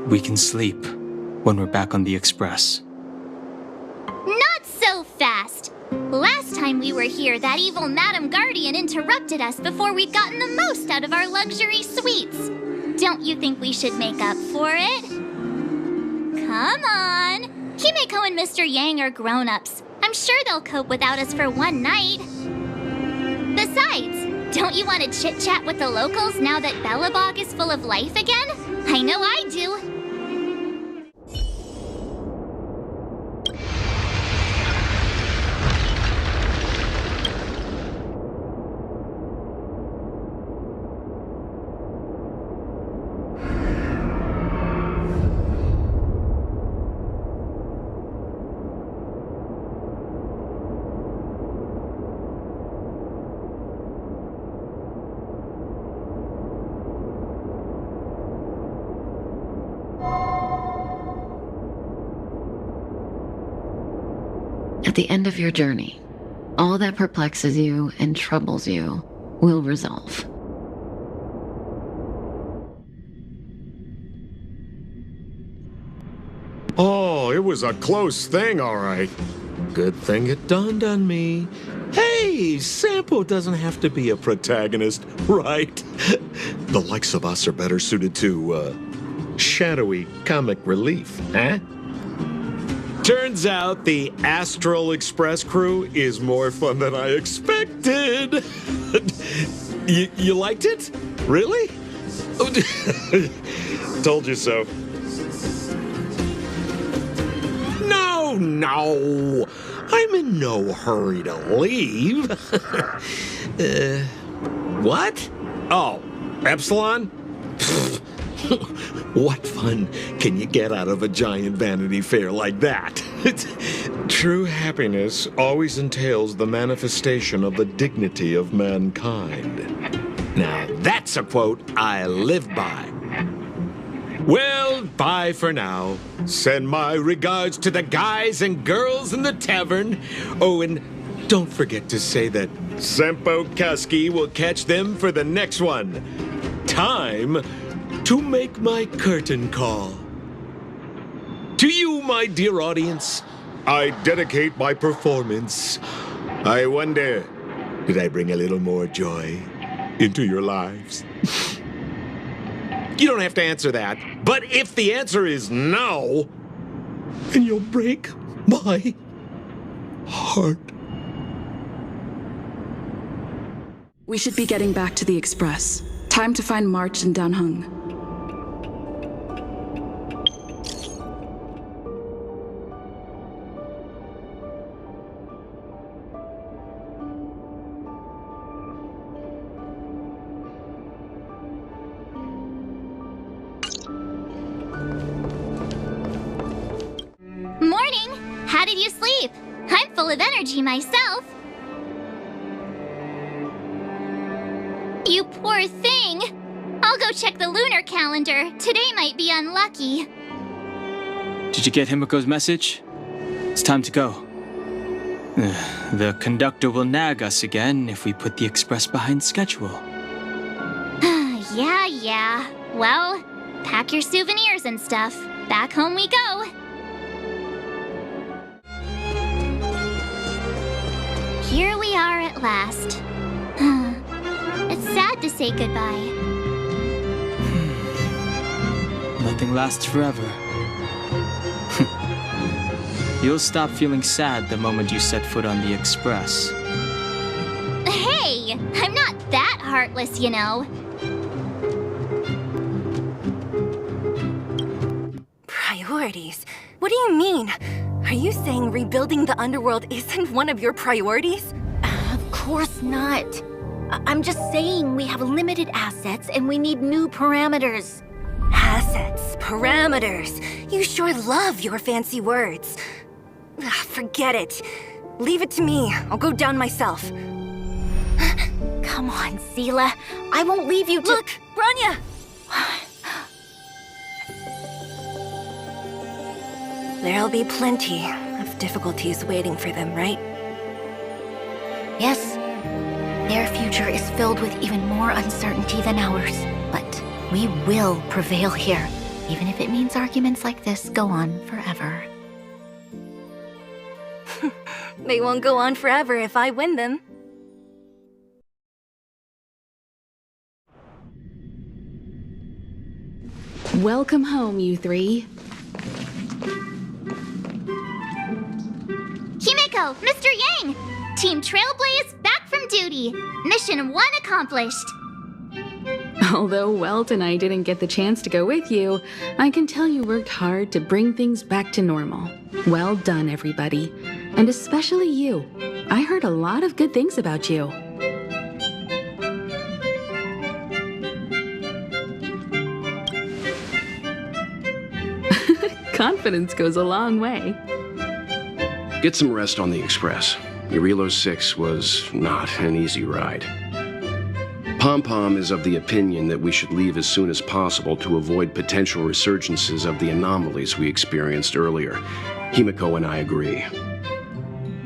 We can sleep when we're back on the Express. Not so fast! Last time we were here, that evil Madam Guardian interrupted us before we'd gotten the most out of our luxury suites. Don't you think we should make up for it? Come on! Himeko and Mr. Yang are grown-ups. I'm sure they'll cope without us for one night. Besides, don't you want to chit-chat with the locals now that Belobog is full of life again? I know I do. At the end of your journey, all that perplexes you and troubles you will resolve. Oh, it was a close thing, all right. Good thing it dawned on me. Hey, Sampo doesn't have to be a protagonist, right? The likes of us are better suited to, shadowy comic relief, huh? Turns out the Astral Express crew is more fun than I expected. You liked it? Really? Told you so. No. I'm in no hurry to leave. What? Oh, Epsilon? What fun can you get out of a giant Vanity Fair like that? True happiness always entails the manifestation of the dignity of mankind. Now that's a quote I live by. Well, bye for now. Send my regards to the guys and girls in the tavern. Oh, and don't forget to say that Sempo Kaski will catch them for the next one. Time to make my curtain call. To you, my dear audience, I dedicate my performance. I wonder, did I bring a little more joy into your lives? You don't have to answer that, but if the answer is no, then you'll break My heart. We should be getting back to the Express. Time to find March and Danheng. Morning! How did you sleep? I'm full of energy myself. You poor thing! I'll go check the lunar calendar. Today might be unlucky. Did you get Himiko's message? It's time to go. The conductor will nag us again if we put the express behind schedule. Yeah. Well, pack your souvenirs and stuff. Back home we go. Here we are at last. It's sad to say goodbye. Nothing lasts forever. You'll stop feeling sad the moment you set foot on the express. Hey! I'm not that heartless, you know. Priorities? What do you mean? Are you saying rebuilding the underworld isn't one of your priorities? Of course not. I'm just saying we have limited assets and we need new parameters. Assets, parameters. You sure love your fancy words. Forget it. Leave it to me. I'll go down myself. Come on, Seela. I won't leave you to— Look, Bronya! There'll be plenty of difficulties waiting for them, right? Yes. Their future is filled with even more uncertainty than ours. But we will prevail here, even if it means arguments like this go on forever. They won't go on forever if I win them. Welcome home, you three. Himiko, Mr. Yang! Team Trailblaze back from duty. Mission 1 accomplished. Although Welt and I didn't get the chance to go with you, I can tell you worked hard to bring things back to normal. Well done, everybody. And especially you. I heard a lot of good things about you. Confidence goes a long way. Get some rest on the Express. Jarilio-VI was not an easy ride. Pom-Pom is of the opinion that we should leave as soon as possible to avoid potential resurgences of the anomalies we experienced earlier. Himiko and I agree.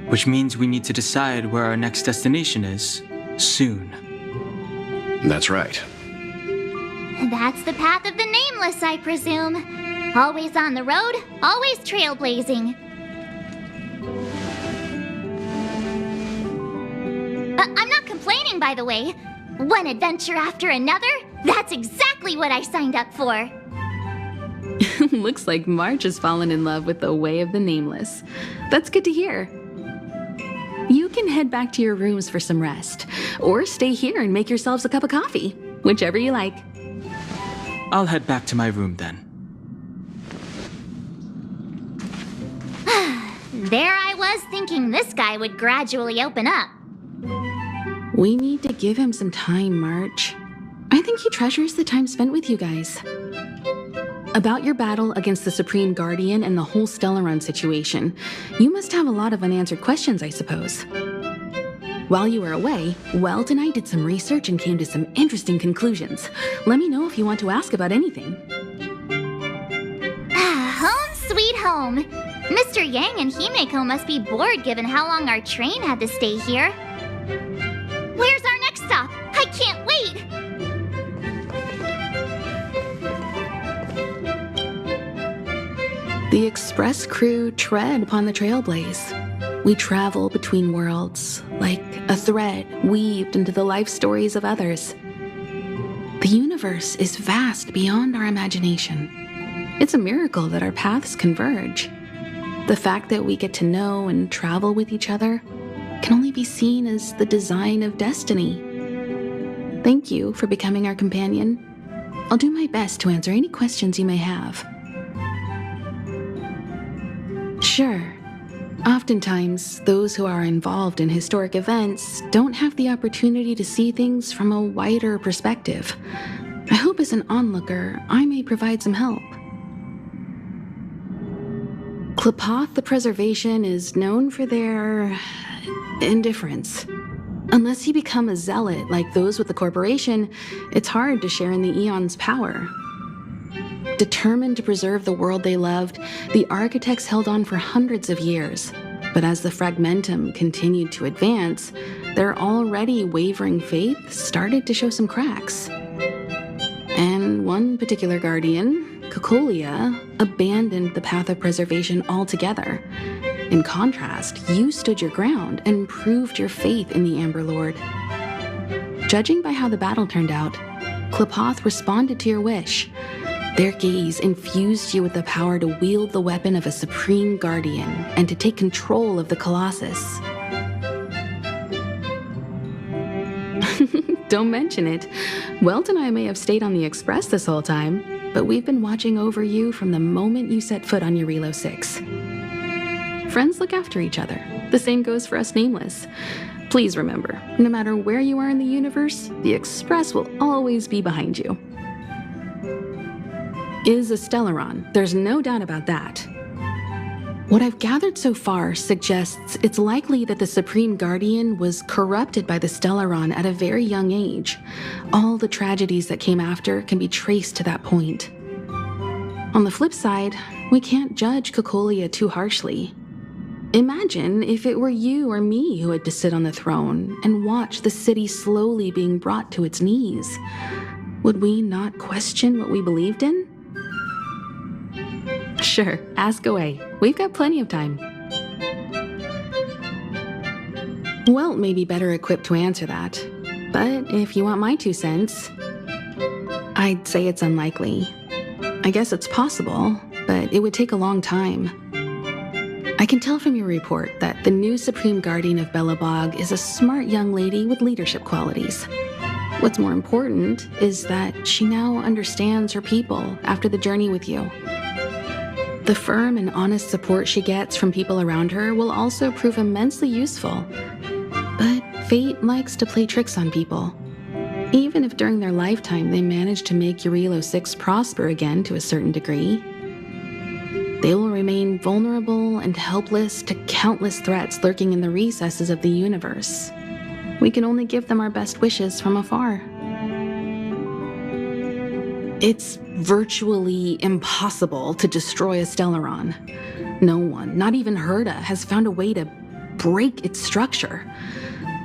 Which means we need to decide where our next destination is, soon. That's right. That's the path of the nameless, I presume. Always on the road, always trailblazing. I'm not complaining, by the way. One adventure after another, that's exactly what I signed up for. Looks like March has fallen in love with the way of the nameless. That's good to hear. You can head back to your rooms for some rest, or stay here and make yourselves a cup of coffee, whichever you like. I'll head back to my room then. There I was thinking this guy would gradually open up. We need to give him some time, March. I think he treasures the time spent with you guys. About your battle against the Supreme Guardian and the whole Stellaron situation, you must have a lot of unanswered questions, I suppose. While you were away, Welt and I did some research and came to some interesting conclusions. Let me know if you want to ask about anything. Home sweet home. Mr. Yang and Himiko must be bored given how long our train had to stay here. Where's our next stop? I can't wait! The Express crew tread upon the Trailblaze. We travel between worlds, like a thread weaved into the life stories of others. The universe is vast beyond our imagination. It's a miracle that our paths converge. The fact that we get to know and travel with each other can only be seen as the design of destiny. Thank you for becoming our companion. I'll do my best to answer any questions you may have. Sure. Oftentimes, those who are involved in historic events don't have the opportunity to see things from a wider perspective. I hope as an onlooker, I may provide some help. Klapoth the Preservation is known for their indifference. Unless you become a zealot like those with the corporation, it's hard to share in the Eon's power. Determined to preserve the world they loved, the architects held on for hundreds of years. But as the Fragmentum continued to advance, their already wavering faith started to show some cracks. And one particular guardian, Cocolia, abandoned the path of preservation altogether. In contrast, you stood your ground and proved your faith in the Amber Lord. Judging by how the battle turned out, Klapoth responded to your wish. Their gaze infused you with the power to wield the weapon of a supreme guardian and to take control of the Colossus. Don't mention it. Welt and I may have stayed on the Express this whole time, but we've been watching over you from the moment you set foot on Jarilio-VI. Friends look after each other. The same goes for us Nameless. Please remember, no matter where you are in the universe, the Express will always be behind you. Is a Stellaron, there's no doubt about that. What I've gathered so far suggests it's likely that the Supreme Guardian was corrupted by the Stellaron at a very young age. All the tragedies that came after can be traced to that point. On the flip side, we can't judge Cocolia too harshly. Imagine if it were you or me who had to sit on the throne and watch the city slowly being brought to its knees. Would we not question what we believed in? Sure, ask away. We've got plenty of time. Welt may be better equipped to answer that, but if you want my 2 cents, I'd say it's unlikely. I guess it's possible, but it would take a long time. I can tell from your report that the new Supreme Guardian of Belobog is a smart young lady with leadership qualities. What's more important is that she now understands her people after the journey with you. The firm and honest support she gets from people around her will also prove immensely useful. But fate likes to play tricks on people. Even if during their lifetime they manage to make Jarilio-VI prosper again to a certain degree, they will remain vulnerable and helpless to countless threats lurking in the recesses of the universe. We can only give them our best wishes from afar. It's virtually impossible to destroy a Stellaron. No one, not even Herda, has found a way to break its structure.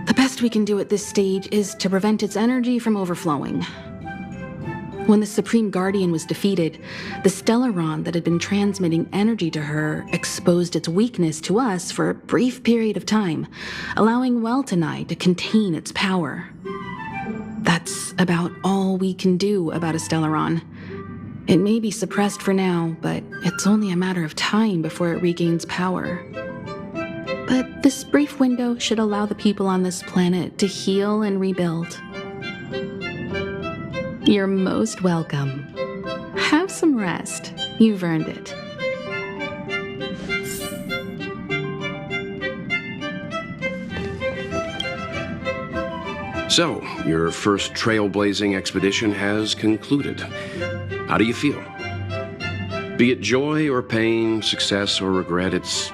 The best we can do at this stage is to prevent its energy from overflowing. When the Supreme Guardian was defeated, the Stellaron that had been transmitting energy to her exposed its weakness to us for a brief period of time, allowing Welt and I to contain its power. That's about all we can do about a Stellaron. It may be suppressed for now, but it's only a matter of time before it regains power. But this brief window should allow the people on this planet to heal and rebuild. You're most welcome. Have some rest. You've earned it. So, your first trailblazing expedition has concluded. How do you feel? Be it joy or pain, success or regret, it's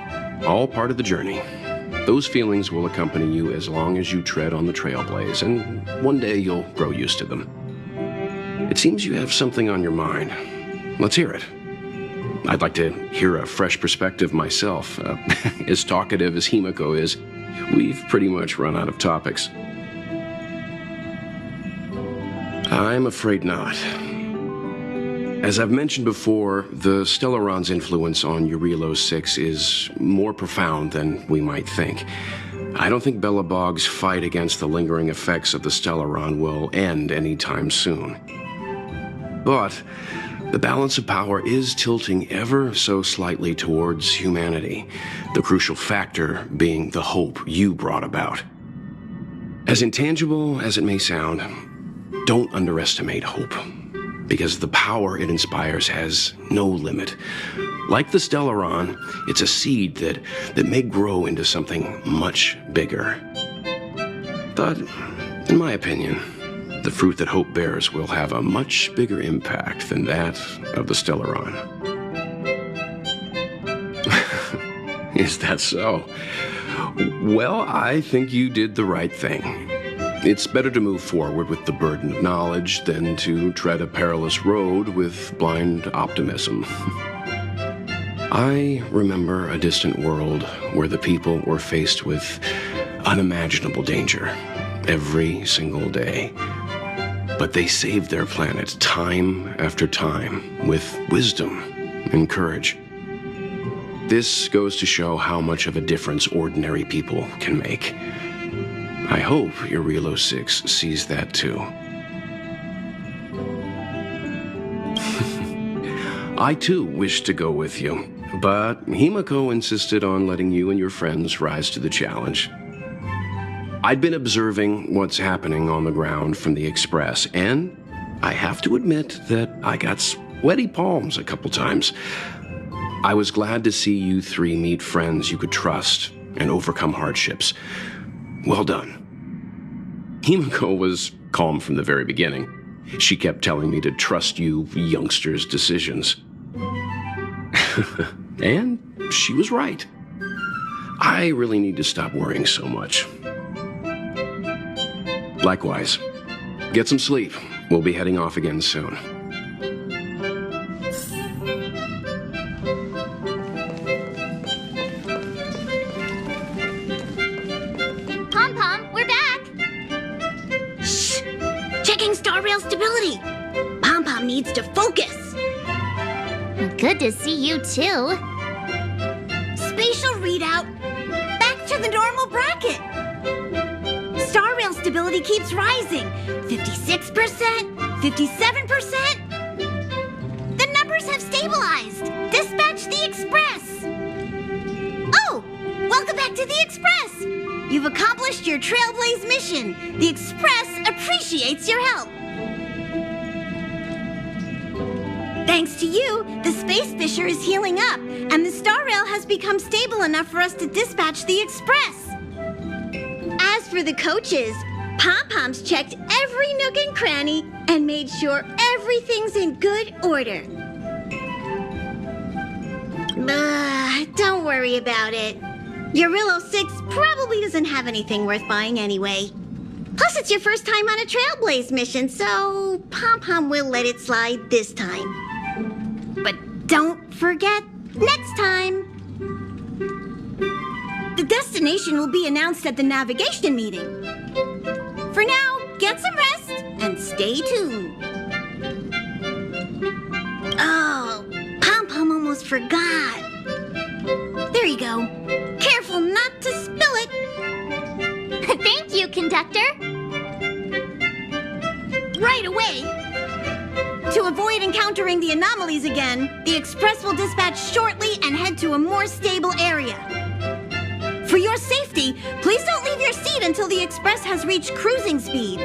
all part of the journey. Those feelings will accompany you as long as you tread on the trailblaze, and one day you'll grow used to them. It seems you have something on your mind. Let's hear it. I'd like to hear a fresh perspective myself. As talkative as Himiko is, we've pretty much run out of topics. I'm afraid not. As I've mentioned before, the Stellaron's influence on Jarilio-VI is more profound than we might think. I don't think Belobog's fight against the lingering effects of the Stellaron will end anytime soon. But The balance of power is tilting ever so slightly towards humanity, the crucial factor being the hope you brought about. As intangible as it may sound, don't underestimate hope, because the power it inspires has no limit. Like the Stellaron, it's a seed that may grow into something much bigger. But, in my opinion, the fruit that hope bears will have a much bigger impact than that of the Stellaron. Is that so? Well, I think you did the right thing. It's better to move forward with the burden of knowledge than to tread a perilous road with blind optimism. I remember a distant world where the people were faced with unimaginable danger every single day. But they saved their planet time after time with wisdom and courage. This goes to show how much of a difference ordinary people can make. I hope Jarilio-VI sees that too. I too wished to go with you, but Himiko insisted on letting you and your friends rise to the challenge. I'd been observing what's happening on the ground from the Express, and I have to admit that I got sweaty palms a couple times. I was glad to see you three meet friends you could trust and overcome hardships. Well done. Himiko was calm from the very beginning. She kept telling me to trust you youngsters' decisions. And she was right. I really need to stop worrying so much. Likewise. Get some sleep. We'll be heading off again soon. Pom-Pom, we're back! Shh! Checking star rail stability! Pom-Pom needs to focus! Good to see you too. Spatial readout! Back to the normal bracket! Star rail stability keeps rising. 56%, 57%. The numbers have stabilized. Dispatch the Express. Oh, welcome back to the Express. You've accomplished your Trailblaze mission. The Express appreciates your help. Thanks to you, the space fissure is healing up, and the star rail has become stable enough for us to dispatch the Express. As for the coaches, Pom-Pom's checked every nook and cranny and made sure everything's in good order. Don't worry about it. Jarilio-VI probably doesn't have anything worth buying anyway. Plus, it's your first time on a Trailblaze mission, so Pom-Pom will let it slide this time. But don't forget, next time. The destination will be announced at the navigation meeting. For now, get some rest and stay tuned. Oh, Pom-Pom almost forgot. There you go. Careful not to spill it. Thank you, conductor. Right away. To avoid encountering the anomalies again, the Express will dispatch shortly and head to a more stable area. For your safety, please don't leave your seat until the Express has reached cruising speed.